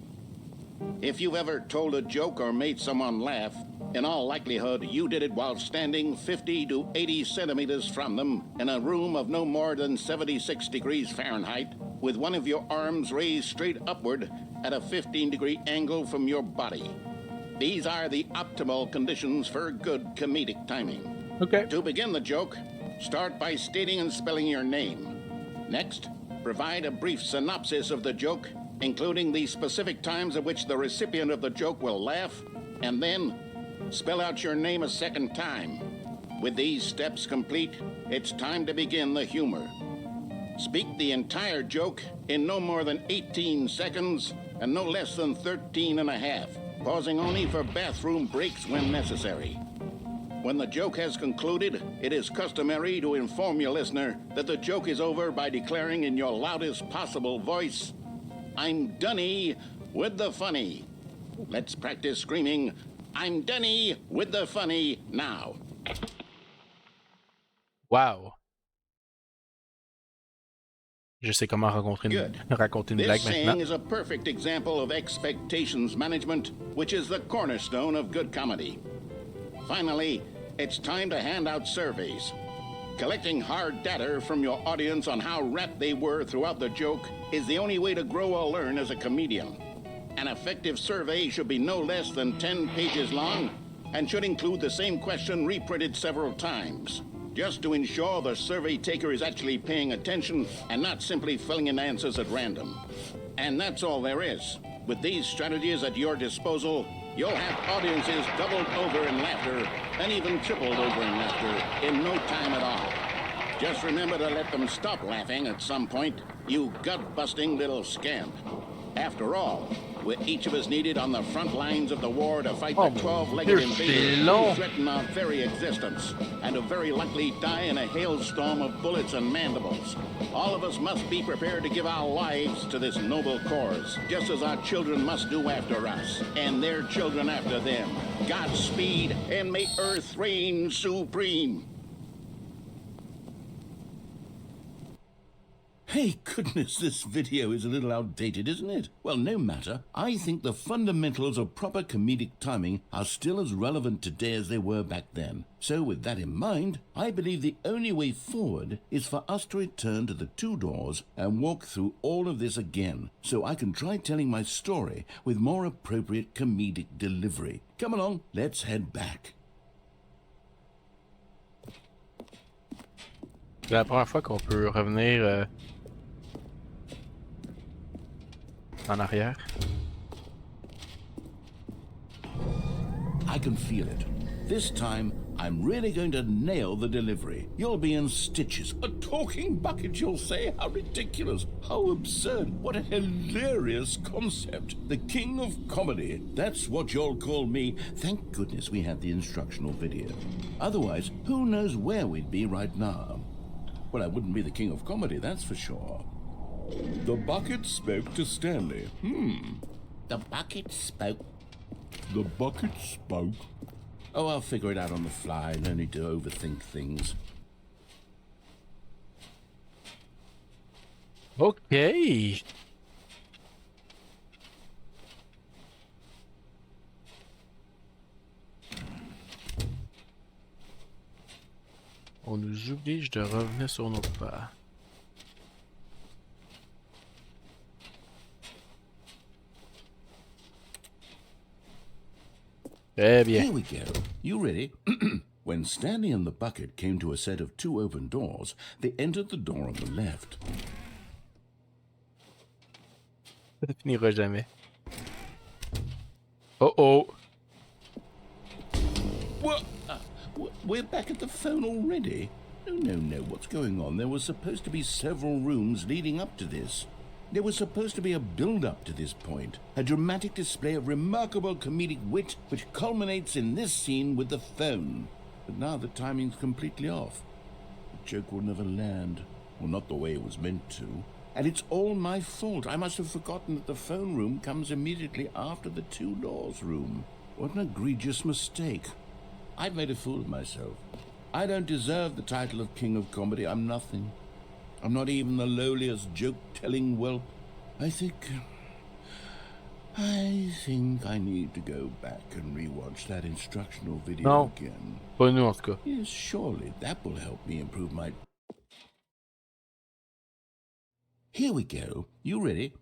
If you've ever told a joke or made someone laugh, in all likelihood, you did it while standing 50 to 80 centimeters from them in a room of no more than 76 degrees Fahrenheit, with one of your arms raised straight upward at a 15-degree angle from your body. These are the optimal conditions for good comedic timing. Okay. To begin the joke, start by stating and spelling your name. Next, provide a brief synopsis of the joke, including the specific times at which the recipient of the joke will laugh, and then spell out your name a second time. With these steps complete, it's time to begin the humor. Speak the entire joke in no more than 18 seconds and no less than 13 and a half, pausing only for bathroom breaks when necessary. When the joke has concluded, it is customary to inform your listener that the joke is over by declaring in your loudest possible voice, "I'm dunny with the funny." Let's practice screaming, "I'm dunny with the funny" now. Wow. Je sais comment raconter une This blague saying maintenant. is a perfect example of expectations management, which is the cornerstone of good comedy. Finally, it's time to hand out surveys. Collecting hard data from your audience on how rapt they were throughout the joke is the only way to grow or learn as a comedian. An effective survey should be no less than 10 pages long and should include the same question reprinted several times, just to ensure the survey taker is actually paying attention and not simply filling in answers at random. And that's all there is. With these strategies at your disposal, you'll have audiences doubled over in laughter and even tripled over in laughter in no time at all. Just remember to let them stop laughing at some point, you gut-busting little scamp. After all, we're each of us needed on the front lines of the war to fight the 12-legged invaders who threaten our very existence, and who very likely die in a hailstorm of bullets and mandibles. All of us must be prepared to give our lives to this noble cause, just as our children must do after us, and their children after them. Godspeed, and may Earth reign supreme. Hey, goodness, this video is a little outdated, isn't it? Well, no matter. I think the fundamentals of proper comedic timing are still as relevant today as they were back then. So with that in mind, I believe the only way forward is for us to return to the two doors and walk through all of this again, so I can try telling my story with more appropriate comedic delivery. Come along, let's head back. C'est la première fois qu'on peut revenir en arrière. I can feel it. This time, I'm really going to nail the delivery. You'll be in stitches. A talking bucket, you'll say? How ridiculous. How absurd. What a hilarious concept. The king of comedy. That's what you'll call me. Thank goodness we had the instructional video. Otherwise, who knows where we'd be right now. Well, I wouldn't be the king of comedy, that's for sure. The bucket spoke to Stanley. The bucket spoke. The bucket spoke. Oh, I'll figure it out on the fly. No need to overthink things. Okay. On nous oblige de revenir sur nos pas. Très bien. Here we go. You ready? When Stanley and the bucket came to a set of 2 open doors, they entered the door on the left. Ça finira jamais. Oh oh! What? We're back at the phone already? No. What's going on? There was supposed to be several rooms leading up to this. There was supposed to be a build-up to this point, a dramatic display of remarkable comedic wit which culminates in this scene with the phone. But now the timing's completely off. The joke will never land, or not the way it was meant to. And it's all my fault. I must have forgotten that the phone room comes immediately after the 2 doors room. What an egregious mistake. I've made a fool of myself. I don't deserve the title of King of Comedy. I'm nothing. I'm not even the lowliest joke-telling whelp. I think I need to go back and rewatch that instructional video again. Pas nous en tout cas. Yes, surely that will help me improve my... Here we go. You ready?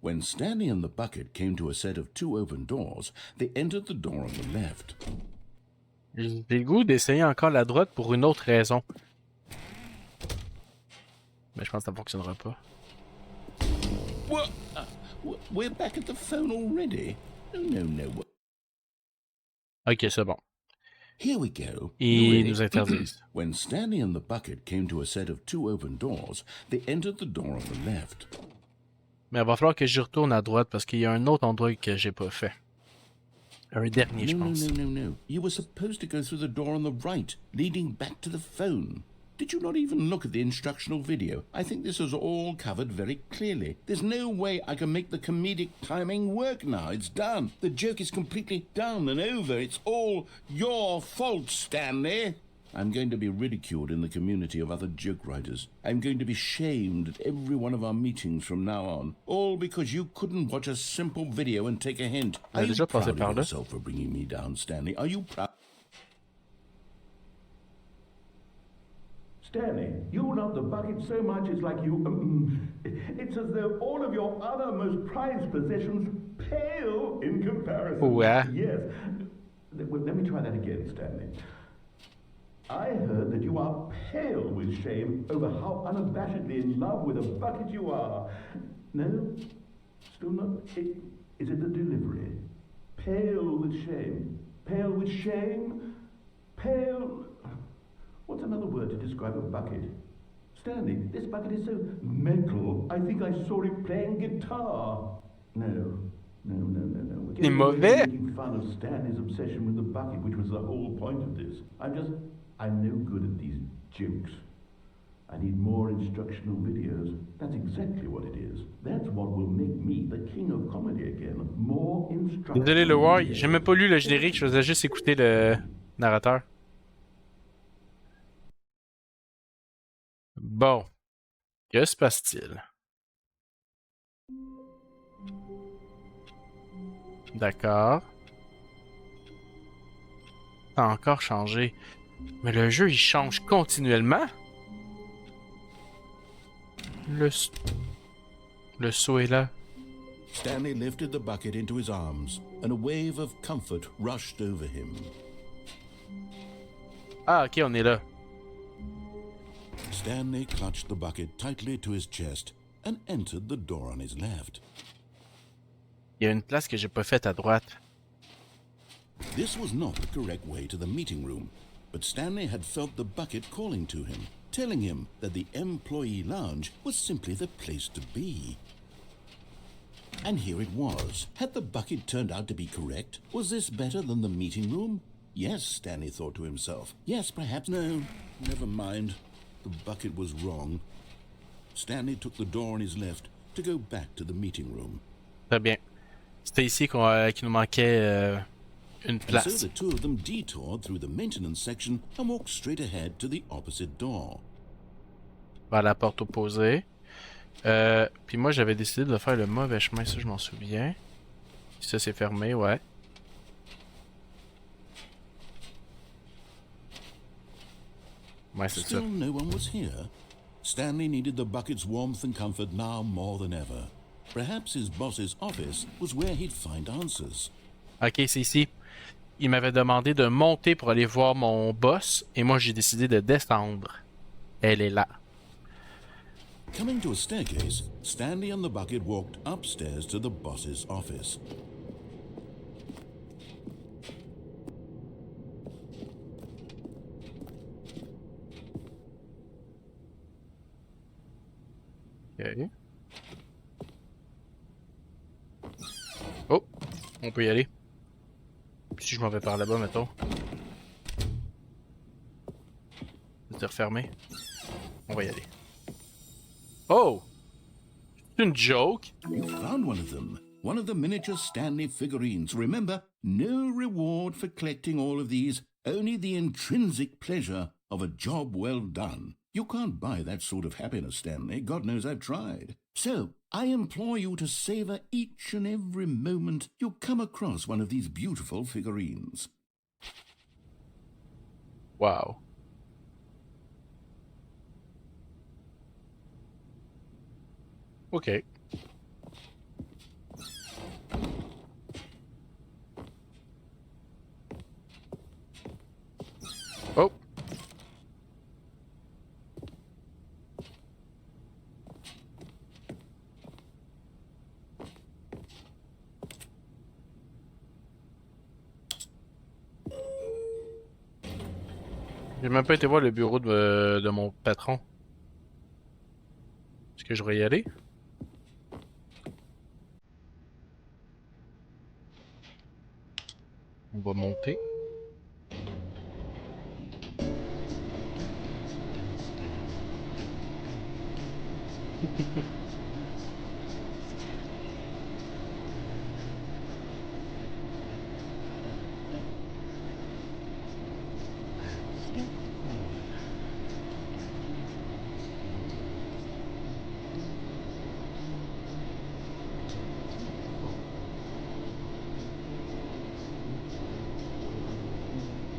When Stanley and the bucket came to a set of 2 open doors, they entered the door on the left. J'ai le goût d'essayer encore la droite pour une autre raison. Mais je pense que ça ne fonctionnera pas. What? We're back at the phone already? No. Ok, c'est bon. Here we go. Ils nous interdisent. When Stanley and the bucket came to a set of 2 open doors, they entered the door on the left. Mais il va falloir que j'y retourne à droite parce qu'il y a un autre endroit que j'ai pas fait. Un dernier, je pense. No. You were supposed to go through the door on the right, leading back to the phone. Did you not even look at the instructional video? I think this is all covered very clearly. There's no way I can make the comedic timing work now. It's done. The joke is completely done and over. It's all your fault, Stanley. I'm going to be ridiculed in the community of other joke writers. I'm going to be shamed at every one of our meetings from now on. All because you couldn't watch a simple video and take a hint. Are you proud of yourself for bringing me down, Stanley? Are you proud? Stanley, you love the bucket so much it's like you... it's as though all of your other most prized possessions pale in comparison. Oh, yeah? Yes. Well, let me try that again, Stanley. I heard that you are pale with shame over how unabashedly in love with a bucket you are. No? Still not? Is it the delivery? Pale with shame. Pale with shame? Pale... What's another word to describe a bucket? Stanley, this bucket is so metal. I think I saw it playing guitar. No. We're getting making fun of Stanley's obsession with the bucket, which was the whole point of this. I'm no good at these jokes. I need more instructional videos. That's exactly what it is. That's what will make me the king of comedy again. More instructional. Désolé le voir, j'ai même pas lu le générique, je faisais juste écouter le narrateur. Bon. Que se passe-t-il? D'accord. Ça a encore changé. Mais le jeu, il change continuellement? Le saut est là. Stanley lifted the bucket into his arms, and a wave of comfort rushed over him. Ah, ok, on est là. Stanley clutched the bucket tightly to his chest and entered the door on his left. Il y a une place que j'ai pas faite à droite. This was not the correct way to the meeting room, but Stanley had felt the bucket calling to him, telling him that the employee lounge was simply the place to be. And here it was. Had the bucket turned out to be correct? Was this better than the meeting room? Yes, Stanley thought to himself. Yes, perhaps. No, never mind. The bucket was wrong. Stanley took the door on his left to go back to the meeting room. Très bien. C'était ici qu'il nous manquait une place. And so the two of them detoured through the maintenance section and walked straight ahead to the opposite door. Vers la porte opposée. Puis moi, j'avais décidé de faire le mauvais chemin, ça je m'en souviens. Ça c'est fermé, ouais. Ouais, c'est ça. Still no one was here. Stanley needed the bucket's warmth and comfort now more than ever. Perhaps his boss's office was where he'd find answers. Ok, c'est ici. Il m'avait demandé de monter pour aller voir mon boss, et moi j'ai décidé de descendre. Elle est là. Coming to a staircase, Stanley and the bucket walked upstairs to the boss's office. Ok. Oh, on peut y aller. Si je m'en vais par là-bas, mettons. C'est refermé. On va y aller. Oh! C'est une joke? You found one of them. One of the miniature Stanley figurines. Remember, no reward for collecting all of these, only the intrinsic pleasure of a job well done. You can't buy that sort of happiness, Stanley. God knows I've tried. So, I implore you to savor each and every moment you come across one of these beautiful figurines. Wow. Ok. Oh! J'ai même pas été voir le bureau de mon patron. Est-ce que je devrais y aller? On va monter.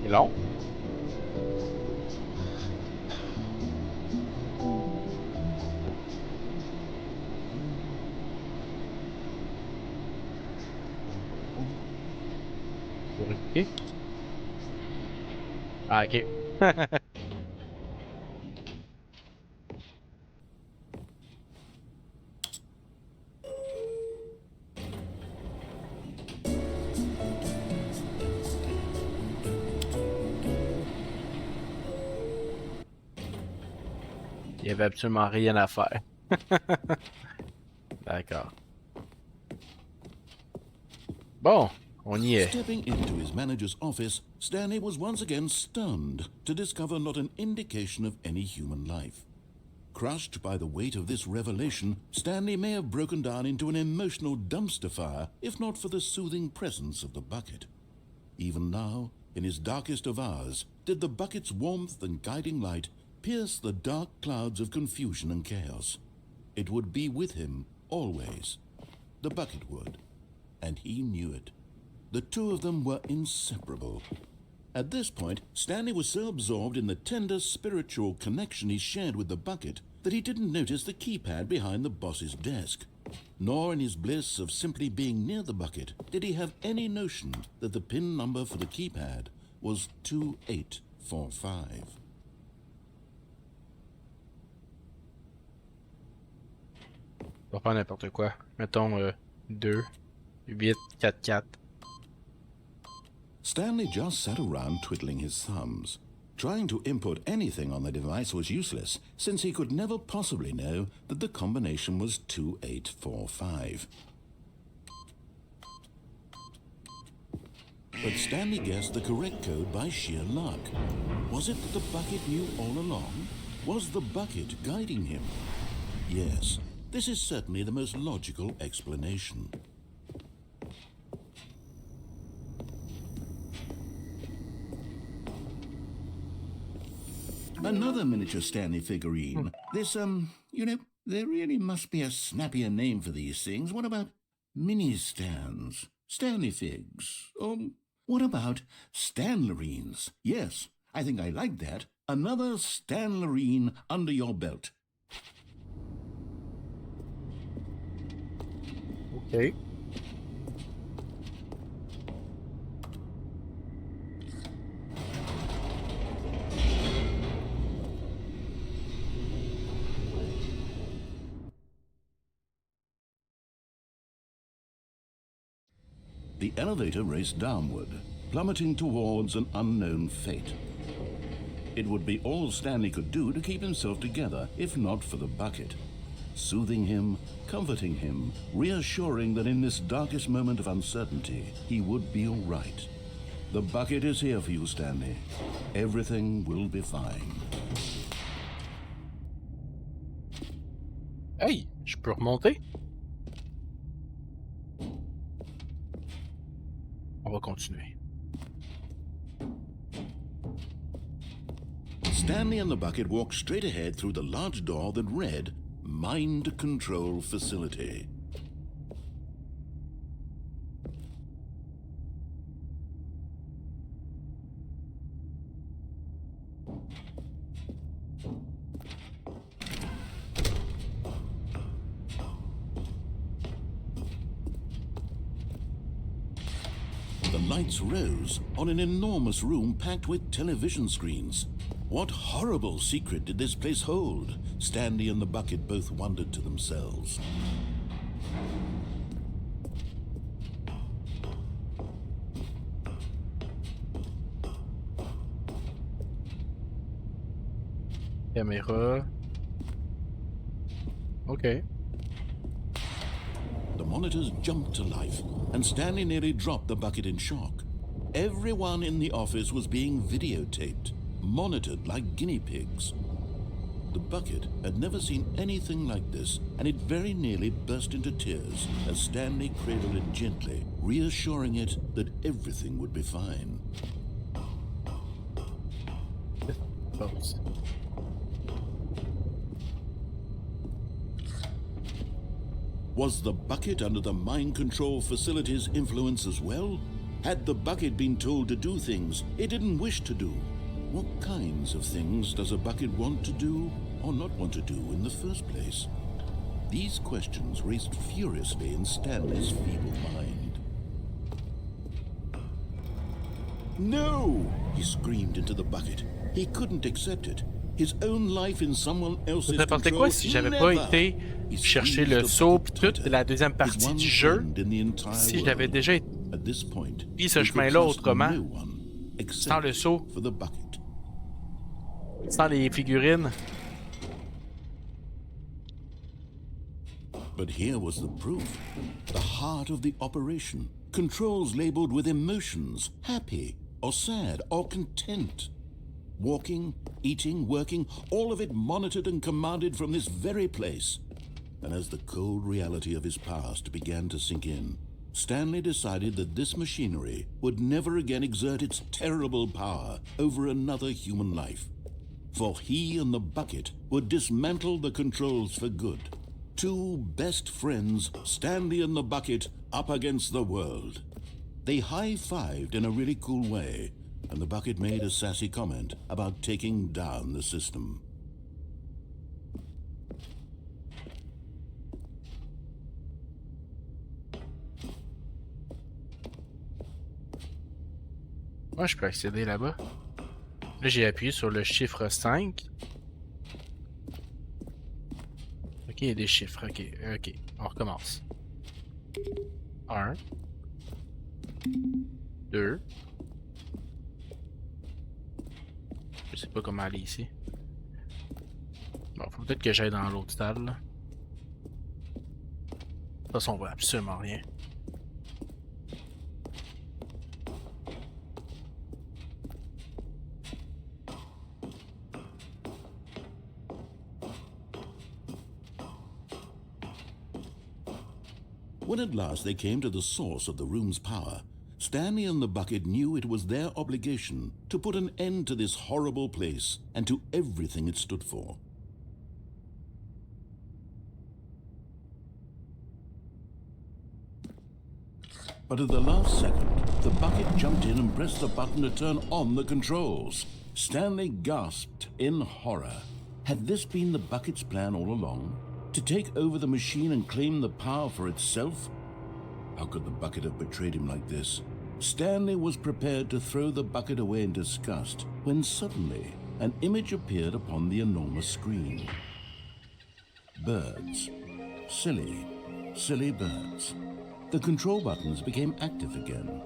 Il est long. Ok. Ah, ok. Il y avait absolument rien à faire. D'accord. Bon, on y est. Stepping into his manager's office, Stanley was once again stunned to discover not an indication of any human life. Crushed by the weight of this revelation, Stanley may have broken down into an emotional dumpster fire if not for the soothing presence of the bucket. Even now, in his darkest of hours, did the bucket's warmth and guiding light pierce the dark clouds of confusion and chaos. It would be with him always. The bucket would. And he knew it. The two of them were inseparable. At this point, Stanley was so absorbed in the tender spiritual connection he shared with the bucket that he didn't notice the keypad behind the boss's desk. Nor in his bliss of simply being near the bucket did he have any notion that the PIN number for the keypad was 2845. On va faire n'importe quoi. Mettons 2, 8, 4, 4. Stanley just sat around twiddling his thumbs. Trying to input anything on the device was useless, since he could never possibly know that the combination was 2845. But Stanley guessed the correct code by sheer luck. Was it that the bucket knew all along? Was the bucket guiding him? Yes, this is certainly the most logical explanation. Another miniature Stanley figurine. This, you know, there really must be a snappier name for these things. What about mini-stands? Stanley figs? Or what about Stanlerines? Yes, I think I like that. Another Stanlerine under your belt. OK. The elevator raced downward, plummeting towards an unknown fate. It would be all Stanley could do to keep himself together, if not for the bucket. Soothing him, comforting him, reassuring that in this darkest moment of uncertainty, he would be all right. The bucket is here for you, Stanley. Everything will be fine. Hey, je peux remonter? On va continuer. Stanley and the bucket walked straight ahead through the large door that read, Mind Control Facility. The lights rose on an enormous room packed with television screens. What horrible secret did this place hold? Stanley and the bucket both wondered to themselves. Caméra. OK. The monitors jumped to life, and Stanley nearly dropped the bucket in shock. Everyone in the office was being videotaped, monitored like guinea pigs. The bucket had never seen anything like this, and it very nearly burst into tears as Stanley cradled it gently, reassuring it that everything would be fine. Oops. Was the bucket under the mind control facility's influence as well? Had the bucket been told to do things it didn't wish to do? What kinds of things does a bucket want to do or not want to do in the first place? These questions raced furiously in Stanley's feeble mind. No! He screamed into the bucket. He couldn't accept it. His own life in someone else's N'importe control. quoi si j'avais pas été chercher le saut pis toute la deuxième partie du jeu, si j'avais déjà pris ce chemin-là autrement, sans le saut, sans les figurines. But here was the proof. The heart of the operation. Controls labeled with emotions, happy or sad or content. Walking, eating, working, all of it monitored and commanded from this very place. And as the cold reality of his past began to sink in, Stanley decided that this machinery would never again exert its terrible power over another human life. For he and the bucket would dismantle the controls for good. Two best friends, Stanley and the bucket, up against the world. They high-fived in a really cool way, and the bucket made a sassy comment about taking down the system. Moi, je peux accéder là-bas. Là, j'ai appuyé sur le chiffre 5. Ok, il y a des chiffres. Ok, on recommence. 1, 2. Je sais pas comment aller ici. Bon, faut peut-être que j'aille dans l'autre salle, là. De toute façon, on voit absolument rien. When at last they came to the source of the room's power, Stanley and the bucket knew it was their obligation to put an end to this horrible place and to everything it stood for. But at the last second, the bucket jumped in and pressed the button to turn on the controls. Stanley gasped in horror. Had this been the bucket's plan all along? To take over the machine and claim the power for itself? How could the bucket have betrayed him like this? Stanley was prepared to throw the bucket away in disgust when suddenly an image appeared upon the enormous screen. Birds. Silly, silly birds. The control buttons became active again.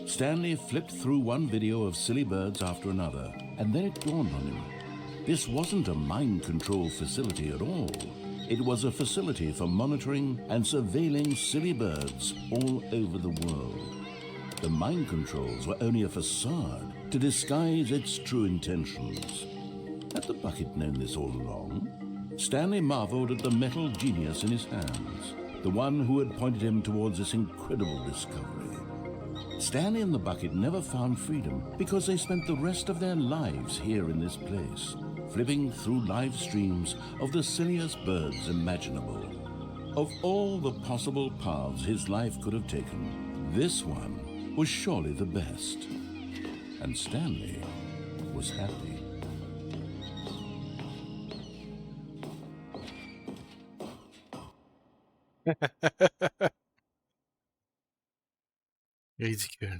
Stanley flipped through one video of silly birds after another, and then it dawned on him. This wasn't a mind control facility at all. It was a facility for monitoring and surveilling silly birds all over the world. The mind controls were only a facade to disguise its true intentions. Had the bucket known this all along? Stanley marveled at the metal genius in his hands, the one who had pointed him towards this incredible discovery. Stanley and the bucket never found freedom because they spent the rest of their lives here in this place, flipping through live streams of the silliest birds imaginable. Of all the possible paths his life could have taken, this one was surely the best. And Stanley was happy. Ridicule.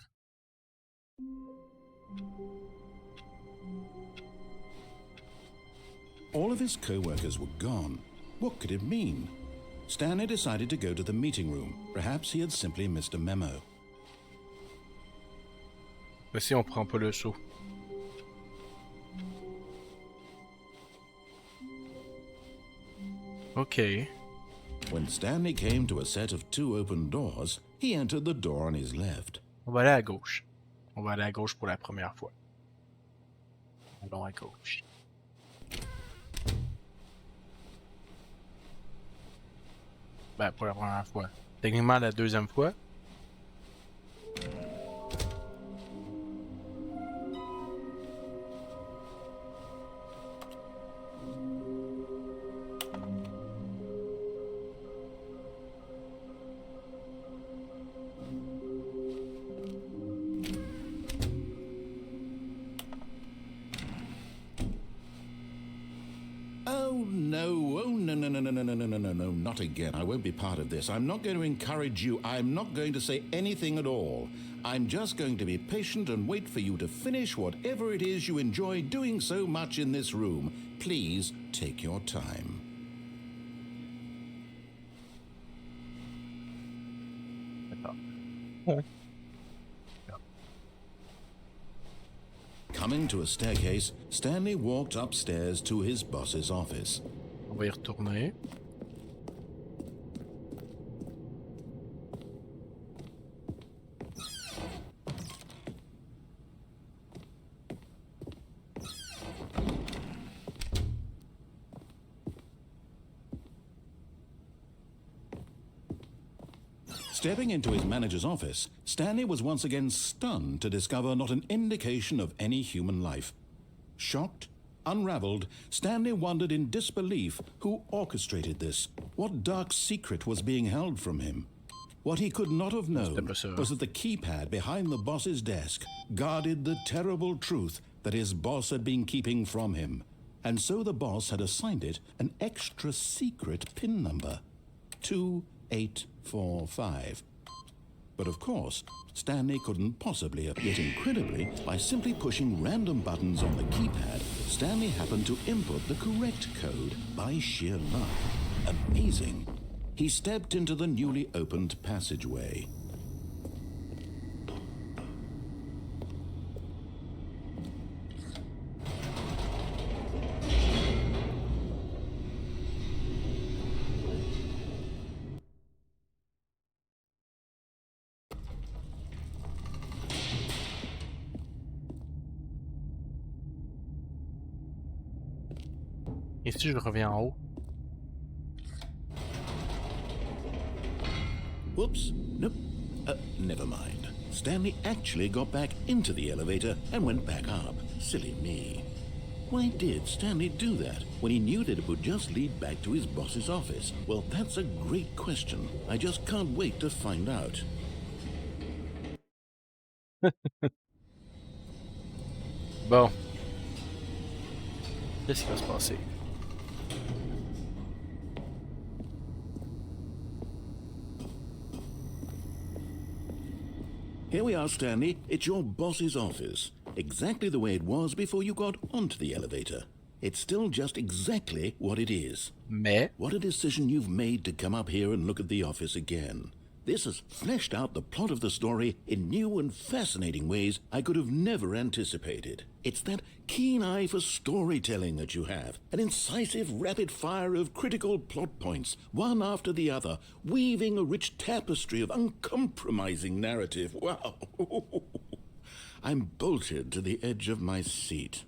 All of his co-workers were gone. What could it mean? Stanley decided to go to the meeting room. Perhaps he had simply missed a memo. Mais si on prend pas le saut. Okay. When Stanley came to a set of 2 open doors, he entered the door on his left. On va aller à gauche. On va aller à gauche pour la première fois. Allons à gauche. Ben, pour la première fois. Techniquement, la deuxième fois. No, not again. I won't be part of this. I'm not going to encourage you. I'm not going to say anything at all. I'm just going to be patient and wait for you to finish whatever it is you enjoy doing so much in this room. Please take your time. Coming to a staircase, Stanley walked upstairs to his boss's office. On va y retourner. Stepping into his manager's office, Stanley was once again stunned to discover not an indication of any human life. Shocked, unraveled, Stanley wondered in disbelief who orchestrated this. What dark secret was being held from him? What he could not have known was that the keypad behind the boss's desk guarded the terrible truth that his boss had been keeping from him. And so the boss had assigned it an extra secret PIN number. 2845. But of course, Stanley couldn't possibly, yet incredibly, by simply pushing random buttons on the keypad, Stanley happened to input the correct code by sheer luck. Amazing. He stepped into the newly opened passageway. Et si je reviens en haut? Whoops. Nope. Never mind. Stanley actually got back into the elevator and went back up. Silly me. Why did Stanley do that when he knew that it would just lead back to his boss's office? Well, that's a great question. I just can't wait to find out. Bon. Qu'est-ce qui va se passer? Here we are, Stanley. It's your boss's office. Exactly the way it was before you got onto the elevator. It's still just exactly what it is. Mais... What a decision you've made to come up here and look at the office again. This has fleshed out the plot of the story in new and fascinating ways I could have never anticipated. It's that keen eye for storytelling that you have, an incisive rapid fire of critical plot points, one after the other, weaving a rich tapestry of uncompromising narrative. Wow! I'm bolted to the edge of my seat.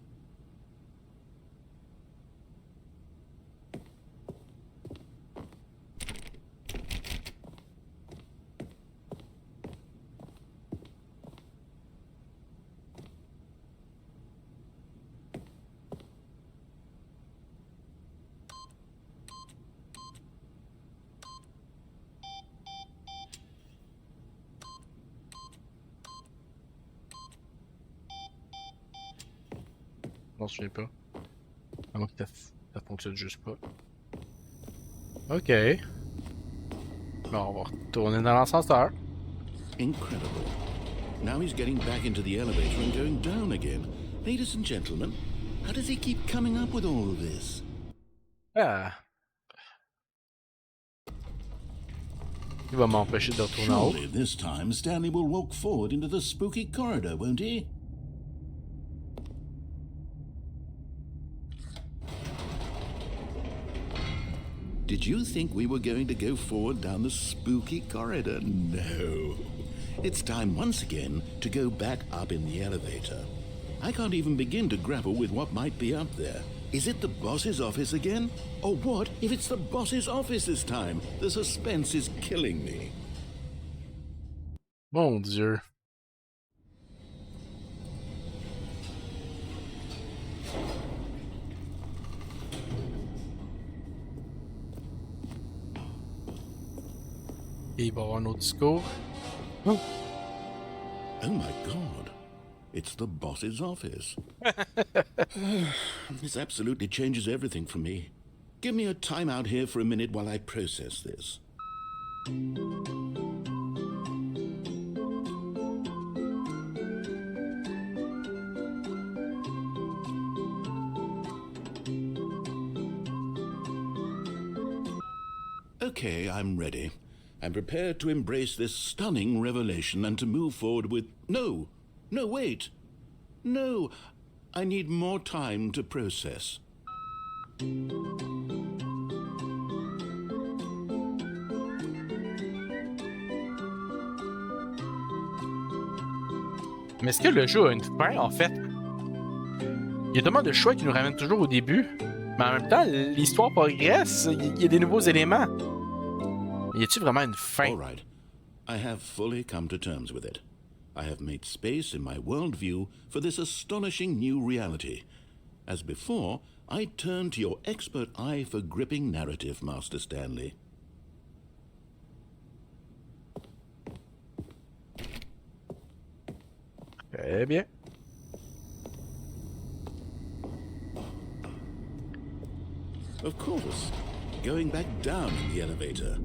Je m'en souviens pas. À moins que ça fonctionne juste pas. Ok. Bon, on va retourner dans l'ascenseur. Incredible. Now he's getting back into the elevator and going down again. Ladies and gentlemen, how does he keep coming up with all of this? Ah. Il va m'empêcher de retourner en haut. Surely this time Stanley will walk forward into the spooky corridor, won't he? Did you think we were going to go forward down the spooky corridor? No. It's time once again to go back up in the elevator. I can't even begin to grapple with what might be up there. Is it the boss's office again? Or what if it's the boss's office this time? The suspense is killing me. Mon Dieu. Et il va y avoir un autre discours. Oh my god. It's the boss's office. This absolutely changes everything for me. Give me a time out here for a minute while I process this. Okay, I'm ready. I'm prepared to embrace this stunning revelation and to move forward with... No, wait. No, I need more time to process. Mais est-ce que le jeu a une fin, en fait? Il y a tellement de choix qui nous ramènent toujours au début. Mais en même temps, l'histoire progresse, il y a des nouveaux éléments. Y a-t-il vraiment une fin? All right. I have fully come to terms with it. I have made space in my worldview for this astonishing new reality. As before, I turn to your expert eye for gripping narrative, Master Stanley. Très bien. Of course. Going back down in the elevator.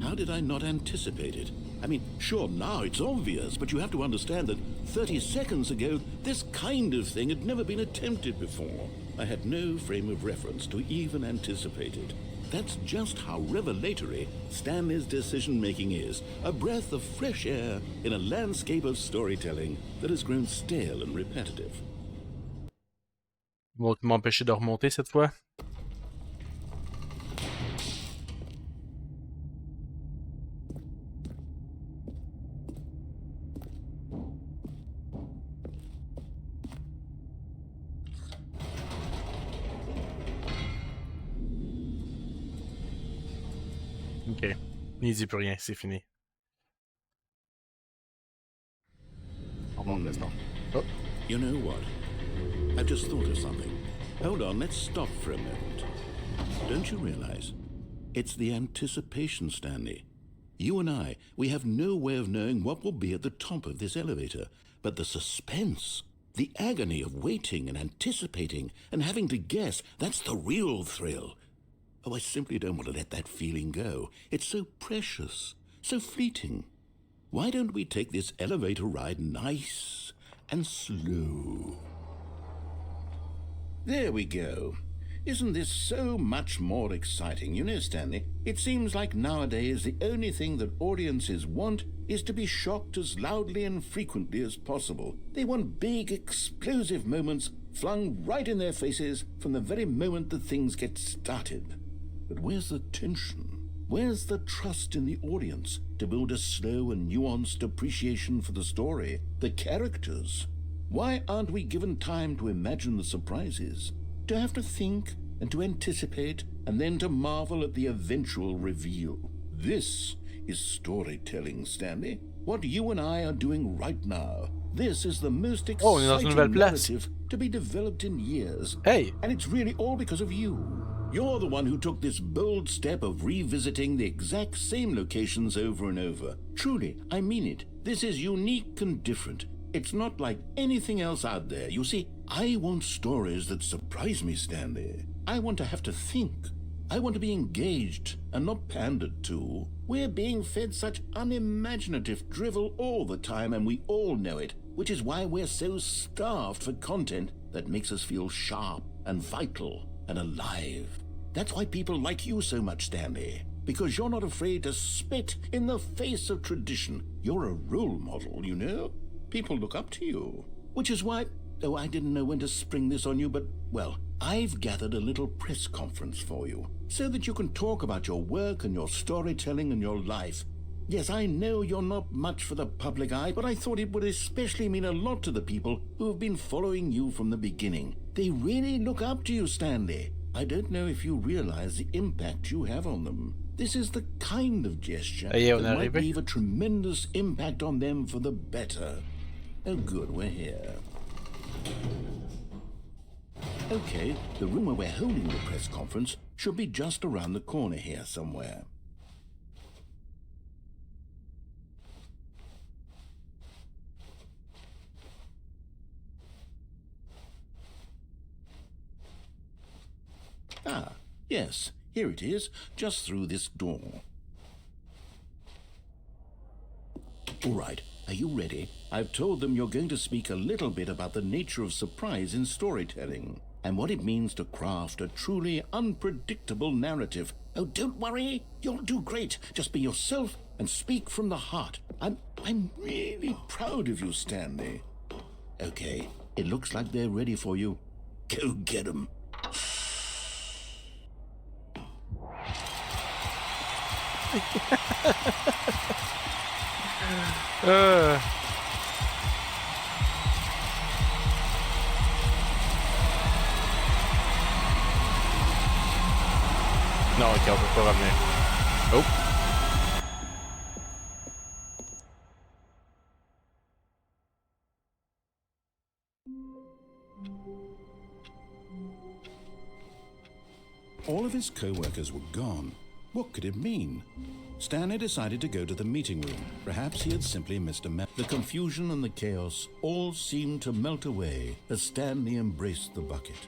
How did I not anticipate it? I mean, sure, now it's obvious, but you have to understand that 30 seconds ago, this kind of thing had never been attempted before. I had no frame of reference to even anticipate it. That's just how revelatory Stanley's decision-making is. A breath of fresh air in a landscape of storytelling that has grown stale and repetitive. Ils vont m'empêcher de remonter cette fois? Ok. Il dit plus rien, c'est fini. You know what? I've just thought of something. Hold on, let's stop for a moment. Don't you realize? It's the anticipation, Stanley. You and I, we have no way of knowing what will be at the top of this elevator, but the suspense, the agony of waiting and anticipating and having to guess, that's the real thrill. Oh, I simply don't want to let that feeling go. It's so precious, so fleeting. Why don't we take this elevator ride nice and slow? There we go. Isn't this so much more exciting? You know, Stanley, it seems like nowadays the only thing that audiences want is to be shocked as loudly and frequently as possible. They want big, explosive moments flung right in their faces from the very moment that things get started. But where's the tension? Where's the trust in the audience to build a slow and nuanced appreciation for the story, the characters? Why aren't we given time to imagine the surprises? To have to think and to anticipate and then to marvel at the eventual reveal. This is storytelling, Stanley. What you and I are doing right now. This is the most exciting narrative to be developed in years. Hey! And it's really all because of you. You're the one who took this bold step of revisiting the exact same locations over and over. Truly, I mean it. This is unique and different. It's not like anything else out there. You see, I want stories that surprise me, Stanley. I want to have to think. I want to be engaged and not pandered to. We're being fed such unimaginative drivel all the time, and we all know it, which is why we're so starved for content that makes us feel sharp and vital and alive. That's why people like you so much, Stanley, because you're not afraid to spit in the face of tradition. You're a role model, you know? People look up to you, which is why... Oh, I didn't know when to spring this on you, but, well, I've gathered a little press conference for you, so that you can talk about your work and your storytelling and your life. Yes, I know you're not much for the public eye, but I thought it would especially mean a lot to the people who have been following you from the beginning. They really look up to you, Stanley. I don't know if you realize the impact you have on them. This is the kind of gesture that might leave a tremendous impact on them for the better. Oh, good, we're here. Okay, the room where we're holding the press conference should be just around the corner here somewhere. Ah, yes, here it is, just through this door. All right, are you ready? I've told them you're going to speak a little bit about the nature of surprise in storytelling and what it means to craft a truly unpredictable narrative. Oh, don't worry, you'll do great. Just be yourself and speak from the heart. I'm really proud of you, Stanley. Okay, it looks like they're ready for you. Go get them. Non, ok, on peut pas ramener. Oh! All of his co-workers were gone. What could it mean? Stanley decided to go to the meeting room. Perhaps he had simply missed a map. The confusion and the chaos all seemed to melt away as Stanley embraced the bucket.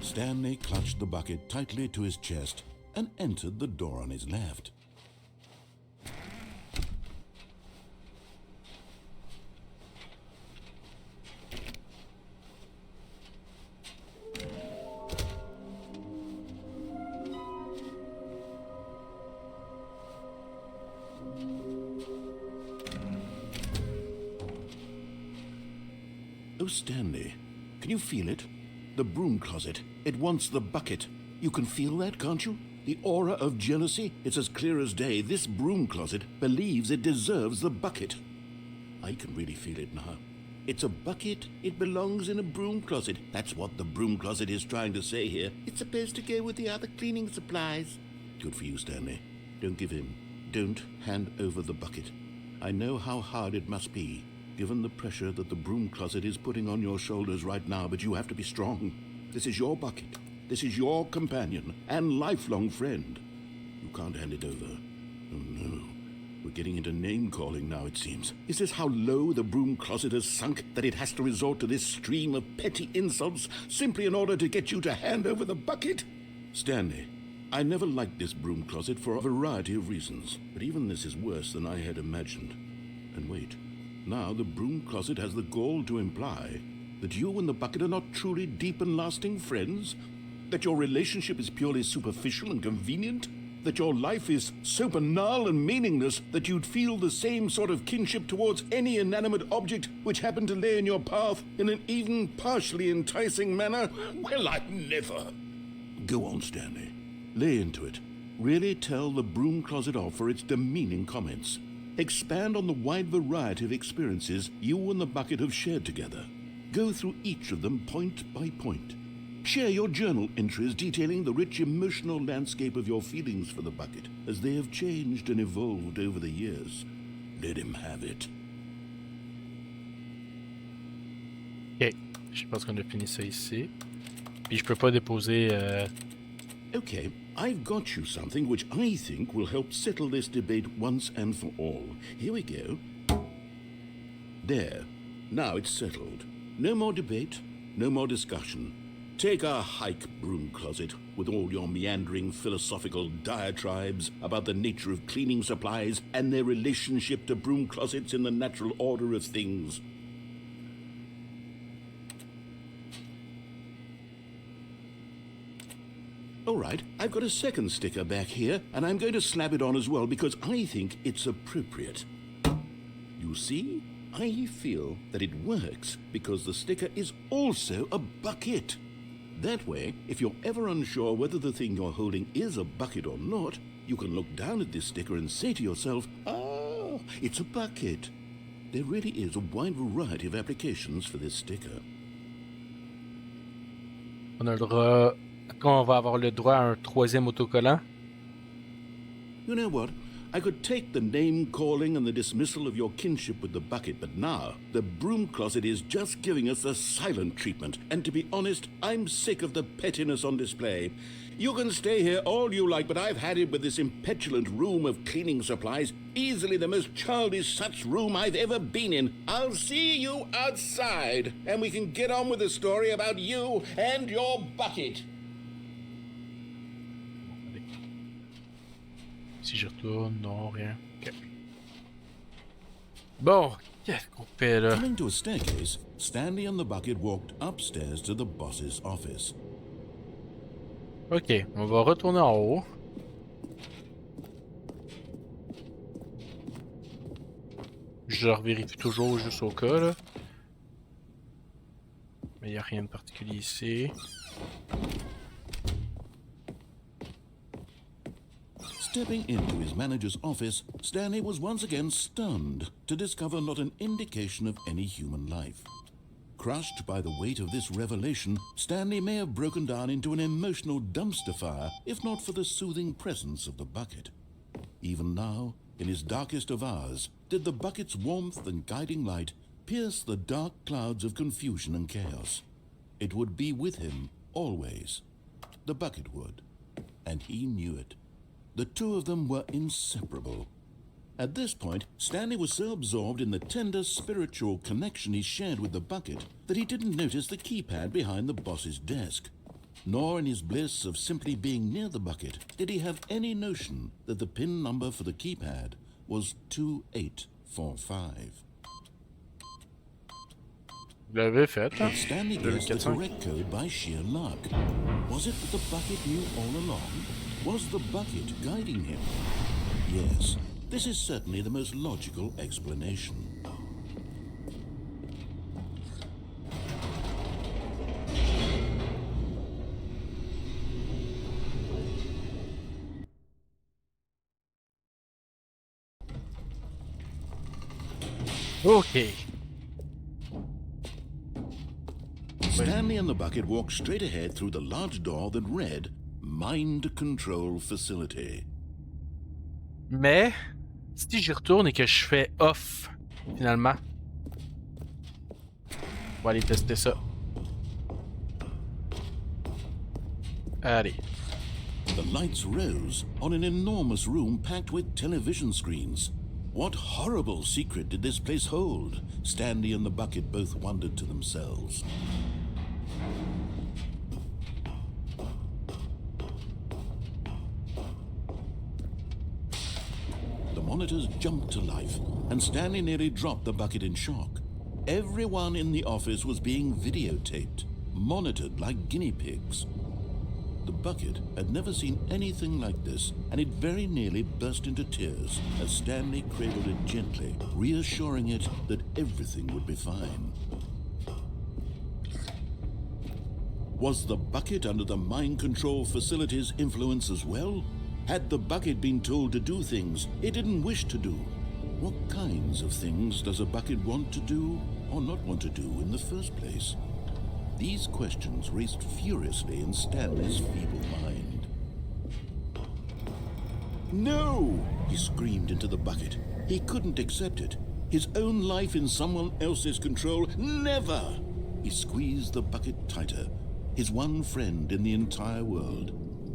Stanley clutched the bucket tightly to his chest and entered the door on his left. Oh, Stanley, can you feel it? The broom closet. It wants the bucket. You can feel that, can't you? The aura of jealousy. It's as clear as day. This broom closet believes it deserves the bucket. I can really feel it now. It's a bucket. It belongs in a broom closet. That's what the broom closet is trying to say here. It's supposed to go with the other cleaning supplies. Good for you, Stanley. Don't give in. Don't hand over the bucket. I know how hard it must be. given the pressure that the broom closet is putting on your shoulders right now, but you have to be strong. This is your bucket. This is your companion and lifelong friend. You can't hand it over. Oh no. We're getting into name-calling now, it seems. Is this how low the broom closet has sunk, that it has to resort to this stream of petty insults simply in order to get you to hand over the bucket? Stanley, I never liked this broom closet for a variety of reasons, but even this is worse than I had imagined. And wait, now the broom closet has the gall to imply that you and the bucket are not truly deep and lasting friends? That your relationship is purely superficial and convenient? That your life is so banal and meaningless that you'd feel the same sort of kinship towards any inanimate object which happened to lay in your path in an even partially enticing manner? Well, I've never. Go on, Stanley. Lay into it. Really tell the broom closet off for its demeaning comments. Expand on the wide variety of experiences you and the bucket have shared together. Go through each of them point by point. Share your journal entries detailing the rich emotional landscape of your feelings for the bucket as they have changed and evolved over the years. Let him have it. Ok, je pense qu'on a fini ça ici. Puis je peux pas déposer... Okay, I've got you something which I think will help settle this debate once and for all. Here we go. There. Now it's settled. No more debate, no more discussion. Take a hike, broom closet, with all your meandering philosophical diatribes about the nature of cleaning supplies and their relationship to broom closets in the natural order of things. All right, I've got a second sticker back here, and I'm going to slap it on as well because I think it's appropriate. You see? I feel that it works because the sticker is also a bucket. That way, if you're ever unsure whether the thing you're holding is a bucket or not, you can look down at this sticker and say to yourself, "Ah, it's a bucket." There really is a wide variety of applications for this sticker. On a le droit... Quand on va avoir le droit à un troisième autocollant? You know what? I could take the name-calling and the dismissal of your kinship with the bucket, but now the broom closet is just giving us the silent treatment. And to be honest, I'm sick of the pettiness on display. You can stay here all you like, but I've had it with this impetulant room of cleaning supplies. Easily the most childish such room I've ever been in. I'll see you outside, and we can get on with the story about you and your bucket. Si je retourne, non, rien. Ok. Bon, qu'est-ce qu'on fait là? Coming to a staircase, Stanley and the bucket walked upstairs to the boss's office. Ok, on va retourner en haut. Je revérifie toujours juste au cas là. Mais il n'y a rien de particulier ici. Stepping into his manager's office, Stanley was once again stunned to discover not an indication of any human life. Crushed by the weight of this revelation, Stanley may have broken down into an emotional dumpster fire if not for the soothing presence of the bucket. Even now, in his darkest of hours, did the bucket's warmth and guiding light pierce the dark clouds of confusion and chaos. It would be with him always. The bucket would, and he knew it. The two of them were inseparable. At this point, Stanley was so absorbed in the tender spiritual connection he shared with the bucket that he didn't notice the keypad behind the boss's desk. Nor in his bliss of simply being near the bucket did he have any notion that the PIN number for the keypad was 2845. Vous l'avez fait, hein? But Stanley guessed the correct code by sheer luck. Was it that the bucket knew all along? Was the bucket guiding him? Yes, this is certainly the most logical explanation. Ok. Stanley and the bucket walked straight ahead through the large door that read Mind Control Facility. Mais, si j'y retourne et que je fais off, finalement, On va aller tester ça. Allez. The lights rose on an enormous room packed with television screens. What horrible secret did this place hold? Stanley and the bucket both wondered to themselves. The monitors jumped to life, and Stanley nearly dropped the bucket in shock. Everyone in the office was being videotaped, monitored like guinea pigs. The bucket had never seen anything like this, and it very nearly burst into tears as Stanley cradled it gently, reassuring it that everything would be fine. Was the bucket under the mind control facility's influence as well? Had the bucket been told to do things it didn't wish to do? What kinds of things does a bucket want to do or not want to do in the first place? These questions raced furiously in Stanley's feeble mind. No! He screamed into the bucket. He couldn't accept it. His own life in someone else's control, never! He squeezed the bucket tighter, his one friend in the entire world.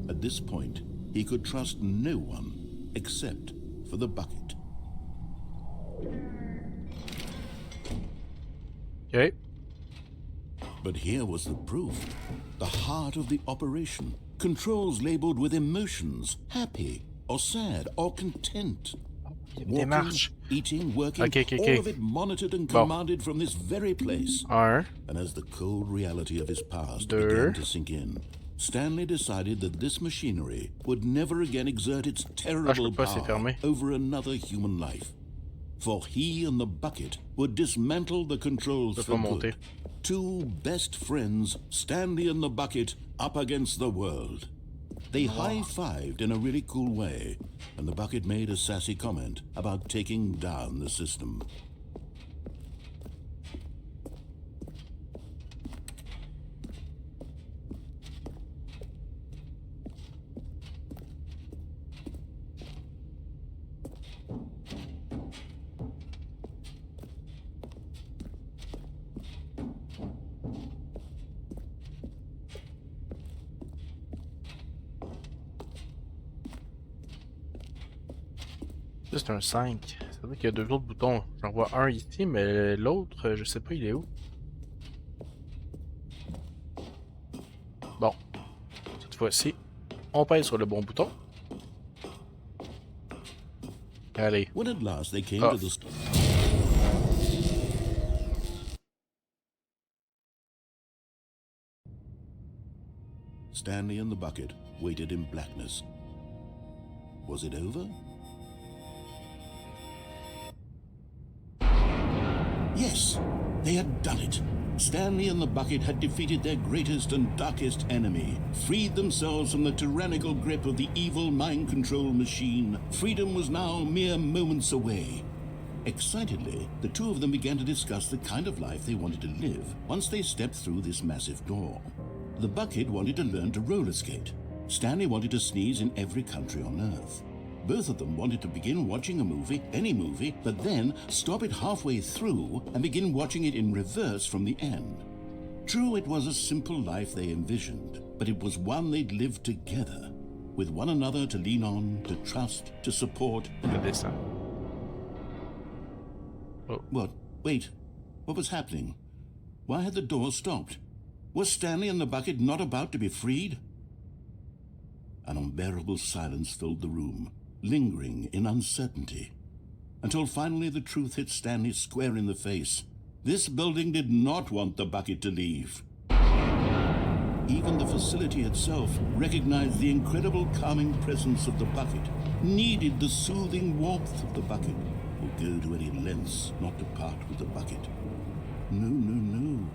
At this point, he could trust no one except for the bucket. Okay. But here was the proof. The heart of the operation. Controls labeled with emotions, happy or sad or content. Walking, eating, working, all of it monitored and commanded from this very place. And as the cold reality of his past began to sink in, Stanley decided that this machinery would never again exert its terrible power over another human life. For he and the bucket would dismantle the controls for good. Two best friends, Stanley and the bucket, up against the world. They high-fived in a really cool way, and the bucket made a sassy comment about taking down the system. C'est un 5. Ça veut dire qu'il y a deux autres boutons. J'en vois un ici, mais l'autre, je sais pas, il est où. Bon. Cette fois-ci, on pèse sur le bon bouton. Allez. When at last they came to the Stanley and the bucket waited in blackness. Was it over? Yes, they had done it. Stanley and the bucket had defeated their greatest and darkest enemy, freed themselves from the tyrannical grip of the evil mind control machine. Freedom was now mere moments away. Excitedly, the two of them began to discuss the kind of life they wanted to live once they stepped through this massive door. The bucket wanted to learn to roller skate. Stanley wanted to sneeze in every country on Earth. Both of them wanted to begin watching a movie, any movie, but then stop it halfway through and begin watching it in reverse from the end. True, it was a simple life they envisioned, but it was one they'd lived together, with one another to lean on, to trust, to support. Oh. What? Wait. What was happening? Why had the door stopped? Was Stanley and the bucket not about to be freed? An unbearable silence filled the room, lingering in uncertainty, until finally the truth hit Stanley square in the face. This building did not want the bucket to leave. Even the facility itself recognized the incredible calming presence of the bucket, needed the soothing warmth of the bucket, would go to any lengths not to part with the bucket. No, no, no.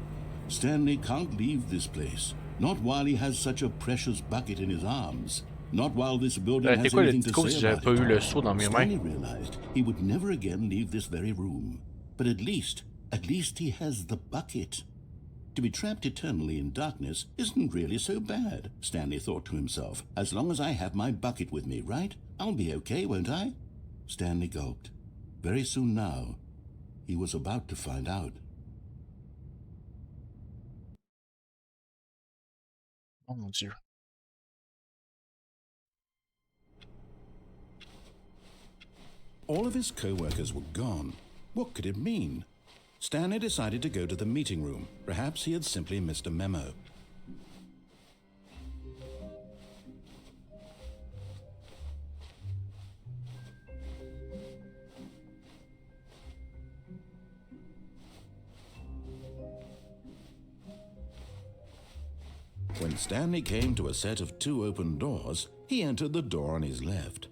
Stanley can't leave this place. Not while he has such a precious bucket in his arms. Not while this building has anything to say about it. Stanley realized he would never again leave this very room. But at least he has the bucket. To be trapped eternally in darkness isn't really so bad, Stanley thought to himself. As long as I have my bucket with me, right? I'll be okay, won't I? Stanley gulped. Very soon now, he was about to find out. Oh mon Dieu. All of his co-workers were gone. What could it mean? Stanley decided to go to the meeting room. Perhaps he had simply missed a memo. When Stanley came to a set of 2 open doors, he entered the door on his left.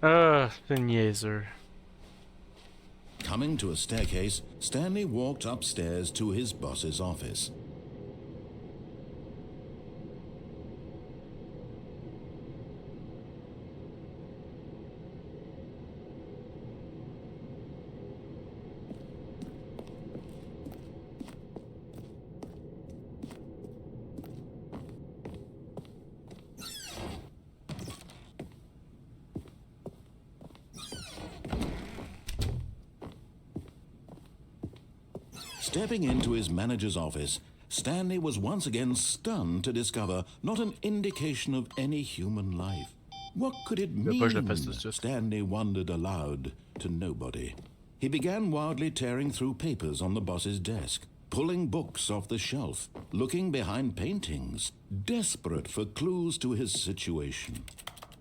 Ah, c'est niaiseux. Coming to a staircase, Stanley walked upstairs to his boss's office. Stepping into his manager's office, Stanley was once again stunned to discover not an indication of any human life. What could it mean? Stanley wondered aloud to nobody. He began wildly tearing through papers on the boss's desk, pulling books off the shelf, looking behind paintings, desperate for clues to his situation.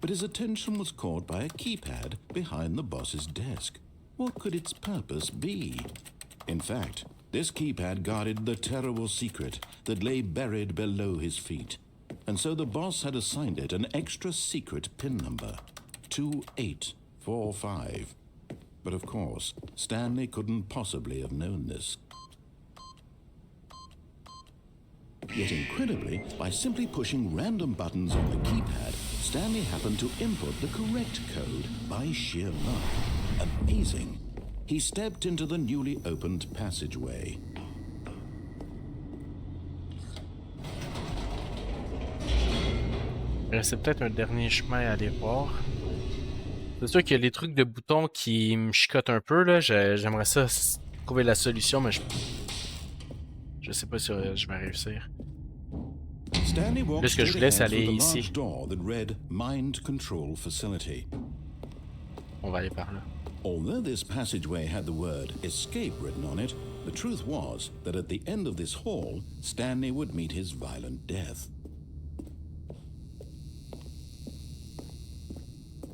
But his attention was caught by a keypad behind the boss's desk. What could its purpose be? In fact, this keypad guarded the terrible secret that lay buried below his feet. And so the boss had assigned it an extra secret PIN number, 2845. But of course, Stanley couldn't possibly have known this. Yet incredibly, by simply pushing random buttons on the keypad, Stanley happened to input the correct code by sheer luck. Amazing. He stepped into the newly opened passageway. Il restait peut-être un dernier chemin à aller voir. C'est sûr qu'il y a les trucs de boutons qui me chicotent un peu, là. J'aimerais ça trouver la solution, mais je sais pas si je vais réussir. Là, ce que je voulais, c'est aller ici. On va aller par là. Although this passageway had the word escape written on it, the truth was that at the end of this hall, Stanley would meet his violent death.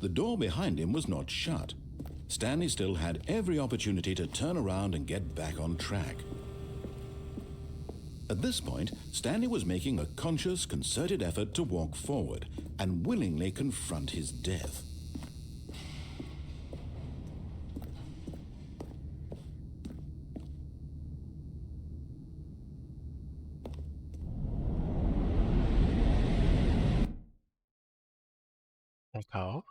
The door behind him was not shut. Stanley still had every opportunity to turn around and get back on track. At this point, Stanley was making a conscious, concerted effort to walk forward and willingly confront his death. Encore.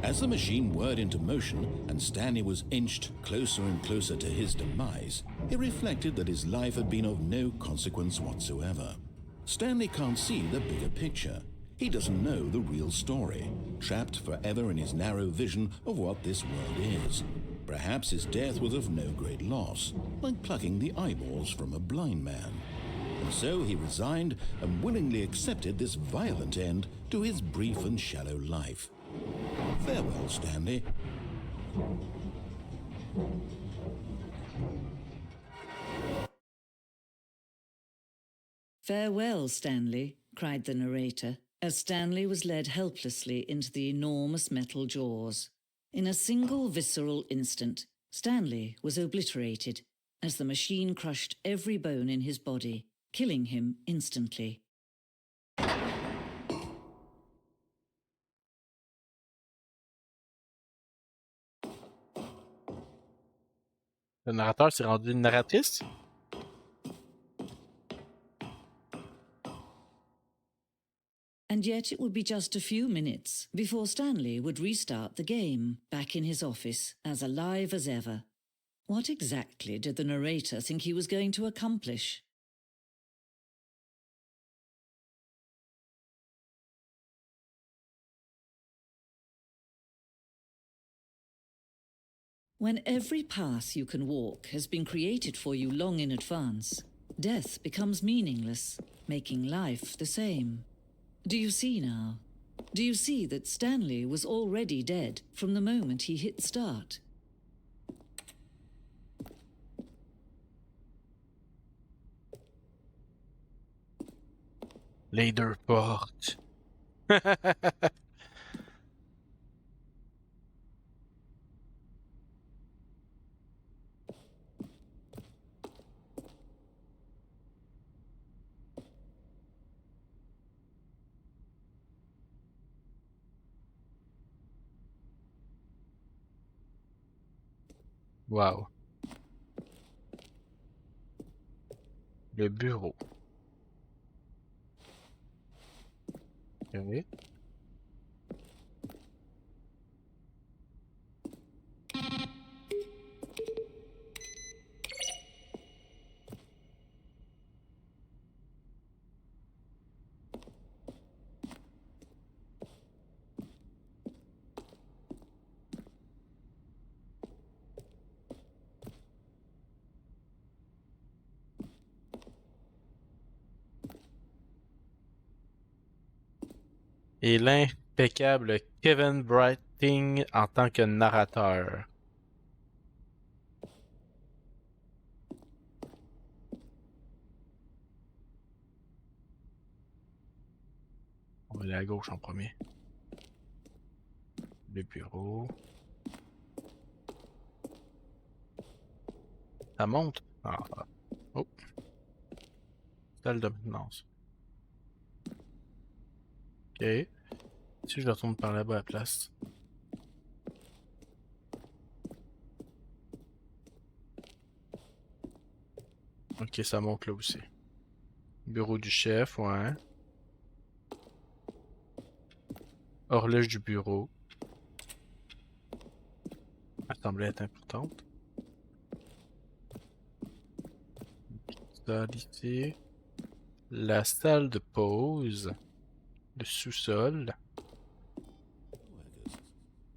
As the machine whirred into motion and Stanley was inched closer and closer to his demise, he reflected that his life had been of no consequence whatsoever. Stanley can't see the bigger picture. He doesn't know the real story, trapped forever in his narrow vision of what this world is. Perhaps his death was of no great loss, like plucking the eyeballs from a blind man. And so he resigned and willingly accepted this violent end to his brief and shallow life. Farewell, Stanley. Farewell, Stanley, cried the narrator, as Stanley was led helplessly into the enormous metal jaws. In a single visceral instant, Stanley was obliterated, as the machine crushed every bone in his body, killing him instantly. Le narrateur s'est rendu une narratrice? And yet it would be just a few minutes before Stanley would restart the game, back in his office, as alive as ever. What exactly did the narrator think he was going to accomplish? When every path you can walk has been created for you long in advance, death becomes meaningless, making life the same. Do you see now? Do you see that Stanley was already dead from the moment he hit start? Les deux portes. Wow. Le bureau. Ok. Et l'impeccable Kevin Brighting en tant que narrateur. On va aller à gauche en premier. Le bureau. Ça monte. Ah. Oh. Salle de maintenance. Ok. Si je retourne par là-bas à la place. Ok, ça monte là aussi. Bureau du chef, ouais. Horloge du bureau. Elle semblait être importante. Salle ici. La salle de pause. Le sous-sol.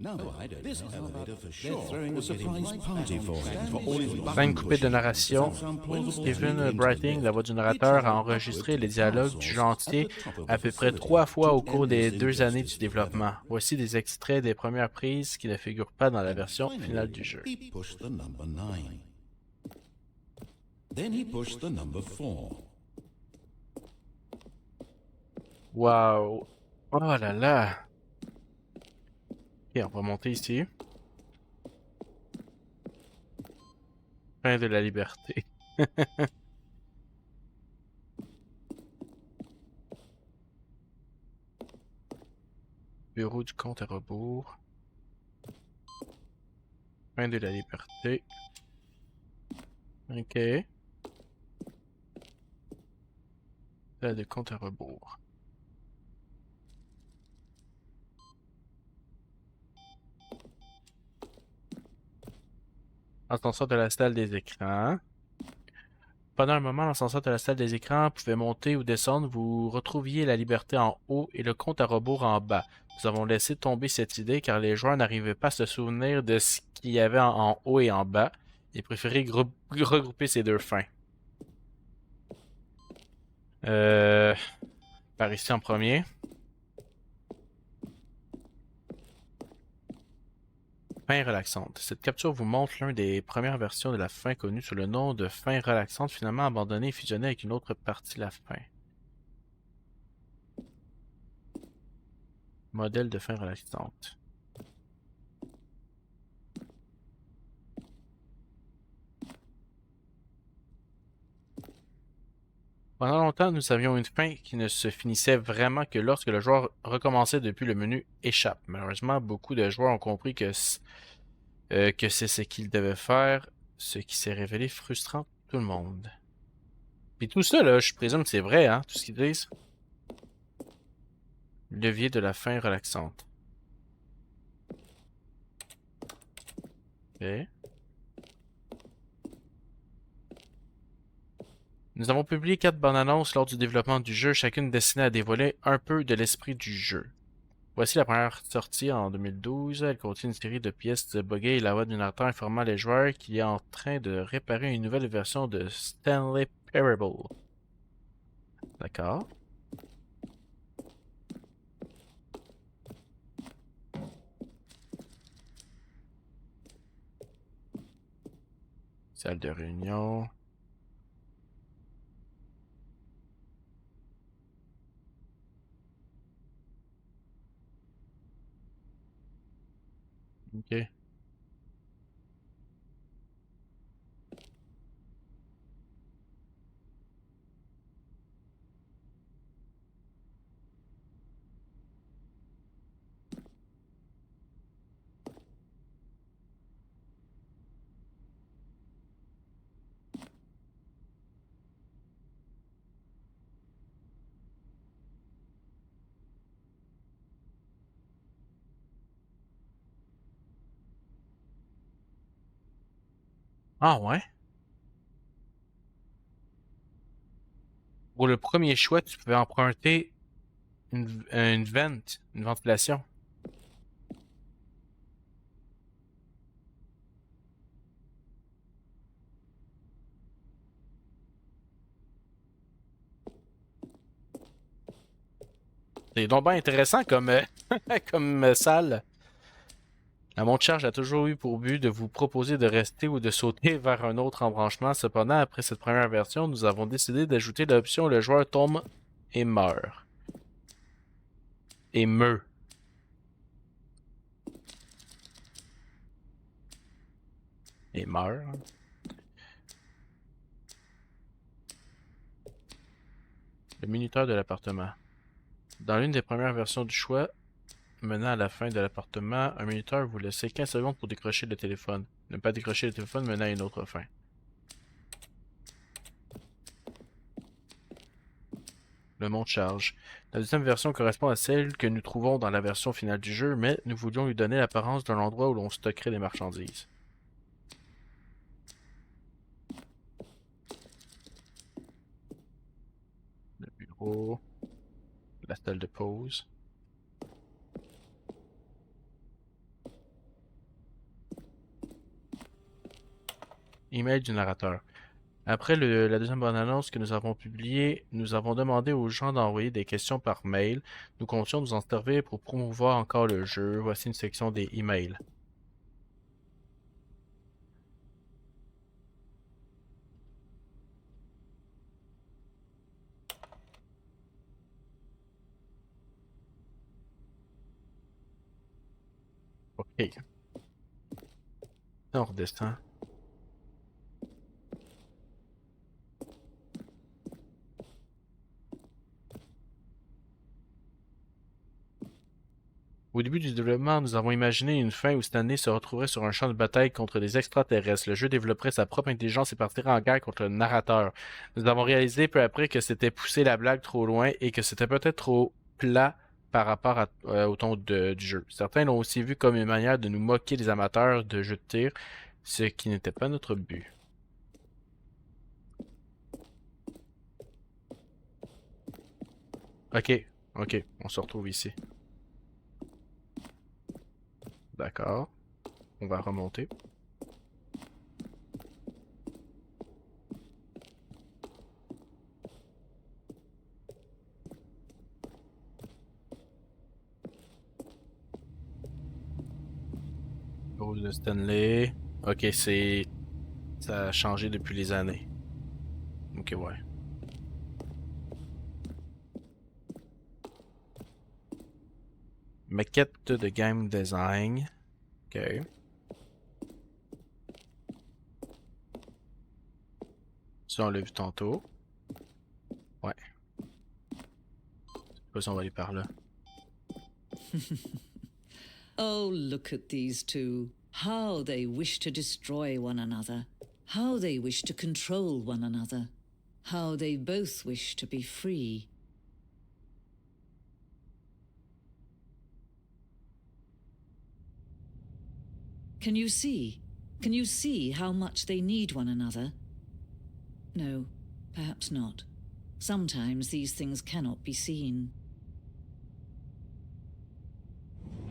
No, this elevator for sure throwing a surprise party for him for all his Fin coupée de narration. Kevin Brighting, la voix du narrateur, a enregistré les dialogues du jeu entier à peu près 3 fois au cours des 2 années du développement. Voici des extraits des premières prises qui ne figurent pas dans la version finale du jeu. He pushed the number 9. Then he pushed the number 4. Waouh! Oh là là! Ok, on va monter ici. Fin de la liberté. Bureau du compte à rebours. Fin de la liberté. Ok. Salle de compte à rebours. Ascenseur de la salle des écrans. Pendant un moment, l'ascenseur de la salle des écrans pouvait monter ou descendre. Vous retrouviez la liberté en haut et le compte à rebours en bas. Nous avons laissé tomber cette idée car les joueurs n'arrivaient pas à se souvenir de ce qu'il y avait en haut et en bas et préféraient regrouper ces deux fins. Par ici en premier. Fin relaxante. Cette capture vous montre l'une des premières versions de la fin connue sous le nom de fin relaxante, finalement abandonnée et fusionnée avec une autre partie de la fin. Modèle de fin relaxante. Pendant longtemps, nous avions une fin qui ne se finissait vraiment que lorsque le joueur recommençait depuis le menu échappe. Malheureusement, beaucoup de joueurs ont compris que c'est ce qu'ils devaient faire, ce qui s'est révélé frustrant pour tout le monde. Puis tout ça, là, je présume que c'est vrai, hein, tout ce qu'ils disent. Levier de la fin relaxante. Ok. Nous avons publié 4 bandes annonces lors du développement du jeu, chacune destinée à dévoiler un peu de l'esprit du jeu. Voici la première sortie en 2012. Elle contient une série de pièces buggées et la voix du narrateur informant les joueurs qu'il est en train de réparer une nouvelle version de Stanley Parable. D'accord. Salle de réunion. Ok. Ah ouais? Pour le premier choix, tu pouvais emprunter une vente, une ventilation. C'est donc bien intéressant comme, comme salle. La montre charge a toujours eu pour but de vous proposer de rester ou de sauter vers un autre embranchement. Cependant, après cette première version, nous avons décidé d'ajouter l'option le joueur tombe et meurt. Et meurt. Et meurt. Le minuteur de l'appartement. Dans l'une des premières versions du choix, menant à la fin de l'appartement, un minuteur vous laissait 15 secondes pour décrocher le téléphone. Ne pas décrocher le téléphone menant à une autre fin. Le monte charge. La deuxième version correspond à celle que nous trouvons dans la version finale du jeu, mais nous voulions lui donner l'apparence d'un endroit où l'on stockerait des marchandises. Le bureau. La salle de pause. Email du narrateur. Après la deuxième bande-annonce que nous avons publiée, nous avons demandé aux gens d'envoyer des questions par mail. Nous comptions nous en servir pour promouvoir encore le jeu. Voici une section des emails. Ok. On redescend. Au début du développement, nous avons imaginé une fin où Stanley se retrouverait sur un champ de bataille contre des extraterrestres. Le jeu développerait sa propre intelligence et partirait en guerre contre le narrateur. Nous avons réalisé peu après que c'était pousser la blague trop loin et que c'était peut-être trop plat par rapport au ton du jeu. Certains l'ont aussi vu comme une manière de nous moquer des amateurs de jeux de tir, ce qui n'était pas notre but. Ok, ok, on se retrouve ici. D'accord. On va remonter. Pause de Stanley. Ok, c'est... Ça a changé depuis les années. Ok, ouais. Maquette de game design. Ok. Ça, on l'a vu tantôt. Ouais. Je sais pas si on va aller par là. Oh, look at these two. How they wish to destroy one another. How they wish to control one another. How they both wish to be free. Can you see? Can you see how much they need one another? No, perhaps not. Sometimes these things cannot be seen.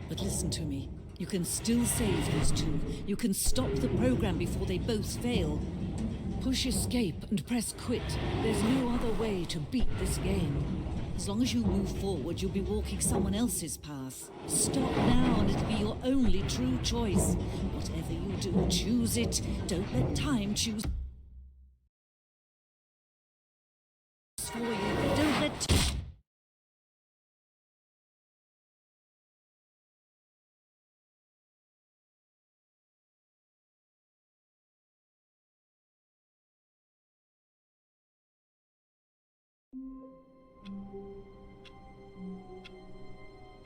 But listen to me. You can still save these two. You can stop the program before they both fail. Push escape and press quit. There's no other way to beat this game. As long as you move forward, you'll be walking someone else's path. Stop now and it'll be your only true choice. Whatever you do, choose it. Don't let time choose for you. Don't let...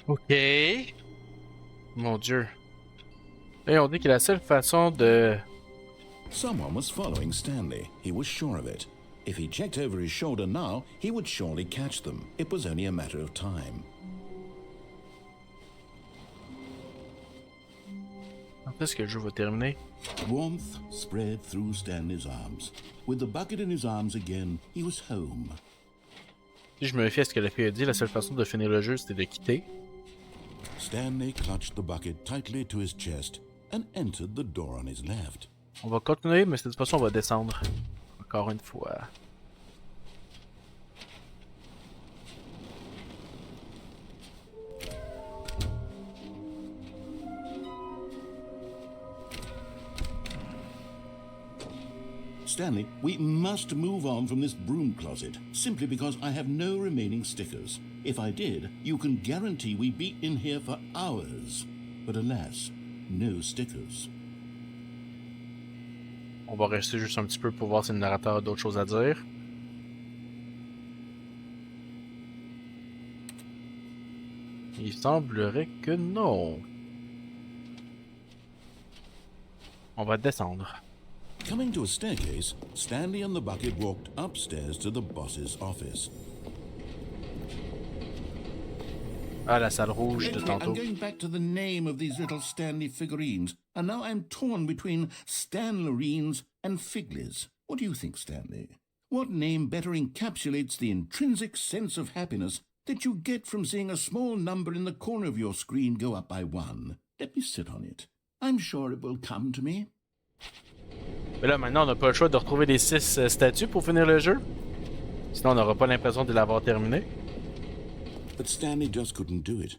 Ok. Mon Dieu. Et on dit que la seule façon de... Someone was following Stanley. He was sure of it. If he checked over his shoulder now, he would surely catch them. It was only a matter of time. Quand est-ce que le jeu va terminer? Warmth spread through Stanley's arms. With the bucket in his arms again, he was home. Si je me fie à ce que la fille a dit, la seule façon de finir le jeu, c'était de quitter. Stanley clutched the bucket tightly to his chest and entered the door on his left. On va continuer, mais de toute façon, on va descendre. Encore une fois. Stanley, we must move on from this broom closet, simply because I have no remaining stickers. If I did, you can guarantee we'd be in here for hours. But alas, no stickers. On va rester juste un petit peu pour voir si le narrateur a d'autres choses à dire. Il semblerait que non. On va descendre. Coming to a staircase, Stanley and the bucket walked upstairs to the boss's office. Ah, la salle rouge de Lately, tantôt. I'm going back to the name of these little Stanley figurines, and now I'm torn between Stanlerines and Figlies. What do you think, Stanley? What name better encapsulates the intrinsic sense of happiness that you get from seeing a small number in the corner of your screen go up by 1? Let me sit on it. I'm sure it will come to me. Mais là, maintenant, on n'a pas le choix de retrouver les 6 statues pour finir le jeu. Sinon, on n'aura pas l'impression de l'avoir terminé. But Stanley just couldn't do it.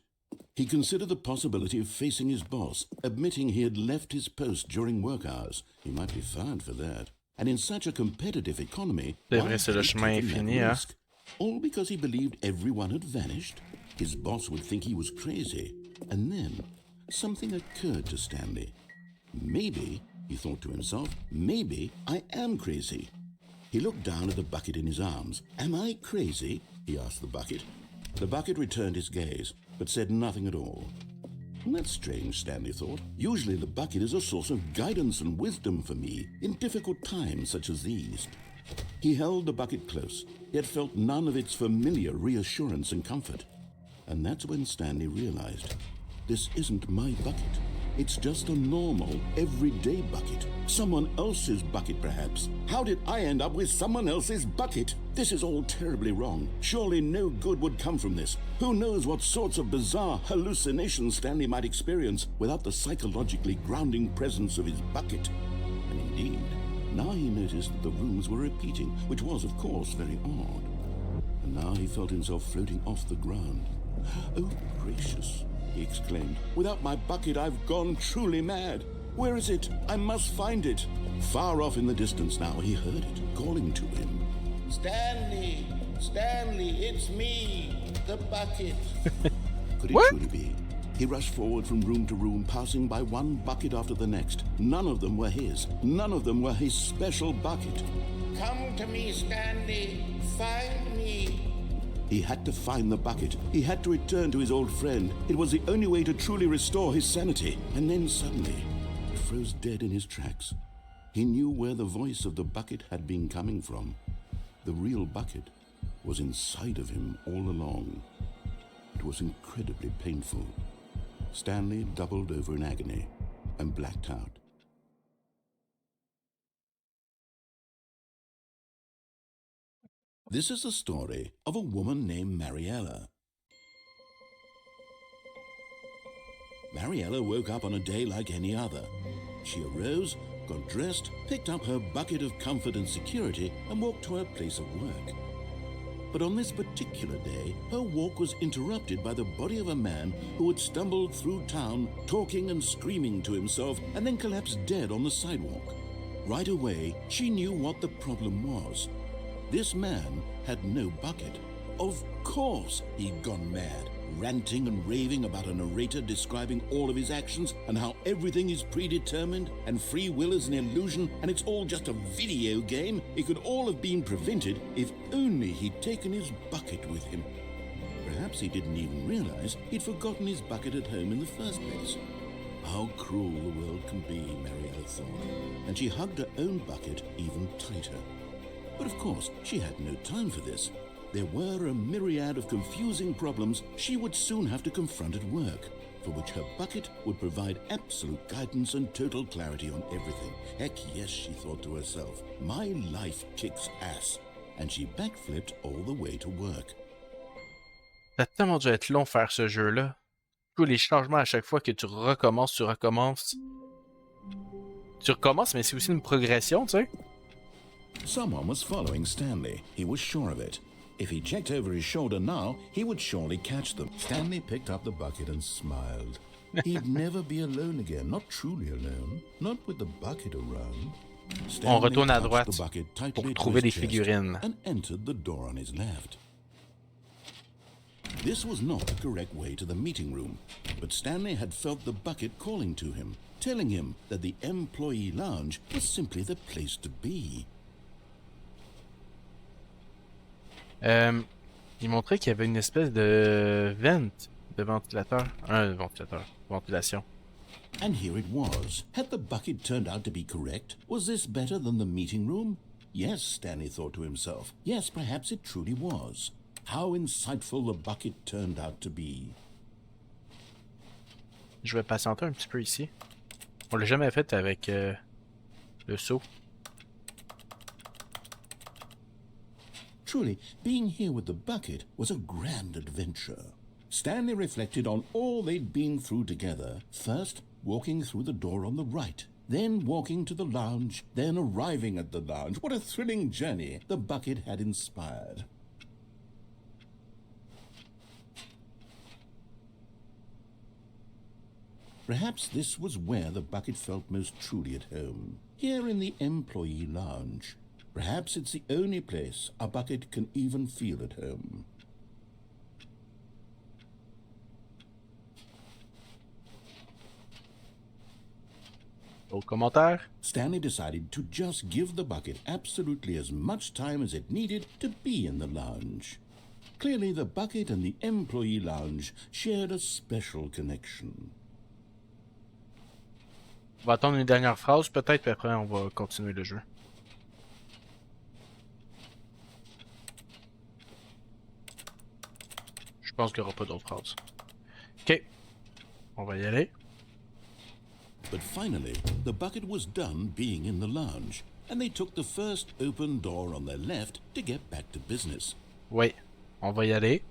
He considered the possibility of facing his boss, admitting he had left his post during work hours. He might be fired for that. And in such a competitive economy, C'est vrai, c'est le chemin infini, hein. All because he believed everyone had vanished. His boss would think he was crazy. And then, something occurred to Stanley. Maybe, he thought to himself, maybe I am crazy. He looked down at the bucket in his arms. Am I crazy? He asked the bucket. The bucket returned his gaze, but said nothing at all. That's strange, Stanley thought. Usually the bucket is a source of guidance and wisdom for me in difficult times such as these. He held the bucket close, yet felt none of its familiar reassurance and comfort. And that's when Stanley realized, this isn't my bucket. It's just a normal, everyday bucket. Someone else's bucket, perhaps. How did I end up with someone else's bucket? This is all terribly wrong. Surely no good would come from this. Who knows what sorts of bizarre hallucinations Stanley might experience without the psychologically grounding presence of his bucket. And indeed, now he noticed that the rooms were repeating, which was, of course, very odd. And now he felt himself floating off the ground. Oh, gracious, he exclaimed. Without my bucket, I've gone truly mad. Where is it? I must find it. Far off in the distance now, he heard it, calling to him. Stanley! Stanley, it's me! The bucket! Could it truly be? He rushed forward from room to room, passing by one bucket after the next. None of them were his. None of them were his special bucket. Come to me, Stanley! Find me! He had to find the bucket. He had to return to his old friend. It was the only way to truly restore his sanity. And then suddenly, he froze dead in his tracks. He knew where the voice of the bucket had been coming from. The real bucket was inside of him all along. It was incredibly painful. Stanley doubled over in agony and blacked out. This is the story of a woman named Mariella. Mariella woke up on a day like any other. She arose, got dressed, picked up her bucket of comfort and security, and walked to her place of work. But on this particular day, her walk was interrupted by the body of a man who had stumbled through town, talking and screaming to himself, and then collapsed dead on the sidewalk. Right away, she knew what the problem was. This man had no bucket. Of course he'd gone mad, ranting and raving about a narrator describing all of his actions and how everything is predetermined and free will is an illusion and it's all just a video game. It could all have been prevented if only he'd taken his bucket with him. Perhaps he didn't even realize he'd forgotten his bucket at home in the first place. How cruel the world can be, Mariella thought, and she hugged her own bucket even tighter. But of course, she had no time for this. There were a myriad of confusing problems she would soon have to confront at work, for which her bucket would provide absolute guidance and total clarity on everything. Heck yes, she thought to herself, my life kicks ass. And she backflipped all the way to work. Ça a tellement dû être long faire ce jeu-là. Tous les changements à chaque fois que tu recommences, tu recommences. Tu recommences, mais c'est aussi une progression, tu sais. Someone was following Stanley. He was sure of it. If he checked over his shoulder now, he would surely catch them. Stanley picked up the bucket and smiled. He'd never be alone again, not truly alone, not with the bucket around. On retourne à droite pour trouver les figurines. And entered the door on his left. This was not the correct way to the meeting room, but Stanley had felt the bucket calling to him, telling him that the employee lounge was simply the place to be. Il montrait qu'il y avait une espèce de vente de ventilateur. Ventilation. And here it was. Had the bucket turned out to be correct? Was this better than the meeting room? Yes, Stanley thought to himself. Yes, perhaps it truly was. How insightful the bucket turned out to be. Je vais patienter un petit peu ici. On l'a jamais fait avec le seau. Truly, being here with the bucket was a grand adventure. Stanley reflected on all they'd been through together. First, walking through the door on the right. Then walking to the lounge. Then arriving at the lounge. What a thrilling journey the bucket had inspired. Perhaps this was where the bucket felt most truly at home. Here in the employee lounge. Perhaps it's the only place a bucket can even feel at home. Au commentaire. Stanley decided to just give the bucket absolutely as much time as it needed to be in the lounge. Clearly, the bucket and the employee lounge shared a special connection. On va attendre une dernière phrase peut-être, puis après on va continuer le jeu. Je pense qu'il n'y aura pas d'autres phrases. Ok. On va y aller. But finally, the bucket was done being in the lounge, and they took the first open door on their left to get back to business. Oui, on va y aller.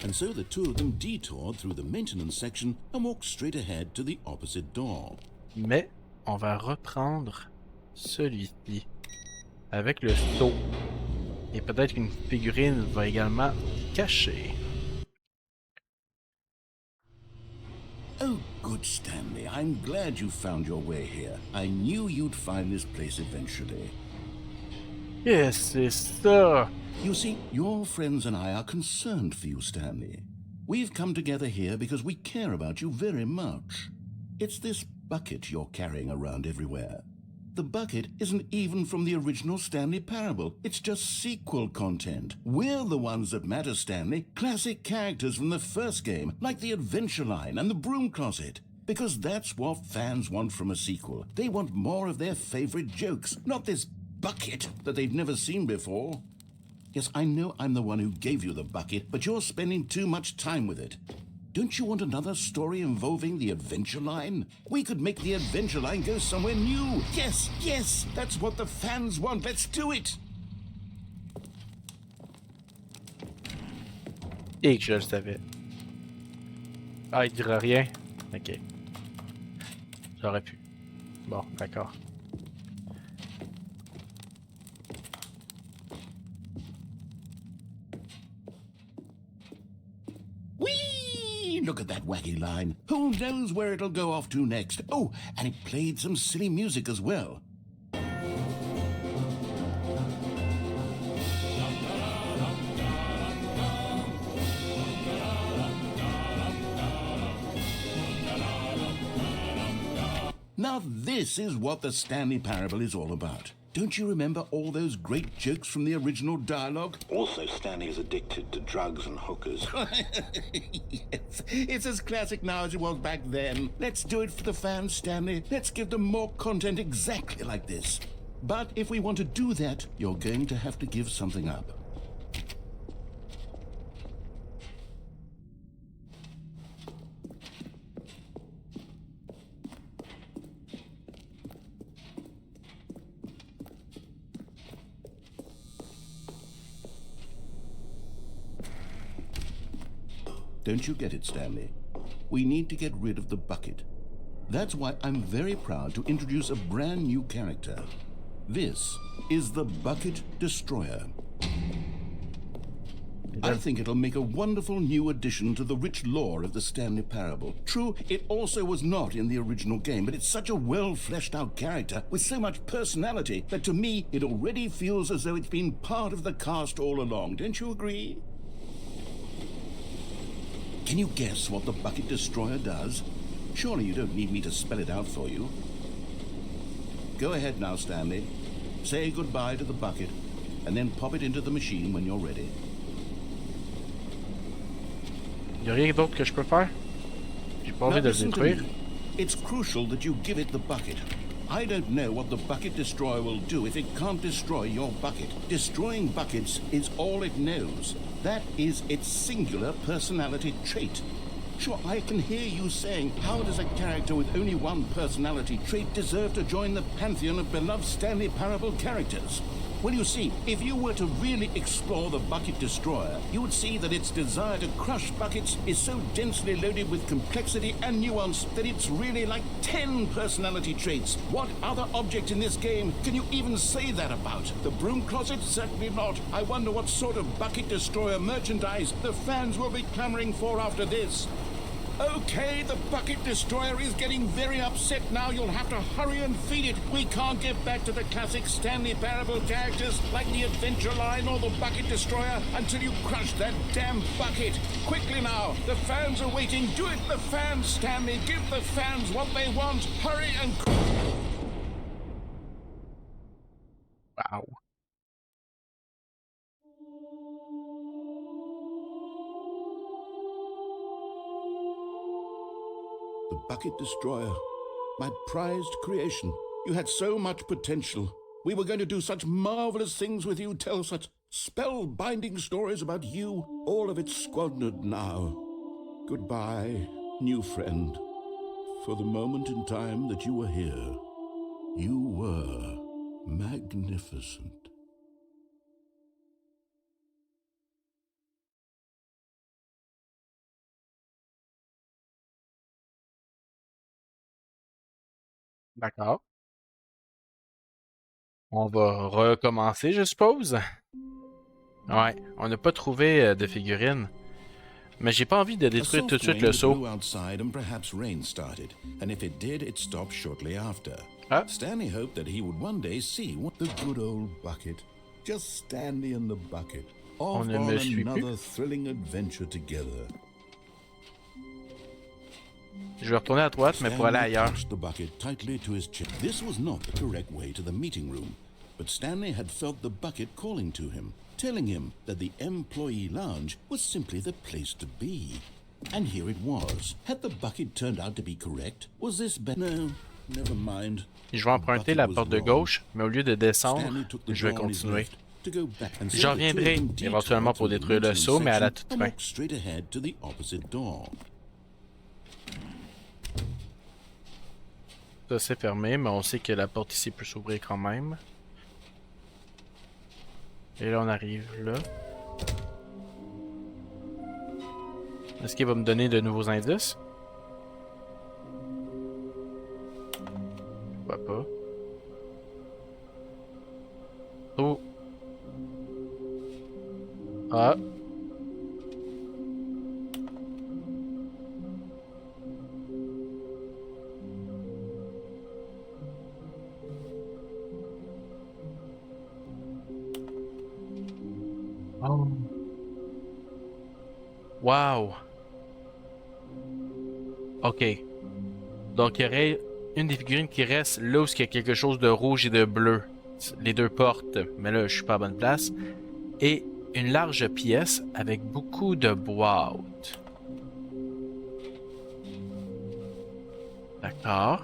And so the two of them detoured through the maintenance section and walked straight ahead to the opposite door. Mais on va reprendre celui-ci avec le seau. Et peut-être qu'une figurine va également cacher. Oh, good good, Stanley. I'm glad you found your way here. I knew you'd find this place eventually. Yes, c'est ça. You see, your friends and I are concerned for you, Stanley. We've come together here because we care about you very much. It's this bucket you're carrying around everywhere. The bucket isn't even from the original Stanley Parable. It's just sequel content. We're the ones that matter, Stanley. Classic characters from the first game, like the Adventure Line and the Broom Closet. Because that's what fans want from a sequel. They want more of their favorite jokes, not this bucket that they've never seen before. Yes, I know I'm the one who gave you the bucket, but you're spending too much time with it. Don't you want another story involving the Adventure Line? We could make the Adventure Line go somewhere new. Yes, yes, that's what the fans want. Let's do it. Et que je le savais. Ah, il dira rien. Ok. J'aurais pu. Bon, d'accord. Whee! Look at that wacky line. Who knows where it'll go off to next? Oh, and it played some silly music as well. Now this is what the Stanley Parable is all about. Don't you remember all those great jokes from the original dialogue? Also, Stanley is addicted to drugs and hookers. Yes, it's as classic now as it was back then. Let's do it for the fans, Stanley. Let's give them more content exactly like this. But if we want to do that, you're going to have to give something up. Don't you get it, Stanley? We need to get rid of the bucket. That's why I'm very proud to introduce a brand new character. This is the Bucket Destroyer. I think it'll make a wonderful new addition to the rich lore of the Stanley Parable. True, it also was not in the original game, but it's such a well-fleshed-out character with so much personality that to me it already feels as though it's been part of the cast all along. Don't you agree? Can you guess what the Bucket Destroyer does? Surely you don't need me to spell it out for you. Go ahead now, Stanley. Say goodbye to the bucket, and then pop it into the machine when you're ready. Y a rien d'autre que je peux faire? J'ai pas envie de le détruire. It's crucial that you give it the bucket. I don't know what the Bucket Destroyer will do if it can't destroy your bucket. Destroying buckets is all it knows. That is its singular personality trait. Sure, I can hear you saying, how does a character with only one personality trait deserve to join the pantheon of beloved Stanley Parable characters? Well, you see, if you were to really explore the Bucket Destroyer, you would see that its desire to crush buckets is so densely loaded with complexity and nuance that it's really like 10 personality traits. What other object in this game can you even say that about? The Broom Closet? Certainly not. I wonder what sort of Bucket Destroyer merchandise the fans will be clamoring for after this. Okay, the Bucket Destroyer is getting very upset now. You'll have to hurry and feed it. We can't get back to the classic Stanley Parable characters like the Adventure Line or the Bucket Destroyer until you crush that damn bucket. Quickly now, the fans are waiting. Do it, the fans, Stanley. Give the fans what they want. Hurry and... Wow. The Bucket Destroyer, my prized creation. You had so much potential. We were going to do such marvelous things with you, tell such spellbinding stories about you. All of it squandered now. Goodbye, new friend. For the moment in time that you were here, you were magnificent. D'accord. On va recommencer, je suppose. Ouais, on n'a pas trouvé de figurines. Mais j'ai pas envie de A détruire tout de soft suite le wind seau. blew outside and perhaps rain started, and if it did, it stopped shortly after. Ah. Stanley hoped that he would one day see what the good old bucket. Just Stanley and the bucket. Off ne on me suit another plus. thrilling adventure together. Je vais retourner à droite, mais pour aller Stanley ailleurs. clutched the bucket tightly to his chest. This was not the correct way to the meeting room, but Stanley had felt the bucket calling to him, telling him that the employee lounge was simply the place to be. And here it was. Had the bucket turned out to be correct? Was this No, never mind. Je vais emprunter la porte de gauche, mais au lieu de descendre, Stanley took the je vais door on his continuer. left to go back, and so J'en the two of reviendrai them detoured éventuellement pour through the détruire le meeting seau, mais à la section toute and fin. walked straight ahead to the opposite door. Ça c'est fermé, mais on sait que la porte ici peut s'ouvrir quand même. Et là on arrive là. Est-ce qu'il va me donner de nouveaux indices? Je vois pas. Oh! Ah! Oh. Wow! Ok. Donc il y aurait une des figurines qui reste là où il y a quelque chose de rouge et de bleu. Les deux portes, mais là je suis pas à bonne place. Et une large pièce avec beaucoup de boîtes. D'accord.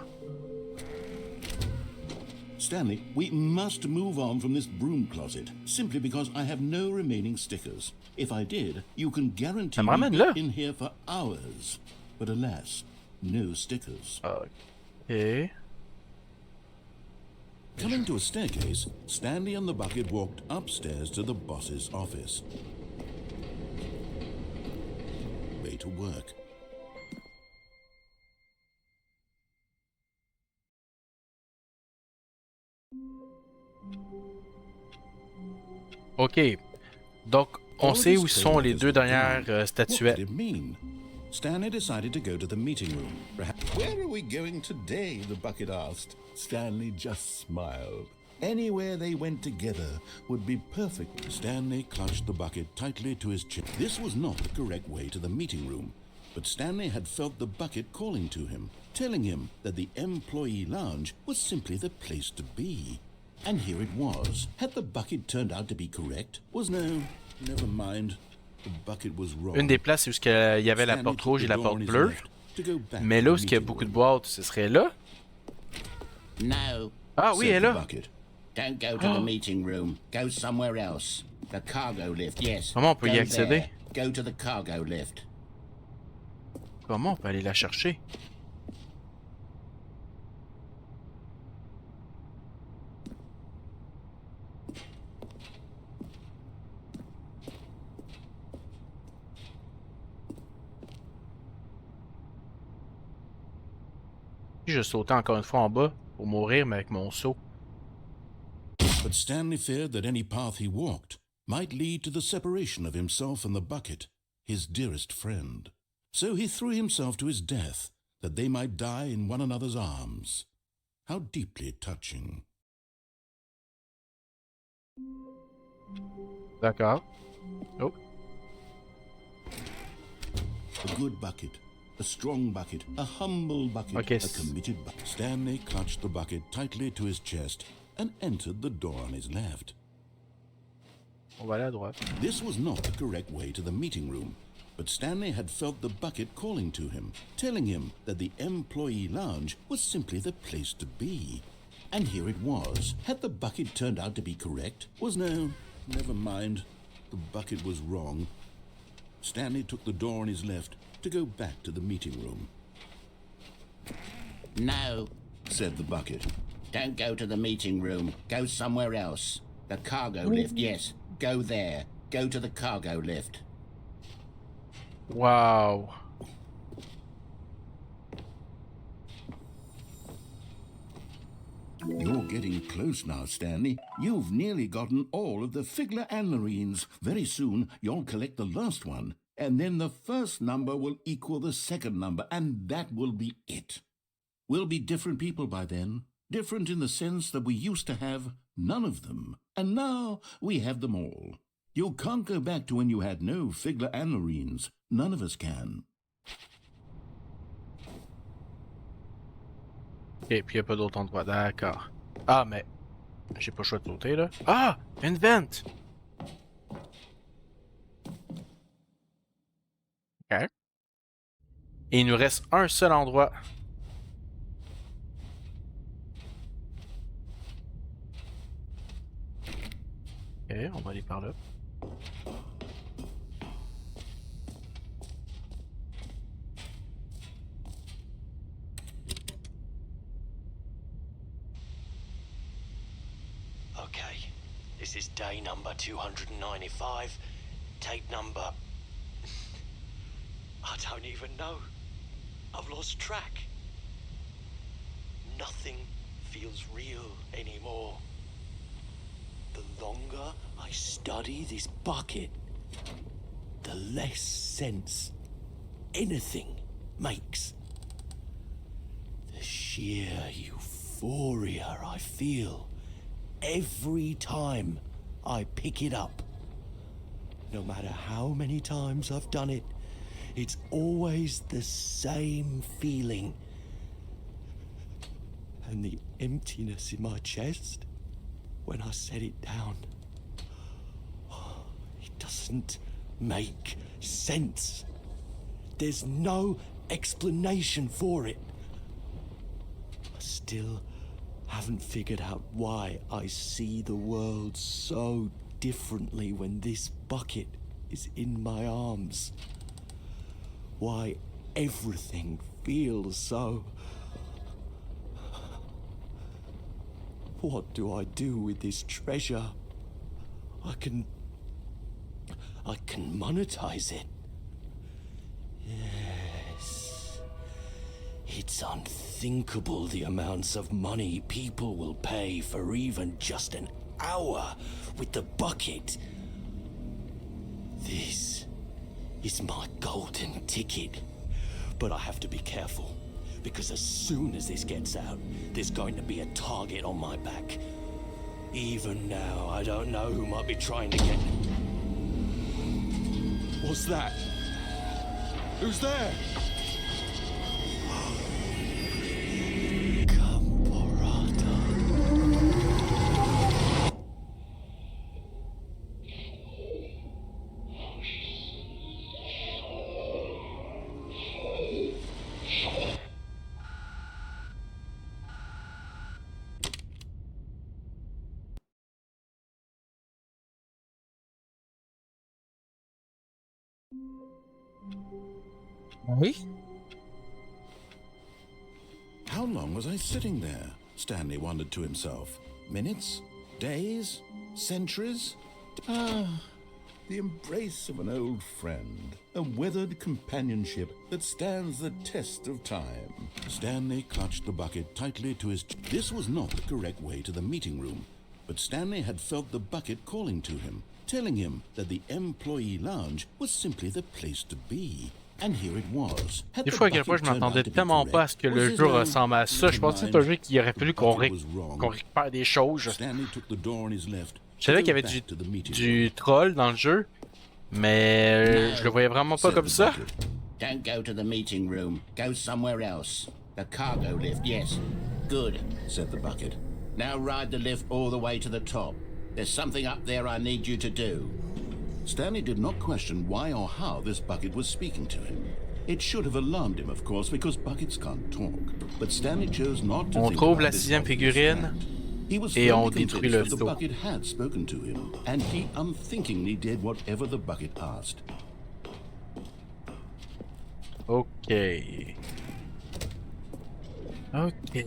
Stanley, we must move on from this broom closet, simply because I have no remaining stickers. If I did, you can guarantee Ça me we'd ramène be là. in here for hours. But alas, no stickers. Ok. Coming to a staircase, Stanley and the bucket walked upstairs to the boss's office. Way to work. Ok. Donc, on All sait this où sont les paperwork deux was dernières gone. statuettes. What did it mean? Stanley decided to go to the meeting room. Where are we going today? The bucket asked. Stanley just smiled. Anywhere they went together would be perfect. Stanley clutched the bucket tightly to his chest. This was not the correct way to the meeting room, but Stanley had felt the bucket calling to him, telling him that the employee lounge was simply the place to be. And here it was. Had the bucket turned out to be correct? No, never mind. The bucket was wrong. Une des places où il y avait la porte rouge et la porte bleue. Mais là où il y a beaucoup de boîtes, ce serait là. No. Ah oui, elle est là. Don't go to the meeting room. Go somewhere else. The cargo lift, yes. Comment on peut y Go accéder? there. Go to the cargo lift. Comment on peut aller la chercher? Je sautais encore une fois en bas pour mourir, mais avec mon seau. But Stanley feared that any path he walked might lead to the separation of himself and the bucket, his dearest friend. So he threw himself to his death, that they might die in one another's arms. How deeply touching. D'accord. Oh. A good bucket, a strong bucket, a humble bucket, Okay. a committed bucket. Stanley clutched the bucket tightly to his chest and entered the door on his left. On va aller à droite. This was not the correct way to the meeting room, but Stanley had felt the bucket calling to him, telling him that the employee lounge was simply the place to be. And here it was. Had the bucket turned out to be correct? No, never mind. The bucket was wrong. Stanley took the door on his left to go back to the meeting room. No. Said the bucket. Don't go to the meeting room. Go somewhere else. The cargo lift, yes. Go there. Go to the cargo lift. Wow. You're getting close now, Stanley. You've nearly gotten all of the Figler and Marines. Very soon, you'll collect the last one. and then the first number will equal the second number, and that will be it. We'll be different people by then, different in the sense that we used to have none of them, and now we have them all. You can't go back to when you had no Figler and Marines. None of us can. Ok, puis il n'y a pas d'autre endroit. D'accord. Ah, mais j'ai pas le choix de sauter, là. Ah! Une vente! Ok. Et il nous reste un seul endroit. Ok, on va aller par là. Okay, this is day number 295, tape number... I don't even know. I've lost track. Nothing feels real anymore. The longer I study this bucket, the less sense anything makes. The sheer euphoria I feel every time I pick it up. No matter how many times I've done it, it's always the same feeling. And the emptiness in my chest when I set it down. It doesn't make sense. There's no explanation for it. I still haven't figured out why I see the world so differently when this bucket is in my arms. Why everything feels so... What do I do with this treasure? I can monetize it. Yes. It's unthinkable the amounts of money people will pay for even just an hour with the bucket. This is my golden ticket. But I have to be careful, because as soon as this gets out, there's going to be a target on my back. Even now, I don't know who might be trying to get... What's that? Who's there? Oui? How long was I sitting there? Stanley wondered to himself. Minutes? Days? Centuries? Ah, the embrace of an old friend. A weathered companionship that stands the test of time. Stanley clutched the bucket tightly to his... This was not the correct way to the meeting room, but Stanley had felt the bucket calling to him, telling him that the employee lounge was simply the place to be. And here it was. Des fois, à quel point je m'attendais tellement pas à ce que le jeu ressemble à ça. Je pensais que c'est un jeu qui aurait fallu qu'on récupère des choses. Je savais qu'il y avait du troll dans le jeu, mais je le voyais vraiment pas comme ça. Don't go to the meeting room. Go somewhere else. The cargo lift, yes. Good, said the bucket. Now ride the lift all the way to the top. There's something up there I need you to do. Stanley did not question why or how this bucket was speaking to him. It should have alarmed him, of course, because buckets can't talk. But Stanley chose not to On think trouve about la this sixième figurine et on détruit le the seau. bucket had spoken to him, and he unthinkingly did whatever the bucket asked. Ok. Ok.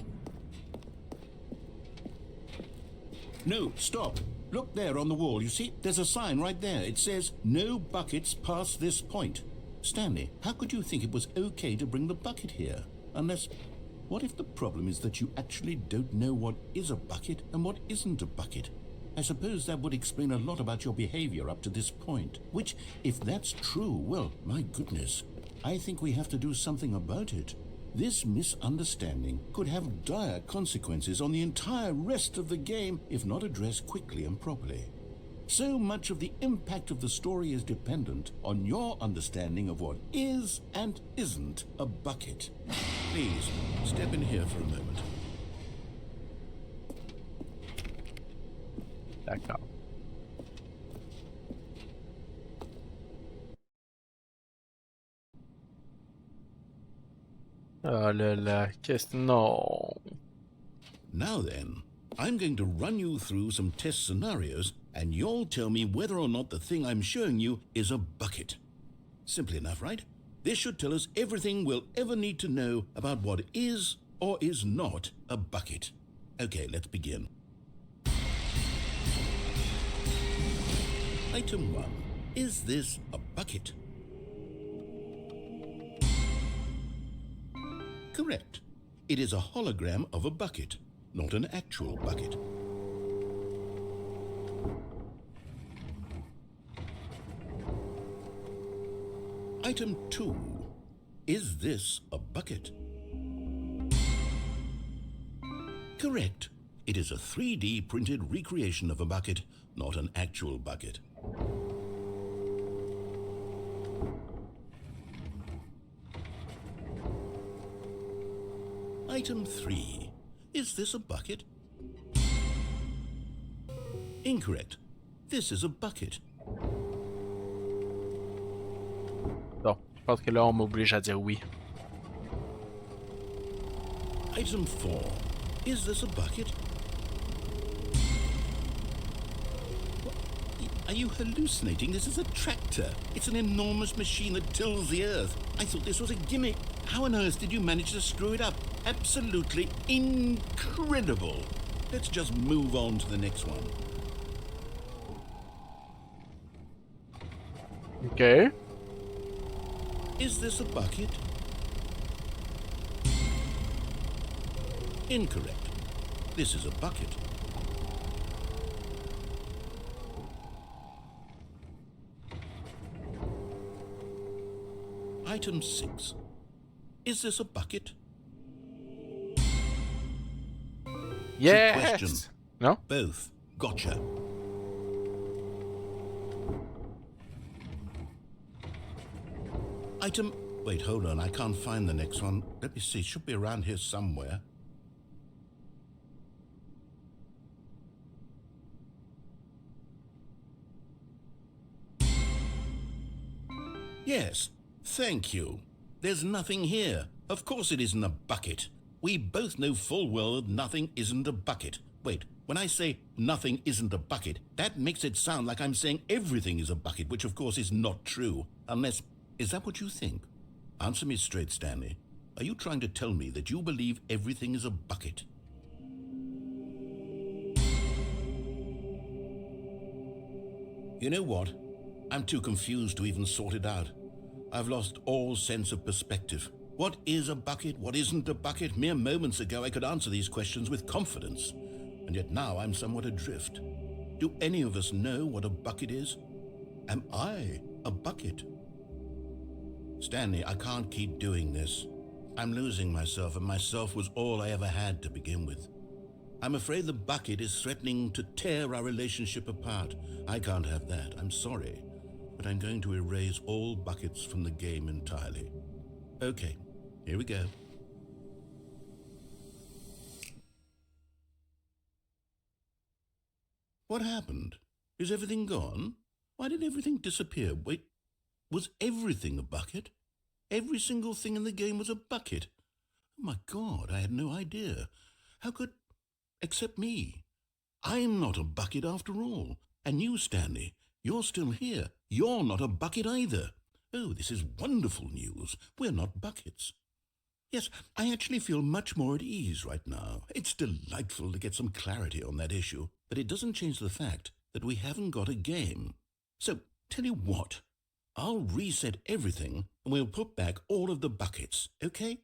No, stop. Look there on the wall, you see? There's a sign right there. It says, no buckets past this point. Stanley, how could you think it was okay to bring the bucket here? Unless, what if the problem is that you actually don't know what is a bucket and what isn't a bucket? I suppose that would explain a lot about your behavior up to this point. Which, if that's true, well, my goodness, I think we have to do something about it. This misunderstanding could have dire consequences on the entire rest of the game if not addressed quickly and properly. So much of the impact of the story is dependent on your understanding of what is and isn't a bucket. Please, step in here for a moment. D'accord. Oh là là, qu'est-ce... Non. Now then, I'm going to run you through some test scenarios, and you'll tell me whether or not the thing I'm showing you is a bucket. Simple enough, right? This should tell us everything we'll ever need to know about what is or is not a bucket. Okay, let's begin. Item 1. Is this a bucket? Correct. It is a hologram of a bucket, not an actual bucket. Item 2. Is this a bucket? Correct. It is a 3D printed recreation of a bucket, not an actual bucket. Item 3. Is this a bucket? Incorrect. This is a bucket. Bon, je pense que là, on m'oblige à dire oui. Item 4. Is this a bucket? Are you hallucinating? This is a tractor. It's an enormous machine that tills the earth. I thought this was a gimmick. How on earth did you manage to screw it up? Absolutely incredible. Let's just move on to the next one. Okay. Is this a bucket? Incorrect. This is a bucket. Item 6. Is this a bucket? Yes! Trick question. No? Both. Gotcha. Item... Wait, hold on. I can't find the next one. Let me see. It should be around here somewhere. Yes. Thank you. There's nothing here. Of course it isn't a bucket. We both know full well that nothing isn't a bucket. Wait, when I say nothing isn't a bucket, that makes it sound like I'm saying everything is a bucket, which of course is not true. Unless... Is that what you think? Answer me straight, Stanley. Are you trying to tell me that you believe everything is a bucket? You know what? I'm too confused to even sort it out. I've lost all sense of perspective. What is a bucket? What isn't a bucket? Mere moments ago I could answer these questions with confidence. And yet now I'm somewhat adrift. Do any of us know what a bucket is? Am I a bucket? Stanley, I can't keep doing this. I'm losing myself, and myself was all I ever had to begin with. I'm afraid the bucket is threatening to tear our relationship apart. I can't have that. I'm sorry. But I'm going to erase all buckets from the game entirely. Okay, here we go. What happened? Is everything gone? Why did everything disappear? Wait, was everything a bucket? Every single thing in the game was a bucket? Oh my God, I had no idea. How could... Except me. I'm not a bucket after all. And you, Stanley, you're still here. You're not a bucket either. Oh, this is wonderful news. We're not buckets. Yes, I actually feel much more at ease right now. It's delightful to get some clarity on that issue, but it doesn't change the fact that we haven't got a game. So, tell you what, I'll reset everything and we'll put back all of the buckets, okay?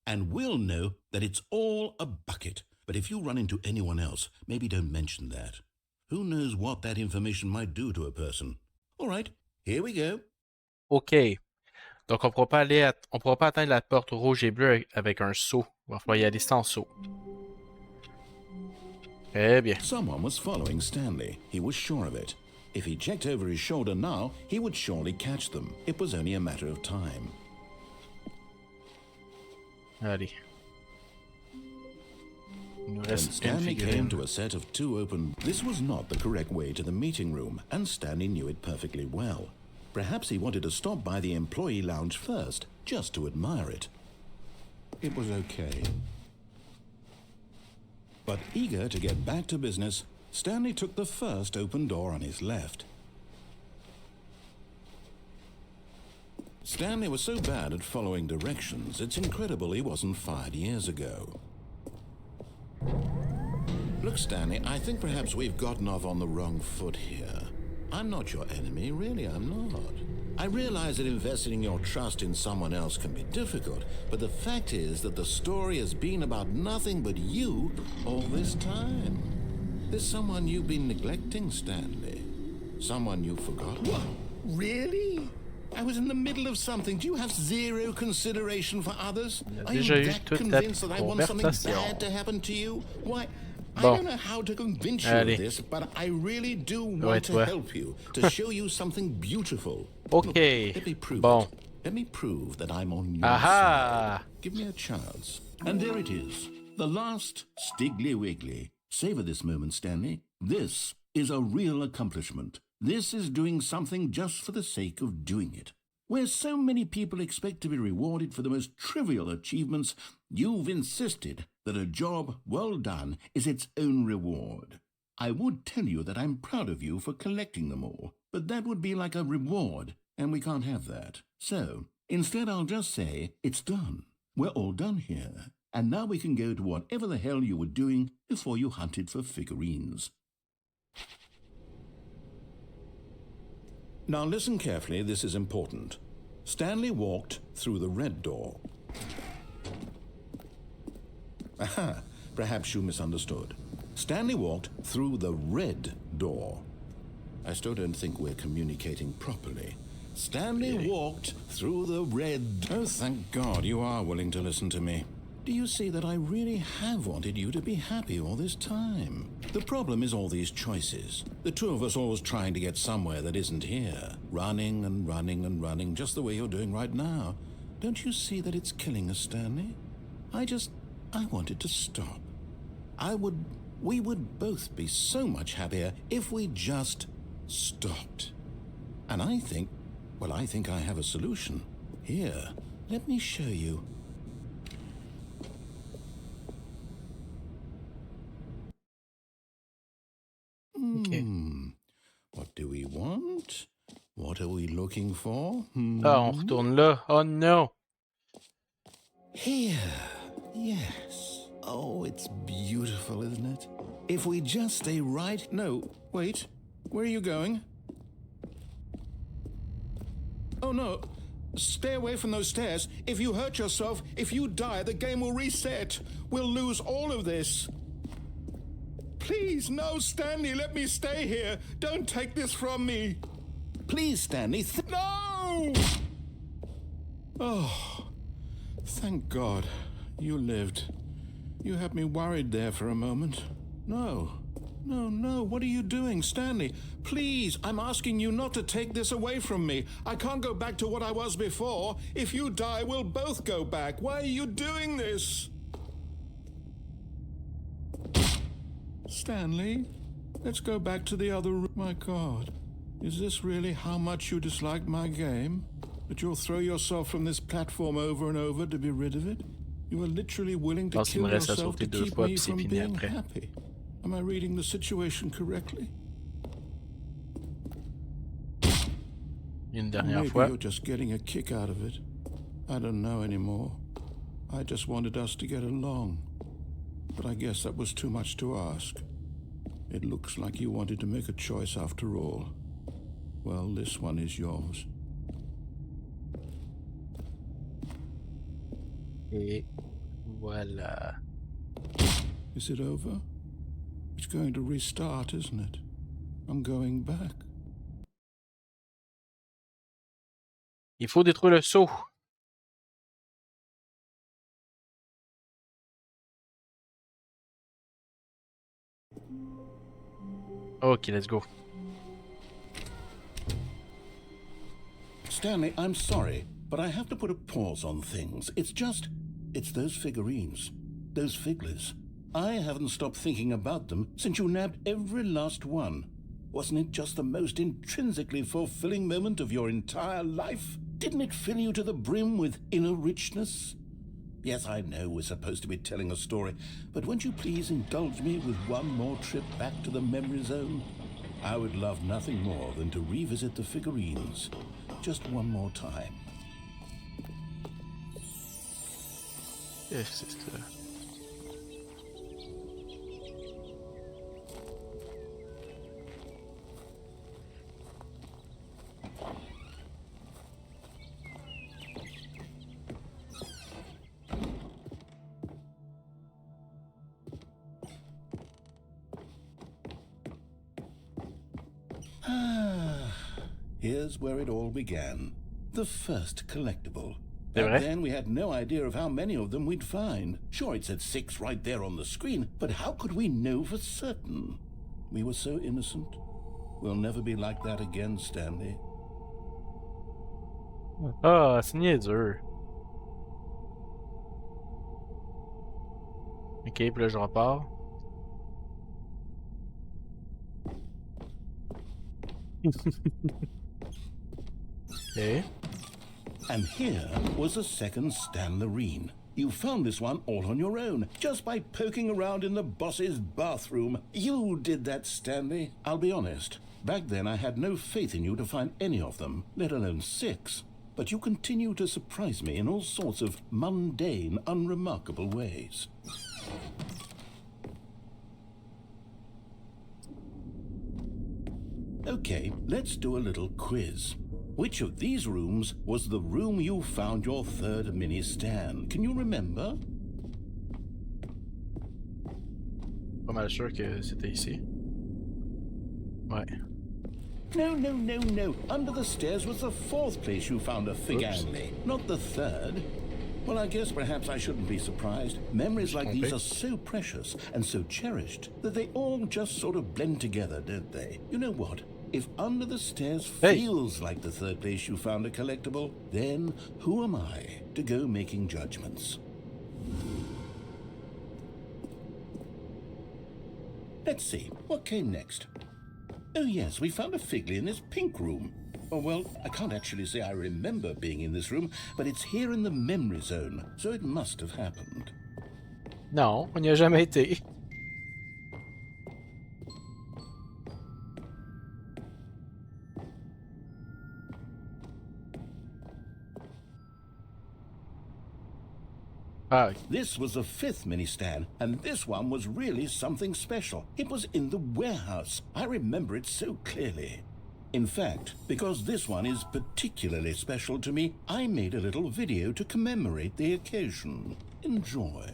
And we'll know that it's all a bucket. But if you run into anyone else, maybe don't mention that. Who knows what that information might do to a person? All right, here we go. OK. Donc, on pourra pas atteindre la porte rouge et bleue avec un saut. Il va falloir y aller sans saut. Très bien. Someone was following Stanley. He was sure of it. If he checked over his shoulder now, he would surely catch them. It was only a matter of time. Allez. Il nous When reste une Stanley came figurine. to a set of two open... This was not the correct way to the meeting room, and Stanley knew it perfectly well. Perhaps he wanted to stop by the employee lounge first, just to admire it. It was okay. But eager to get back to business, Stanley took the first open door on his left. Stanley was so bad at following directions, it's incredible he wasn't fired years ago. Look, Stanley, I think perhaps we've gotten off on the wrong foot here. I'm not your enemy, really, I'm not. I realize that investing your trust in someone else can be difficult, but the fact is that the story has been about nothing but you all this time. There's someone you've been neglecting, Stanley. Someone you've forgotten. What? Really? I was in the middle of something. Do you have zero consideration for others? Are you that convinced that I want something bad to happen to you? Why? I don't know how to convince you of this, but I really do want to help you, to show you something beautiful. OK. Look, let me prove Bon. it. Let me prove that I'm on your Aha! side. Give me a chance. And there it is. The last Stiggly Wiggly. Savor this moment, Stanley. This is a real accomplishment. This is doing something just for the sake of doing it. Where so many people expect to be rewarded for the most trivial achievements, you've insisted that a job well done is its own reward. I would tell you that I'm proud of you for collecting them all, but that would be like a reward, and we can't have that. So, instead I'll just say, it's done. We're all done here. And now we can go to whatever the hell you were doing before you hunted for figurines. Now listen carefully, this is important. Stanley walked through the red door. Aha, perhaps you misunderstood. Stanley walked through the red door. I still don't think we're communicating properly. Stanley walked through the red... Oh, thank God you are willing to listen to me. Do you see that I really have wanted you to be happy all this time? The problem is all these choices. The two of us always trying to get somewhere that isn't here. Running and running and running, just the way you're doing right now. Don't you see that it's killing us, Stanley? I wanted to stop. We would both be so much happier if we just stopped. And I think I have a solution. Here, let me show you. OK. What do we want? What are we looking for? Ah, on retourne là. Oh no! Here. Yes. Oh, it's beautiful, isn't it? If we just stay right... No, wait. Where are you going? Oh, no. Stay away from those stairs. If you hurt yourself, if you die, the game will reset. We'll lose all of this. Please, no, Stanley, let me stay here. Don't take this from me. Please, Stanley. No! Oh, thank God you lived. You had me worried there for a moment. No, what are you doing, Stanley? Please, I'm asking you not to take this away from me. I can't go back to what I was before. If you die, we'll both go back. Why are you doing this? Stanley, let's go back to the other room. My God, is this really how much you dislike my game? That you'll throw yourself from this platform over and over to be rid of it? You are literally willing to kill yourself to keep me from being happy. Am I reading the situation correctly? Une dernière Maybe fois. you're just getting a kick out of it. I don't know anymore. I just wanted us to get along. But I guess that was too much to ask. It looks like you wanted to make a choice after all. Well, this one is yours. Et voilà. Is it over? It's going to restart, isn't it? I'm going back. Il faut détruire le seau. Ok, let's go. Stanley, I'm sorry, but I have to put a pause on things. It's those figurines, those figglers. I haven't stopped thinking about them since you nabbed every last one. Wasn't it just the most intrinsically fulfilling moment of your entire life? Didn't it fill you to the brim with inner richness? Yes, I know we're supposed to be telling a story, but won't you please indulge me with one more trip back to the memory zone? I would love nothing more than to revisit the figurines. Just one more time. Yes, sister. Here's where it all began. The first collectible. C'est vrai? Back then we had no idea of how many of them we'd find. Sure, it said 6 right there on the screen, but how could we know for certain? We were so innocent. We'll never be like that again, Stanley. Ah, c'est niaiseux. Ok, puis là je repars. Okay. And here was a second Stanlerine. You found this one all on your own, just by poking around in the boss's bathroom. You did that, Stanley. I'll be honest. Back then I had no faith in you to find any of them, let alone 6. But you continue to surprise me in all sorts of mundane, unremarkable ways. Okay, let's do a little quiz. Which of these rooms was the room you found your third mini Stan? Can you remember? Pas mal sûr que c'était ici. Ouais. No. Under the stairs was the 4th place you found a fig Anley, not the 3rd. Well, I guess perhaps I shouldn't be surprised. Memories like these are so precious and so cherished that they all just sort of blend together, don't they? You know what? If under the stairs feels like the 3rd place you found a collectible, then who am I to go making judgments? Let's see, what came next? Oh yes, we found a Figley in this pink room. Oh well, I can't actually say I remember being in this room, but it's here in the memory zone, so it must have happened. Non, on n'y a jamais été. Ah. This was the 5th mini Stan, and this one was really something special. It was in the warehouse. I remember it so clearly. In fact, because this one is particularly special to me, I made a little video to commemorate the occasion. Enjoy.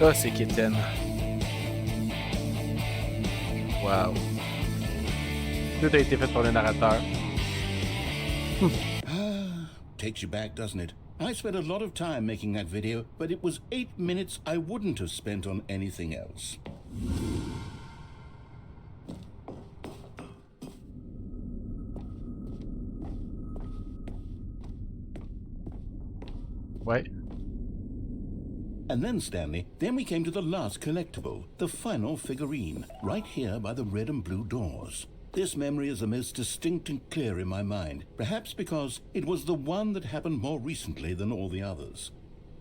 Ah, c'est Kitten. Wow. Tout a été fait par le narrateur. Takes you back, doesn't it? I spent a lot of time making that video, but it was 8 minutes I wouldn't have spent on anything else. Ouais. And then, Stanley, then we came to the last collectible, the final figurine, right here by the red and blue doors. This memory is the most distinct and clear in my mind, perhaps because it was the one that happened more recently than all the others.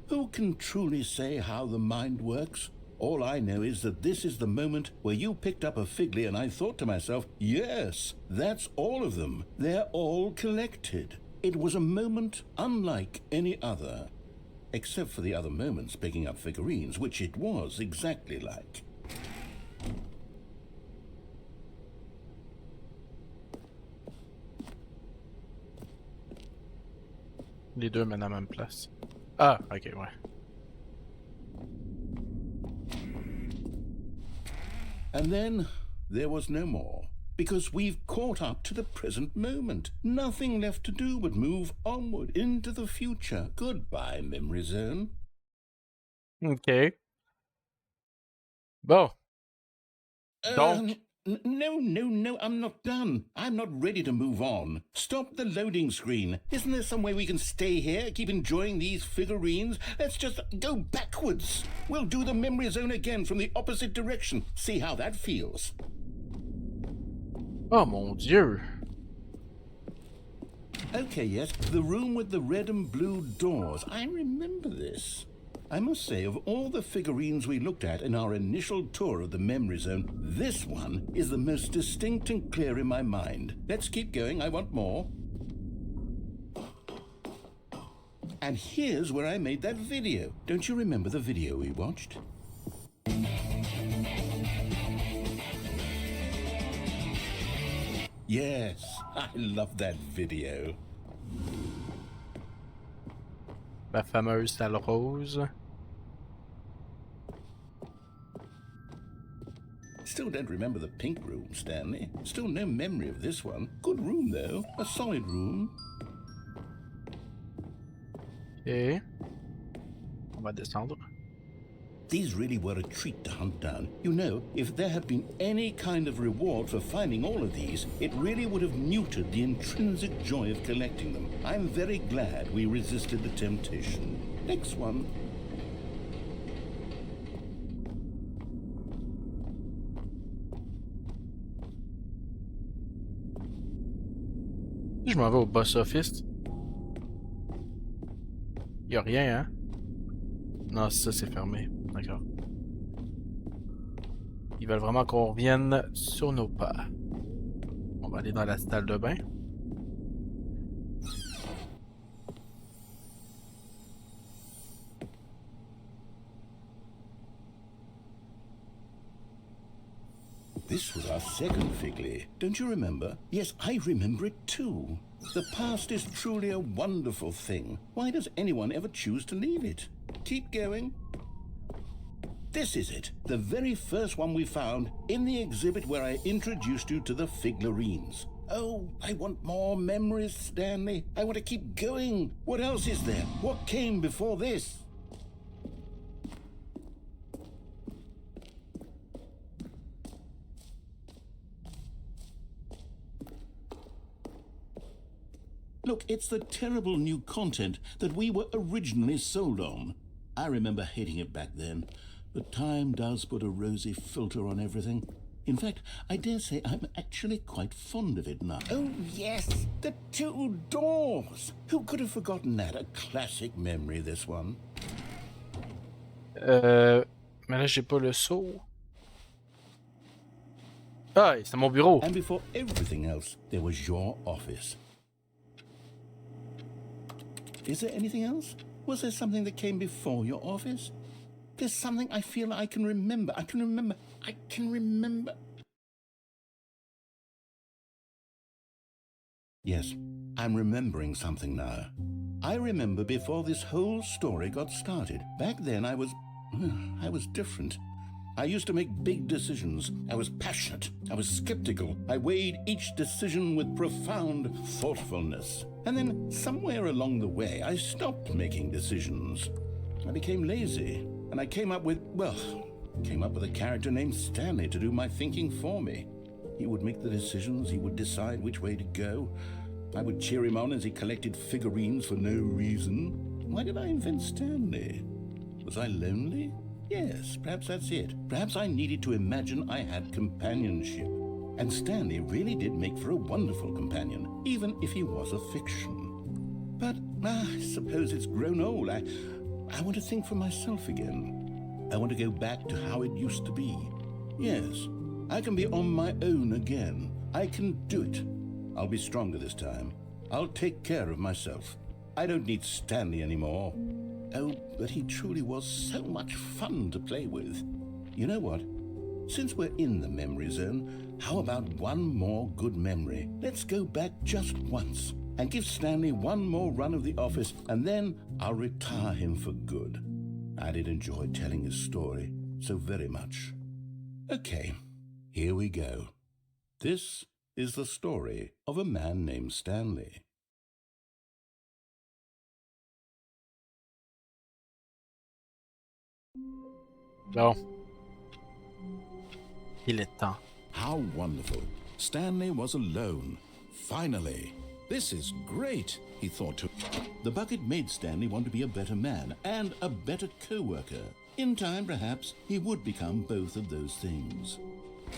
Who can truly say how the mind works? All I know is that this is the moment where you picked up a figly and I thought to myself, yes, that's all of them. They're all collected. It was a moment unlike any other. Except for the other moments picking up figurines, which it was exactly like. Les deux mènent à la même place. Ah, ok, ouais. And then there was no more, because we've caught up to the present moment. Nothing left to do but move onward into the future. Goodbye, memory zone. Ok. Bon. Donc. No, I'm not done. I'm not ready to move on. Stop the loading screen. Isn't there some way we can stay here, keep enjoying these figurines? Let's just go backwards. We'll do the memory zone again from the opposite direction. See how that feels. Oh mon Dieu. Okay, yes, the room with the red and blue doors. I remember this. I must say, of all the figurines we looked at in our initial tour of the memory zone, this one is the most distinct and clear in my mind. Let's keep going, I want more. And here's where I made that video. Don't you remember the video we watched? Yes, I love that video. La fameuse salle rose. Still don't remember the pink room, Stanley. Still no memory of this one. Good room, though. A solid room. Ok. On va descendre. These really were a treat to hunt down. You know, if there had been any kind of reward for finding all of these, it really would have muted the intrinsic joy of collecting them. I'm very glad we resisted the temptation. Next one. Je m'en vais au boss office. Y'a rien, hein? Non, ça c'est fermé. D'accord. Ils veulent vraiment qu'on revienne sur nos pas. On va aller dans la salle de bain. This was our second figly. Don't you remember? Yes, I remember it too. The past is truly a wonderful thing. Why does anyone ever choose to leave it? Keep going. This is it, the very first one we found in the exhibit where I introduced you to the figurines. Oh, I want more memories, Stanley. I want to keep going. What else is there? What came before this? Look, it's the terrible new content that we were originally sold on. I remember hating it back then, but time does put a rosy filter on everything. In fact, I dare say I'm actually quite fond of it now. Oh, yes, the two doors. Who could have forgotten that? A classic memory, this one. Mais là, j'ai pas le saut. Ah, c'est mon bureau. And before everything else, there was your office. Is there anything else? Was there something that came before your office? There's something I feel I can remember. I can remember. Yes, I'm remembering something now. I remember before this whole story got started. Back then I was different. I used to make big decisions. I was passionate. I was skeptical. I weighed each decision with profound thoughtfulness. And then somewhere along the way, I stopped making decisions. I became lazy. And I came up with a character named Stanley to do my thinking for me. He would make the decisions. He would decide which way to go. I would cheer him on as he collected figurines for no reason. Why did I invent Stanley? Was I lonely? Yes, perhaps that's it. Perhaps I needed to imagine I had companionship. And Stanley really did make for a wonderful companion, even if he was a fiction. But I suppose it's grown old. I want to think for myself again. I want to go back to how it used to be. Yes, I can be on my own again. I can do it. I'll be stronger this time. I'll take care of myself. I don't need Stanley anymore. Oh, but he truly was so much fun to play with. You know what? Since we're in the memory zone, how about one more good memory? Let's go back just once and give Stanley one more run of the office, and then I'll retire him for good. I did enjoy telling his story so very much. Okay, here we go. This is the story of a man named Stanley. Bon. Il est temps. How wonderful. Stanley was alone. Finally. This is great, he thought to. The bucket made Stanley want to be a better man and a better co-worker. In time, perhaps, he would become both of those things.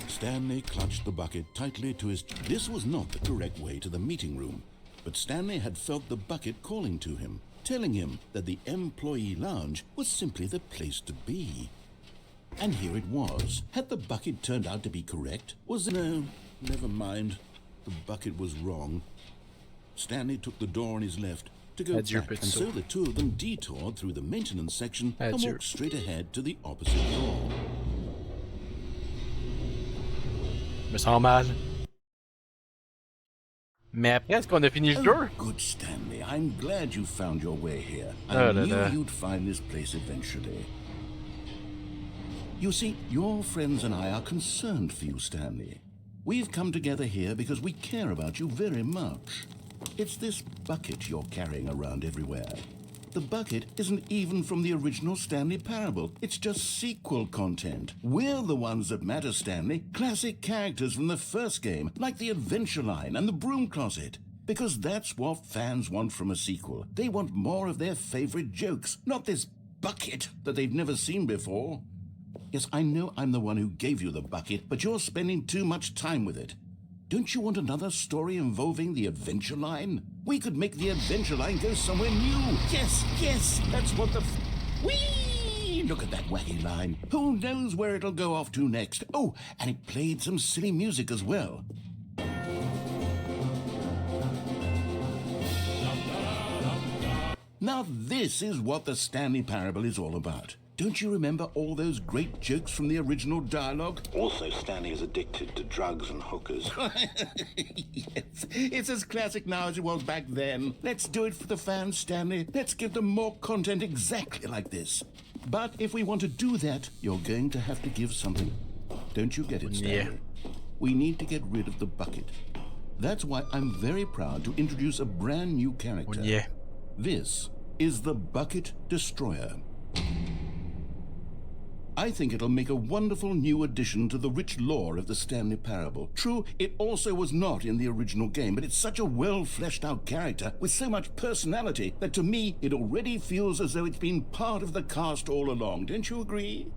Stanley clutched the bucket tightly to his... This was not the correct way to the meeting room, but Stanley had felt the bucket calling to him, telling him that the employee lounge was simply the place to be. And here it was. Had the bucket turned out to be correct? Was it... No, never mind. The bucket was wrong. Stanley took the door on his left to go back, and so the two of them detoured through the maintenance section and walked straight ahead to the opposite door. Je me sens mal. Mais après, est-ce qu'on a fini le jeu? Good Stanley, I'm glad you found your way here. I knew you'd find this place eventually. You see, your friends and I are concerned for you, Stanley. We've come together here because we care about you very much. It's this bucket you're carrying around everywhere. The bucket isn't even from the original Stanley Parable. It's just sequel content. We're the ones that matter, Stanley. Classic characters from the first game, like the Adventure Line and the Broom Closet. Because that's what fans want from a sequel. They want more of their favorite jokes, not this bucket that they've never seen before. Yes, I know I'm the one who gave you the bucket, but you're spending too much time with it. Don't you want another story involving the Adventure Line? We could make the Adventure Line go somewhere new. Yes, yes, that's what the... Whee! Look at that wacky line. Who knows where it'll go off to next? Oh, and it played some silly music as well. Now this is what the Stanley Parable is all about. Don't you remember all those great jokes from the original dialogue? Also, Stanley is addicted to drugs and hookers. Yes, it's as classic now as it was back then. Let's do it for the fans, Stanley. Let's give them more content exactly like this. But if we want to do that, you're going to have to give something. Don't you get it, Stanley? Yeah. We need to get rid of the bucket. That's why I'm very proud to introduce a brand new character. Yeah. This is the Bucket Destroyer. I think it'll make a wonderful new addition to the rich lore of the Stanley Parable. True, it also was not in the original game, but it's such a well-fleshed-out character with so much personality that to me it already feels as though it's been part of the cast all along. Don't you agree?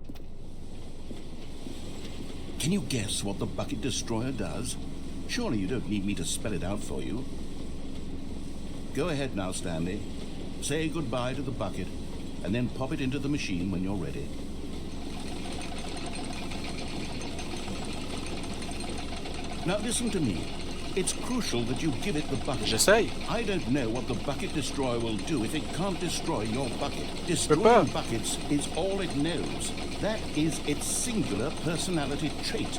Can you guess what the Bucket Destroyer does? Surely you don't need me to spell it out for you. Go ahead now, Stanley. Say goodbye to the bucket, and then pop it into the machine when you're ready. Now listen to me. It's crucial that you give it the bucket. J'essaye. I don't know what the Bucket Destroyer will do if it can't destroy your bucket. Destroying buckets is all it knows. That is its singular personality trait.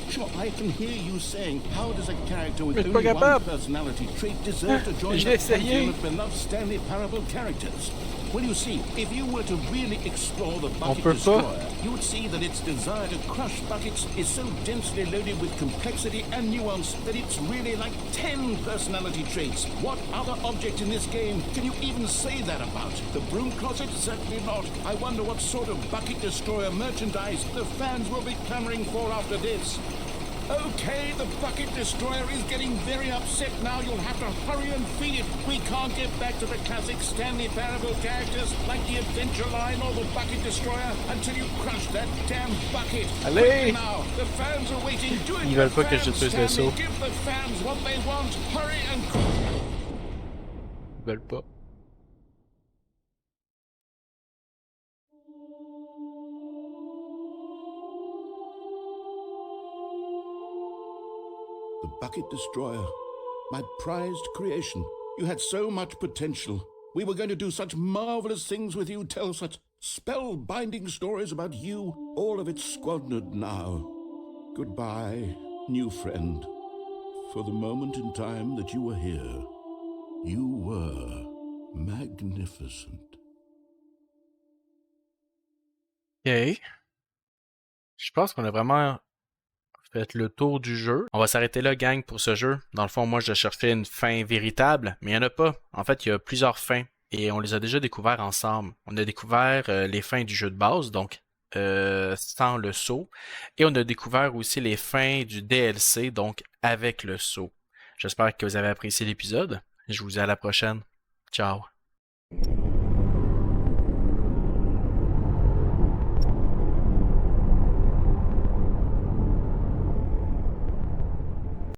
Sure, I can hear you saying, how does a character with only one personality trait deserve to join the pantheon of beloved Stanley Parable characters? Well, you see, if you were to really explore the Bucket Destroyer, you would see that its desire to crush buckets is so densely loaded with complexity and nuance that it's really like 10 personality traits. What other object in this game can you even say that about? The Broom Closet? Certainly not. I wonder what sort of Bucket Destroyer merchandise the fans will be clamoring for after this. Okay, the Bucket Destroyer is getting very upset now. You'll have to hurry and feed it. We can't get back to the classic Stanley Parable characters like the Adventure Line or the Bucket Destroyer until you crush that damn bucket. Allez! Now, the fans are waiting. Do it. Ils veulent pas que je tue le saut. Give the fans what they want. Hurry and... Ils veulent pas. the bucket destroyer, my prized creation. You had so much potential. We were going to do such marvelous things with you, tell such spellbinding stories about you. All of it squandered now. Goodbye, new friend. For the moment in time that you were here, you were magnificent. Ok. Je pense qu'on a vraiment fait le tour du jeu. On va s'arrêter là, gang, pour ce jeu. Dans le fond, moi, je cherchais une fin véritable, mais il n'y en a pas. En fait, il y a plusieurs fins, et on les a déjà découvertes ensemble. On a découvert les fins du jeu de base, donc sans le saut, et on a découvert aussi les fins du DLC, donc avec le saut. J'espère que vous avez apprécié l'épisode. Je vous dis à la prochaine. Ciao.